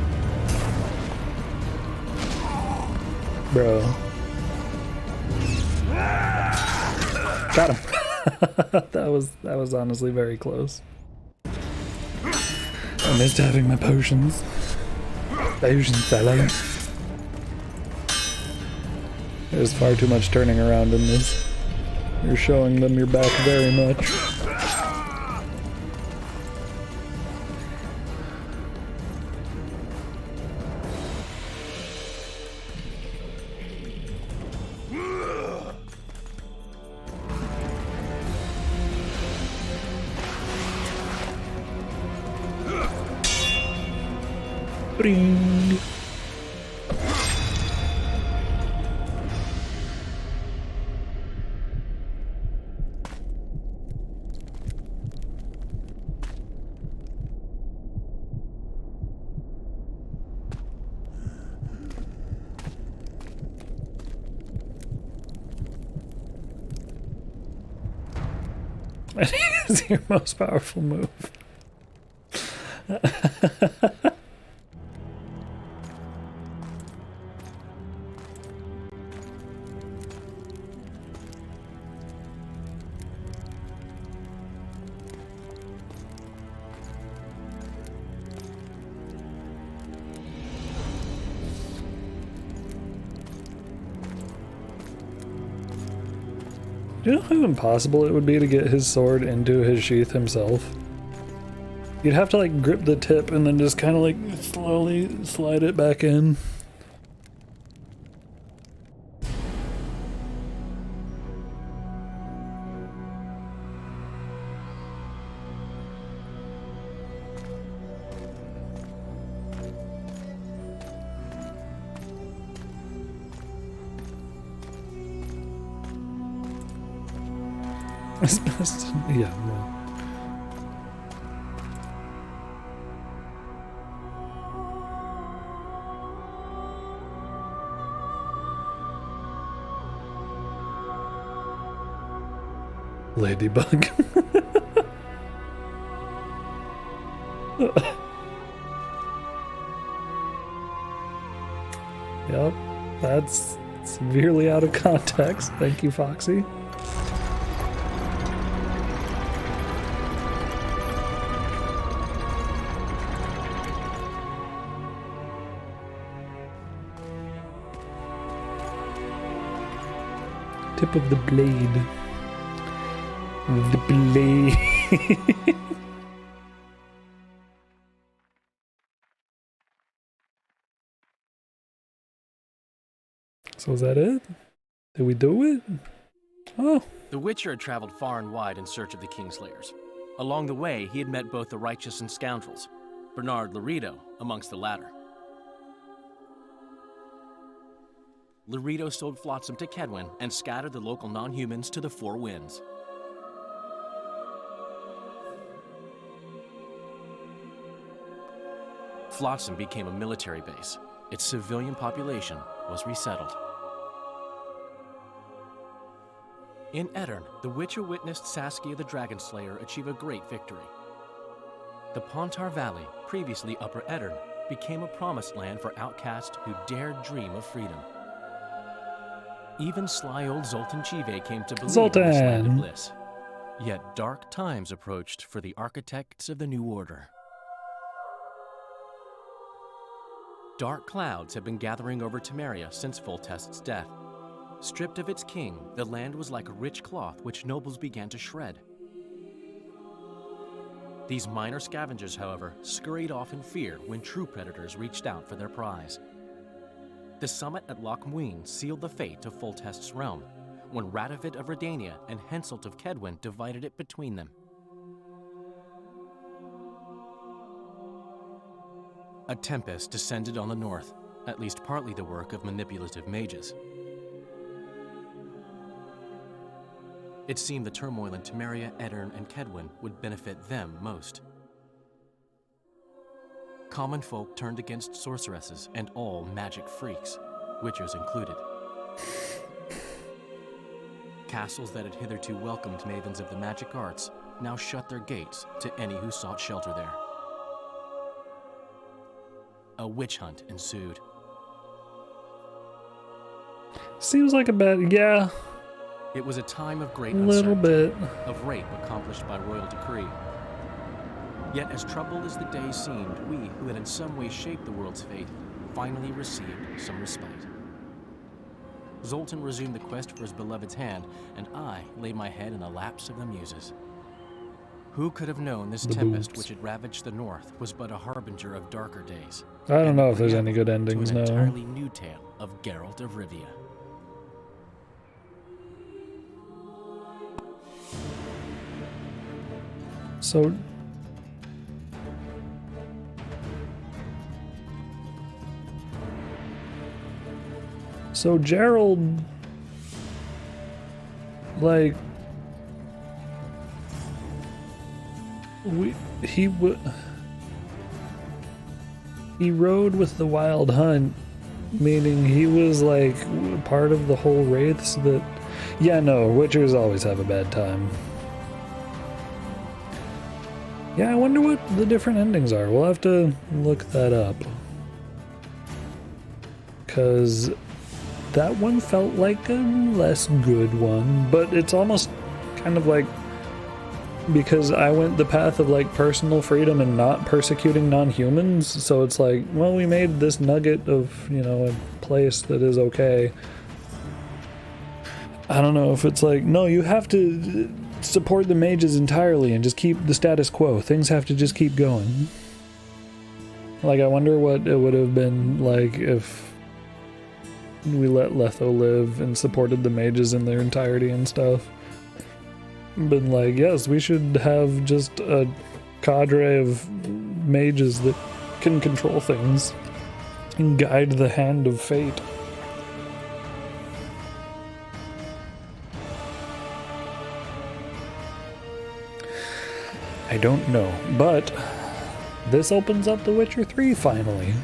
Bro. Got him. that was honestly very close. I missed having my potions. Potions, fella. There's far too much turning around in this. You're showing them your back very much. Bring. I think it's your most powerful move. Do you know how impossible it would be to get his sword into his sheath himself? You'd have to like grip the tip and then just kind of like slowly slide it back in. It's best, yeah, well. Ladybug. Yep, that's severely out of context. Thank you, Foxy. Tip of the blade. The blade. So is that it? Did we do it? Oh. The Witcher had traveled far and wide in search of the Kingslayers. Along the way, he had met both the righteous and scoundrels, Bernard Laredo amongst the latter. Laredo sold Flotsam to Kedwin and scattered the local non-humans to the four winds. Flotsam became a military base. Its civilian population was resettled. In Aedirn, the Witcher witnessed Saskia the Dragonslayer achieve a great victory. The Pontar Valley, previously Upper Aedirn, became a promised land for outcasts who dared dream of freedom. Even sly old Zoltan Chive came to believe in this land of bliss. Yet dark times approached for the architects of the New Order. Dark clouds had been gathering over Temeria since Foltest's death. Stripped of its king, the land was like a rich cloth which nobles began to shred. These minor scavengers, however, scurried off in fear when true predators reached out for their prize. The summit at Loch Muin sealed the fate of Foltest's realm, when Radovid of Redania and Henselt of Kedwin divided it between them. A tempest descended on the north, at least partly the work of manipulative mages. It seemed the turmoil in Temeria, Aedirn, and Kedwin would benefit them most. Common folk turned against sorceresses and all magic freaks, witchers included. Castles that had hitherto welcomed mavens of the magic arts now shut their gates to any who sought shelter there. A witch hunt ensued. Seems like a bad, yeah. It was a time of great little bit of rape accomplished by royal decree. Yet as troubled as the days seemed, we, who had in some way shaped the world's fate, finally received some respite. Zoltan resumed the quest for his beloved's hand, and I laid my head in the laps of the muses. Who could have known this tempest which had ravaged the north was but a harbinger of darker days? I don't know if there's any good endings to an now. entirely new tale of Geralt of Rivia. So So Gerald, like, he rode with the Wild Hunt, meaning he was like part of the whole wraiths that. Yeah, no, Witchers always have a bad time. Yeah, I wonder what the different endings are. We'll have to look that up. Because that one felt like a less good one, but it's almost kind of like, because I went the path of like personal freedom and not persecuting non-humans, so it's like, well, we made this nugget of, you know, a place that is okay. I don't know if it's like, no, you have to support the mages entirely and just keep the status quo. Things have to just keep going. Like, I wonder what it would have been like if we let Letho live and supported the mages in their entirety and stuff. Been like, yes, we should have just a cadre of mages that can control things and guide the hand of fate. I don't know, but this opens up The Witcher 3 finally.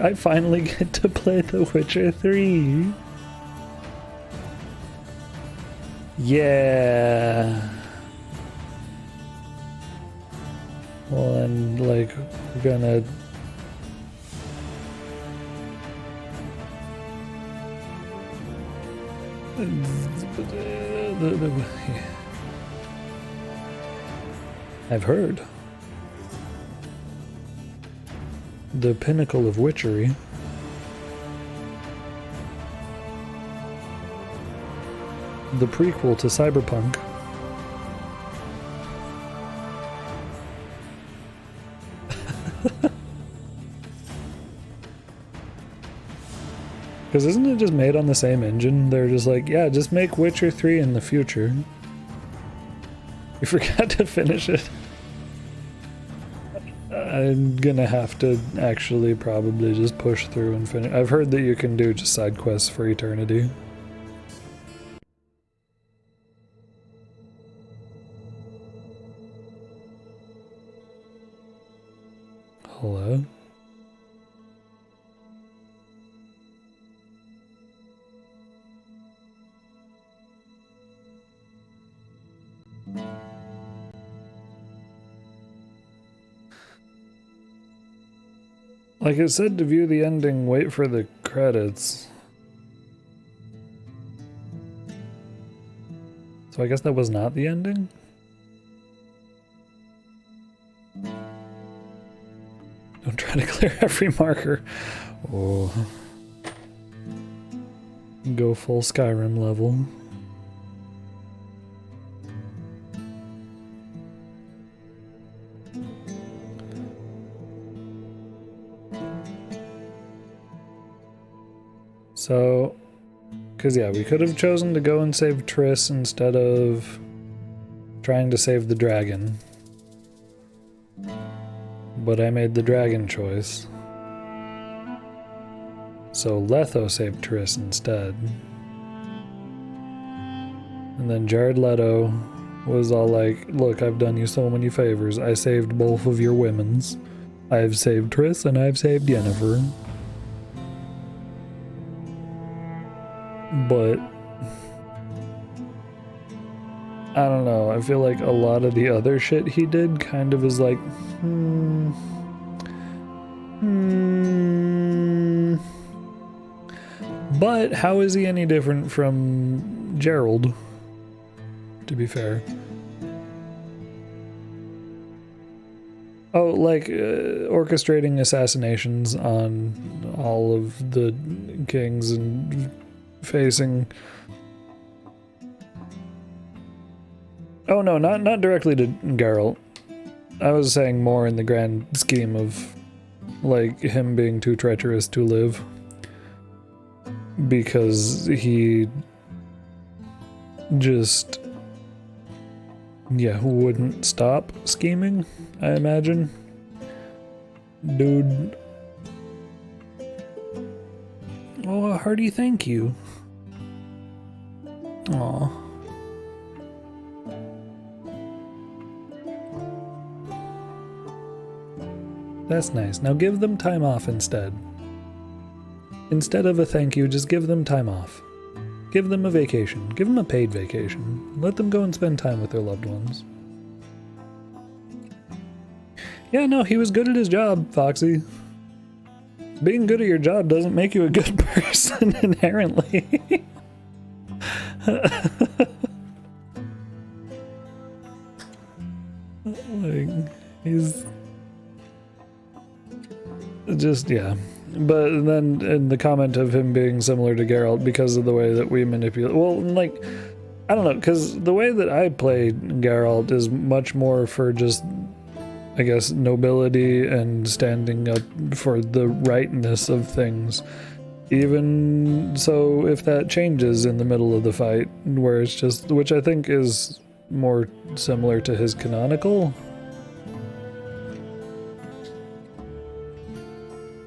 I finally get to play The Witcher 3. Yeah. Well, and like, we're gonna I've heard the pinnacle of witchery. The prequel to Cyberpunk. Because isn't it just made on the same engine? They're just like, yeah, just make Witcher 3 in the future. We forgot to finish it. I'm gonna have to actually probably just push through and finish. I've heard that you can do just side quests for eternity. Hello? Like it said to view the ending, wait for the credits. So I guess that was not the ending? Don't try to clear every marker. Oh. Go full Skyrim level. So, because yeah, we could have chosen to go and save Triss instead of trying to save the dragon. But I made the dragon choice. So Letho saved Triss instead. And then Jared Leto was all like, look, I've done you so many favors. I saved both of your women's. I've saved Triss and I've saved Yennefer. But I don't know, I feel like a lot of the other shit he did kind of is like, But how is he any different from Gerald, to be fair? Oh, like orchestrating assassinations on all of the kings and facing... Oh no, not directly to Geralt. I was saying more in the grand scheme of like him being too treacherous to live. Because he just, yeah, wouldn't stop scheming, I imagine. Dude. Oh, a hearty thank you. Aw. That's nice. Now give them time off instead. Instead of a thank you, just give them time off. Give them a vacation. Give them a paid vacation. Let them go and spend time with their loved ones. Yeah, no, he was good at his job, Foxy. Being good at your job doesn't make you a good person inherently. Like, he's just, yeah. But then in the comment of him being similar to Geralt because of the way that we manipulate, well, like, I don't know, because the way that I play Geralt is much more for just, I guess, nobility and standing up for the rightness of things. Even so, if that changes in the middle of the fight, where it's just, which I think is more similar to his canonical.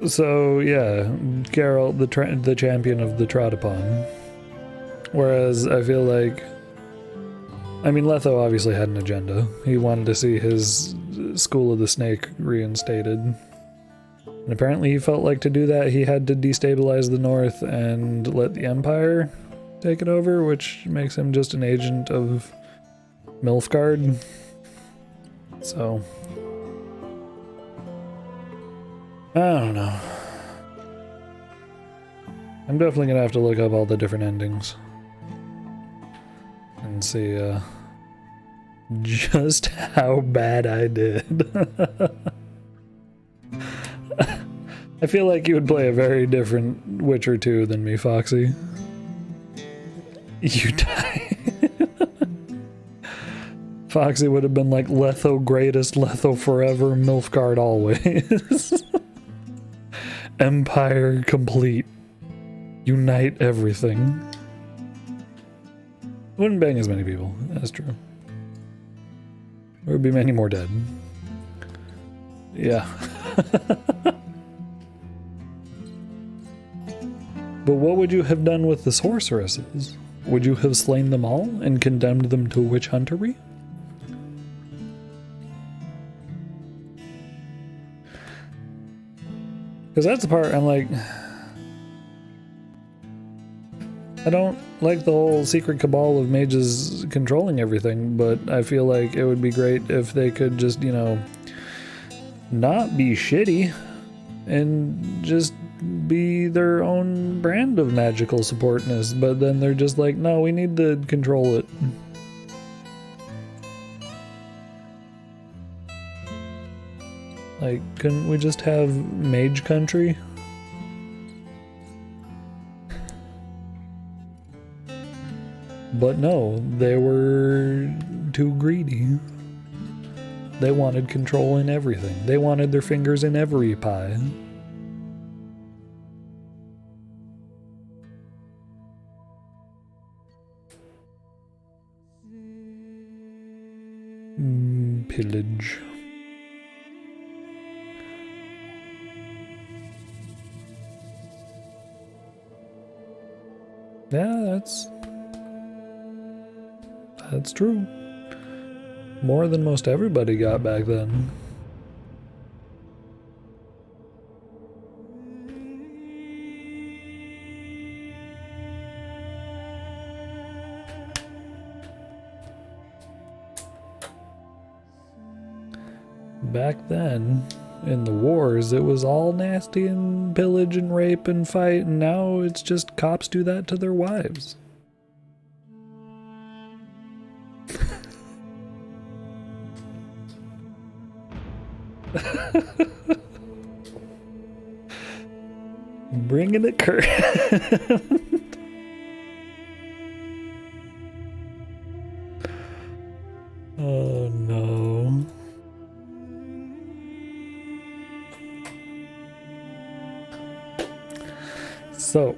So yeah, Geralt, the champion of the Trod Upon. Whereas I feel like, I mean, Letho obviously had an agenda. He wanted to see his School of the Snake reinstated. And apparently he felt like to do that he had to destabilize the North and let the Empire take it over, which makes him just an agent of Nilfgaard. So I don't know. I'm definitely gonna have to look up all the different endings and see just how bad I did. I feel like you would play a very different Witcher 2 than me, Foxy. You die. Foxy would have been like Letho greatest, Letho forever, Nilfgaard always. Empire complete. Unite everything. Wouldn't bang as many people, that's true. There would be many more dead. Yeah. But what would you have done with the sorceresses? Would you have slain them all and condemned them to witch huntery? Because that's the part I'm like, I don't like the whole secret cabal of mages controlling everything, but I feel like it would be great if they could just, you know, not be shitty and just be their own brand of magical supportness, but then they're just like, no, we need to control it. Like, couldn't we just have mage country? But no, they were too greedy. They wanted control in everything. They wanted their fingers in every pie. Pillage. Yeah, that's true. More than most everybody got back then. Back then, in the wars, it was all nasty and pillage and rape and fight, and now it's just cops do that to their wives. Bringing it current. Oh no. So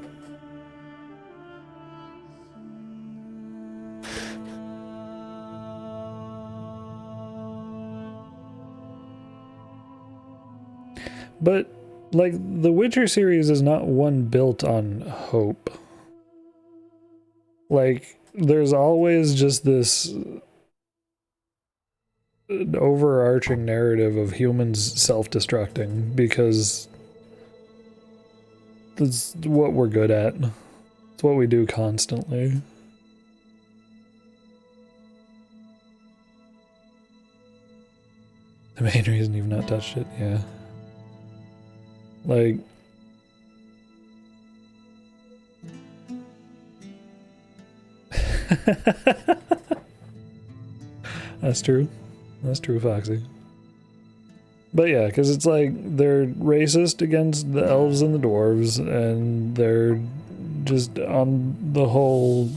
but like, the Witcher series is not one built on hope. Like, there's always just this overarching narrative of humans self-destructing because that's what we're good at. It's what we do constantly. The main reason you've not touched it, yeah. Like... That's true. That's true, Foxy. But yeah, because it's like, they're racist against the elves and the dwarves, and they're just on the whole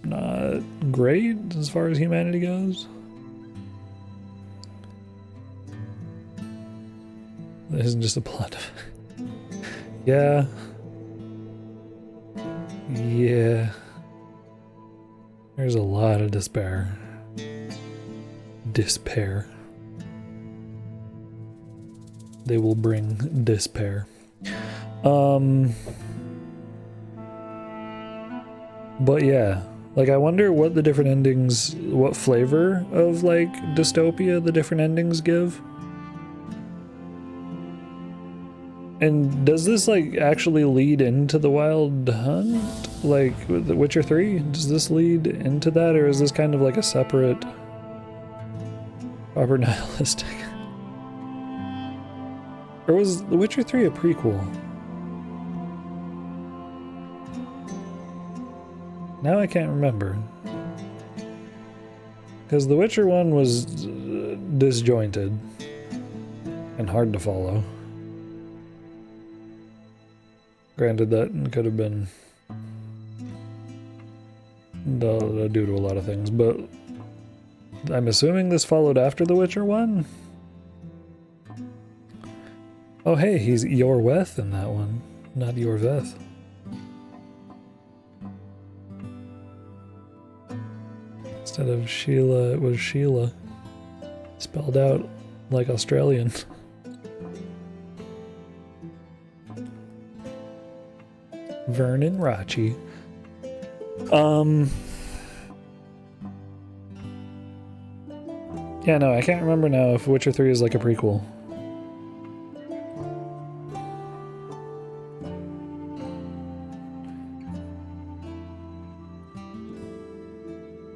not great as far as humanity goes. This isn't just a plot. Yeah. Yeah. There's a lot of despair. Despair. They will bring despair. But yeah, like I wonder what the different endings, what flavor of like dystopia the different endings give. And does this like actually lead into the Wild Hunt? Like with The Witcher 3? Does this lead into that, or is this kind of like a separate, proper nihilistic? Or was The Witcher 3 a prequel? Now I can't remember. Because The Witcher 1 was disjointed and hard to follow. Granted, that could have been due to a lot of things, but I'm assuming this followed after The Witcher 1? Oh hey, he's Iorweth in that one, not Iorveth. Instead of Sheila, it was Sheila. Spelled out like Australian. Vernon Rachi. Yeah, no, I can't remember now if Witcher 3 is like a prequel.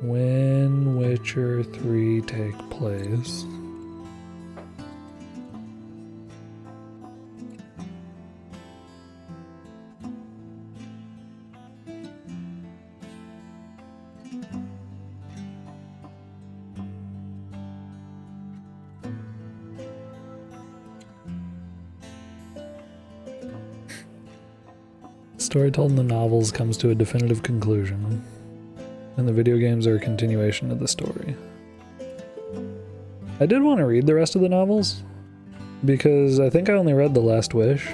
When Witcher 3 take place? Story told in the novels comes to a definitive conclusion, and the video games are a continuation of the story. I did want to read the rest of the novels, because I think I only read The Last Wish.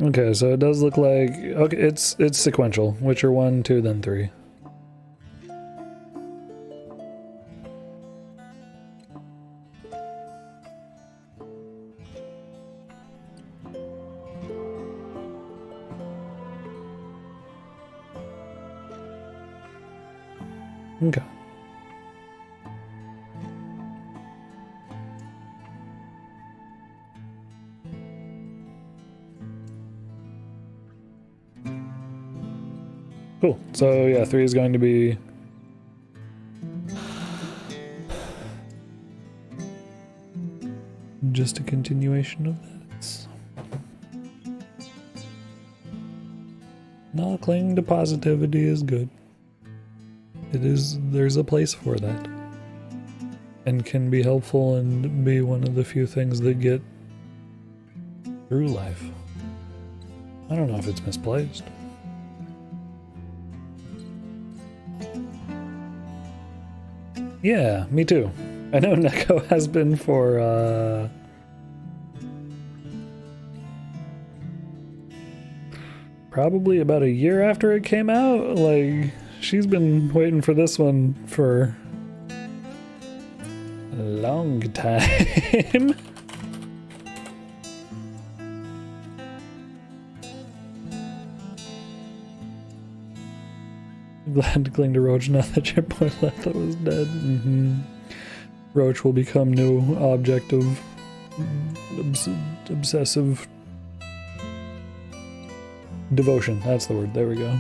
Okay, so it does look like, okay, it's sequential. Witcher 1, 2, then 3. Okay. Cool. So yeah, 3 is going to be just a continuation of that. No, clinging to positivity is good. It is, there's a place for that. And can be helpful and be one of the few things that get through life. I don't know if it's misplaced. Yeah, me too. I know Neko has been for, probably about a year after it came out. Like, she's been waiting for this one for a long time. Glad to cling to Roach now that your boy Letha was dead. Roach will become new object of obsessive devotion. That's the word. There we go.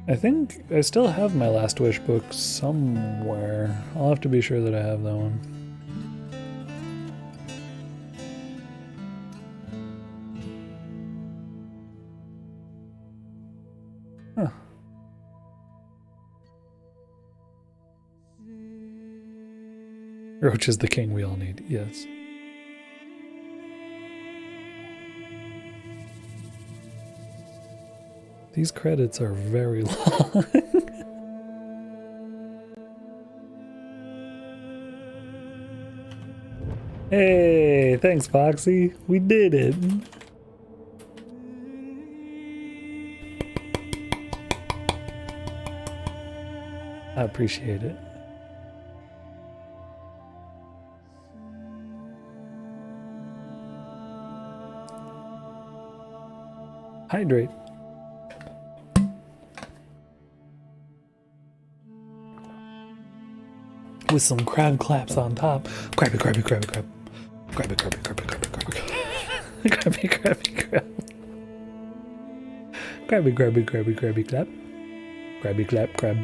I think I still have my Last Wish book somewhere. I'll have to be sure that I have that one. Huh. Roach is the king we all need, yes. These credits are very long. Hey, thanks Foxy. We did it. I appreciate it. Hydrate. With some crab claps on top. Crabby, crabby, crabby, crab. Crabby, crabby, crabby, crabby, crabby, crabby. Crabby, crabby, crab. Crabby, crabby, crabby, crabby, clap. Crabby, clap, crab.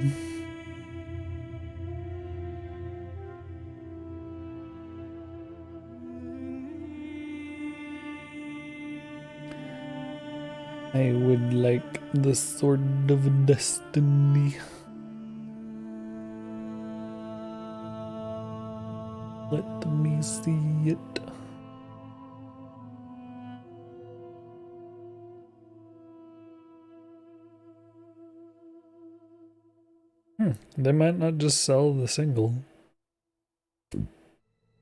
I would like the Sword of Destiny. Let me see it. They might not just sell the single.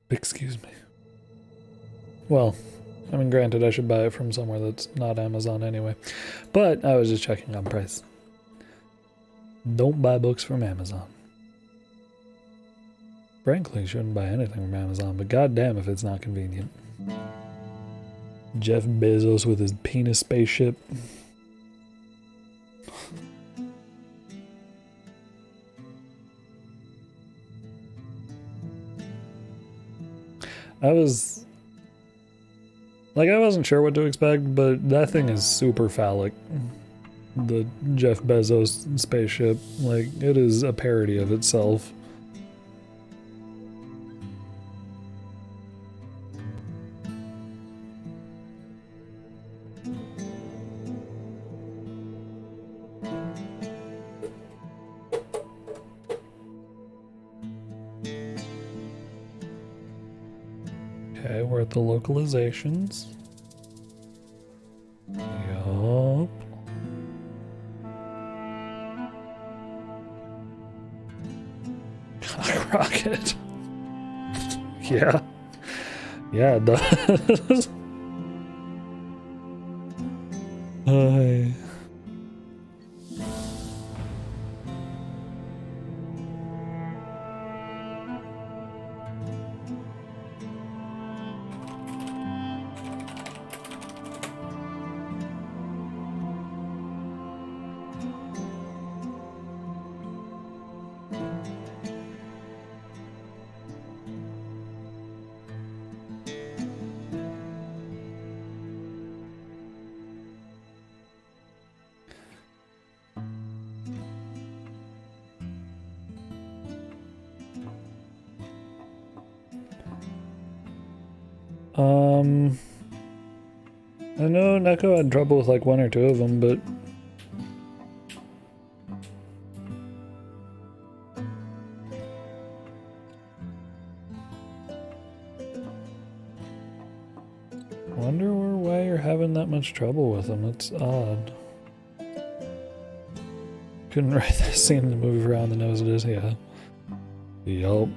Excuse me. Well, I mean, granted, I should buy it from somewhere that's not Amazon anyway. But I was just checking on price. Don't buy books from Amazon. Frankly, you shouldn't buy anything from Amazon, but goddamn if it's not convenient. Jeff Bezos with his penis spaceship. I wasn't sure what to expect, but that thing is super phallic. The Jeff Bezos spaceship, like, it is a parody of itself. Okay, we're at the localizations. Yup. Rocket. Yeah. Yeah, it does. Hi. I know Neko had trouble with like one or two of them, but much trouble with them. It's odd. Couldn't write this scene in the movie around the nose it is, yeah. Yup.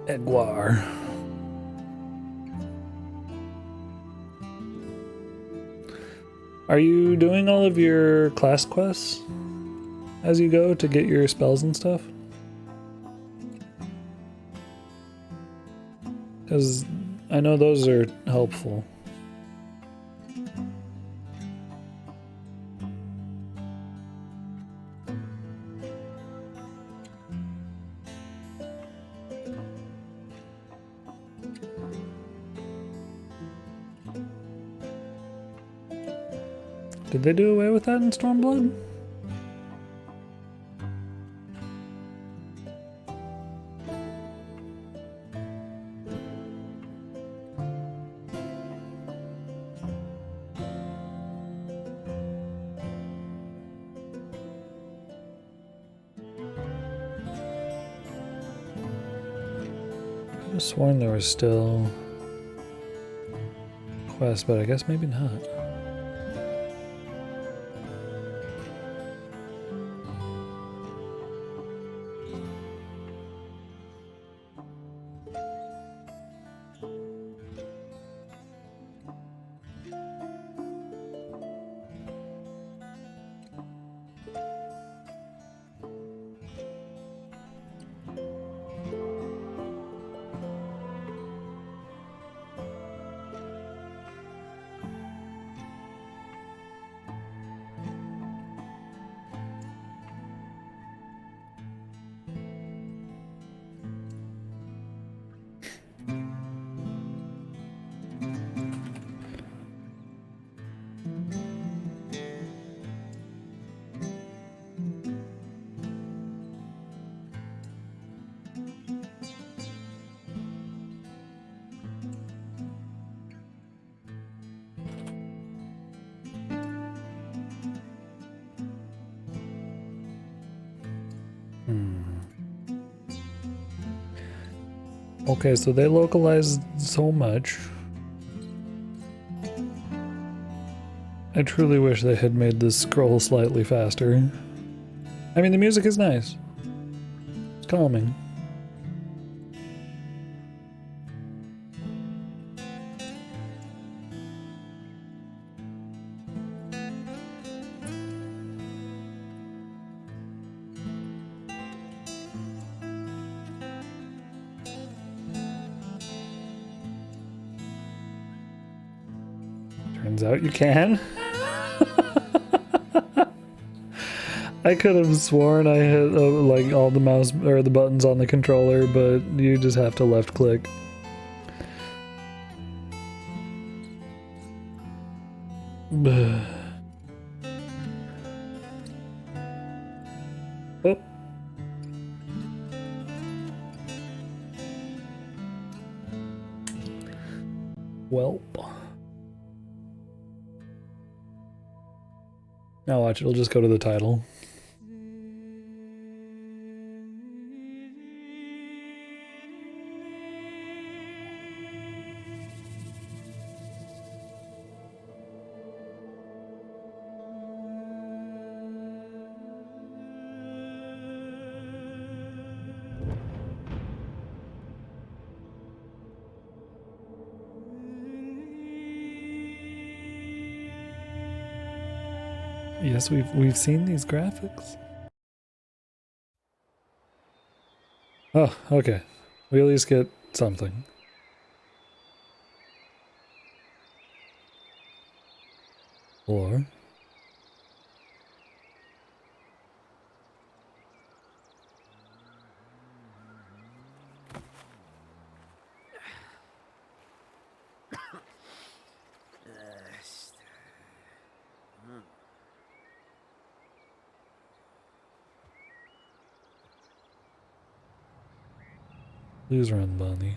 Egwar. Are you doing all of your class quests as you go to get your spells and stuff? Because I know those are helpful. Did they do away with that in Stormblood? I was sworn there was still quests, but I guess maybe not. Okay, so they localized so much. I truly wish they had made this scroll slightly faster. I mean, the music is nice. It's calming. Turns out you can. I could have sworn I hit like all the mouse or the buttons on the controller, but you just have to left click. Oh. Welp. Now watch, it'll just go to the title. Yes, we've seen these graphics. Oh, okay. We at least get something. Or please run, Bunny.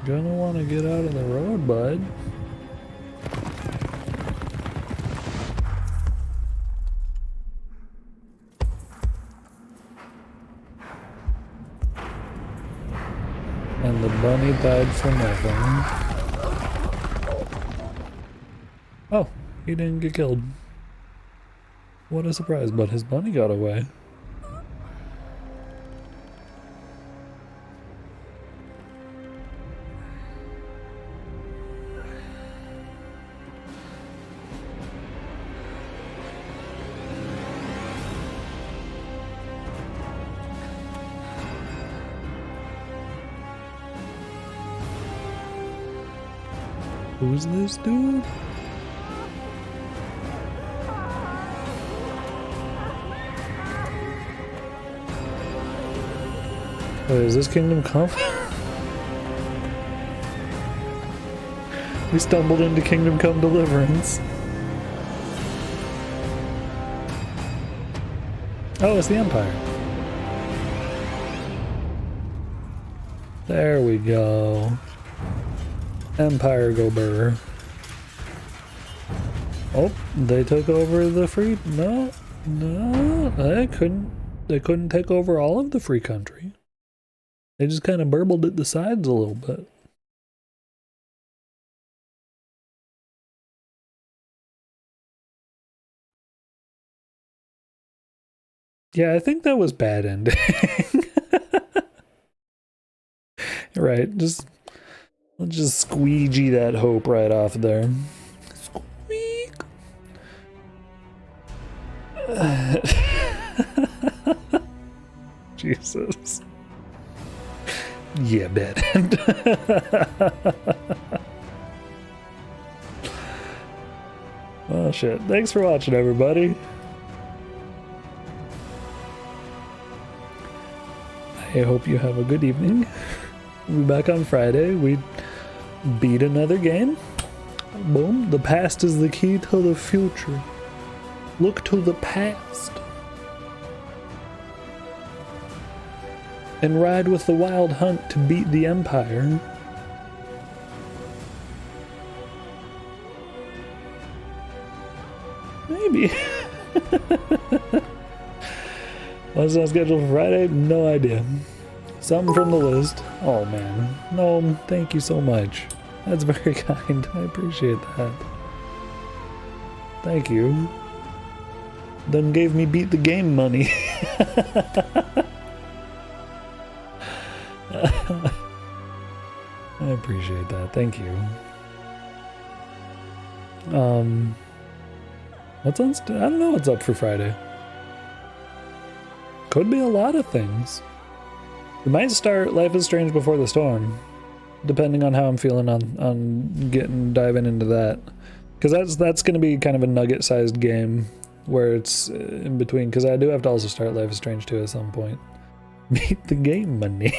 Gonna want to get out of the road, bud. And the bunny died for nothing. Oh, he didn't get killed. What a surprise, but his bunny got away. Who's this dude? Wait, is this Kingdom Come? We stumbled into Kingdom Come Deliverance. Oh, it's the Empire. There we go. Empire go burr. Oh, they took over the free. No, they couldn't take over all of the free country. They just kind of burbled at the sides a little bit. Yeah, I think that was bad ending. Right, let's just squeegee that hope right off there. Squeak. Jesus. Yeah, bad end. Oh shit. Thanks for watching, everybody. I hope you have a good evening. We'll be back on Friday. We beat another game. Boom. The past is the key to the future. Look to the past. And ride with the Wild Hunt to beat the Empire. Maybe. What's on schedule for Friday? No idea. Something from the list. Oh man. No, thank you so much. That's very kind. I appreciate that. Thank you. Then gave me beat the game money. I appreciate that. Thank you. What's on? I don't know what's up for Friday. Could be a lot of things. We might start Life is Strange Before the Storm, depending on how I'm feeling on diving into that. Because that's going to be kind of a nugget-sized game where it's in between. Because I do have to also start Life is Strange 2 at some point. Beat the game money.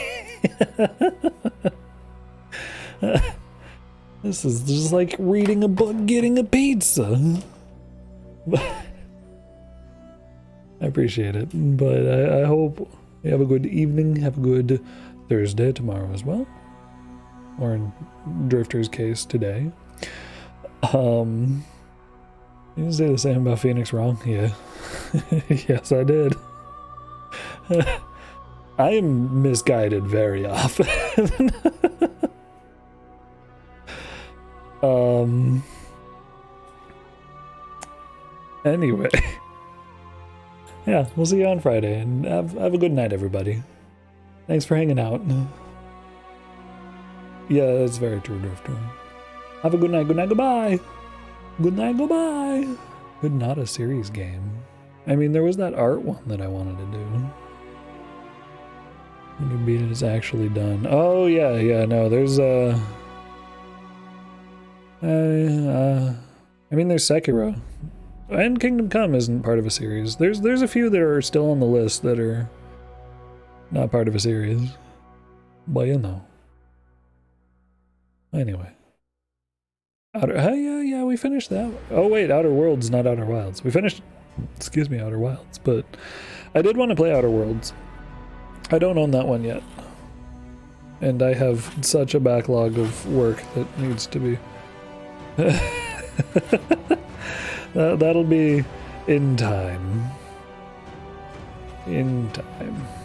This is just like reading a book, getting a pizza. I appreciate it, but I hope you have a good evening, have a good Thursday tomorrow as well. Or in Drifter's case, today. You didn't say the same about Phoenix Wrong? Yeah. Yes, I did. I am misguided very often. Anyway. Yeah, we'll see you on Friday, and have a good night, everybody. Thanks for hanging out. Yeah, that's very true, Drifter. Have a good night, goodbye! Good night, goodbye! Good, not a series game. I mean, there was that art one that I wanted to do. When you beat it, it's actually done. Oh, yeah, no, there's, I mean, there's Sekiro. And Kingdom Come isn't part of a series. There's a few that are still on the list that are not part of a series. But you know. Anyway. Yeah, we finished that. Oh wait, Outer Worlds, not Outer Wilds. We finished, Outer Wilds, but I did want to play Outer Worlds. I don't own that one yet. And I have such a backlog of work that needs to be... That'll be in time. In time.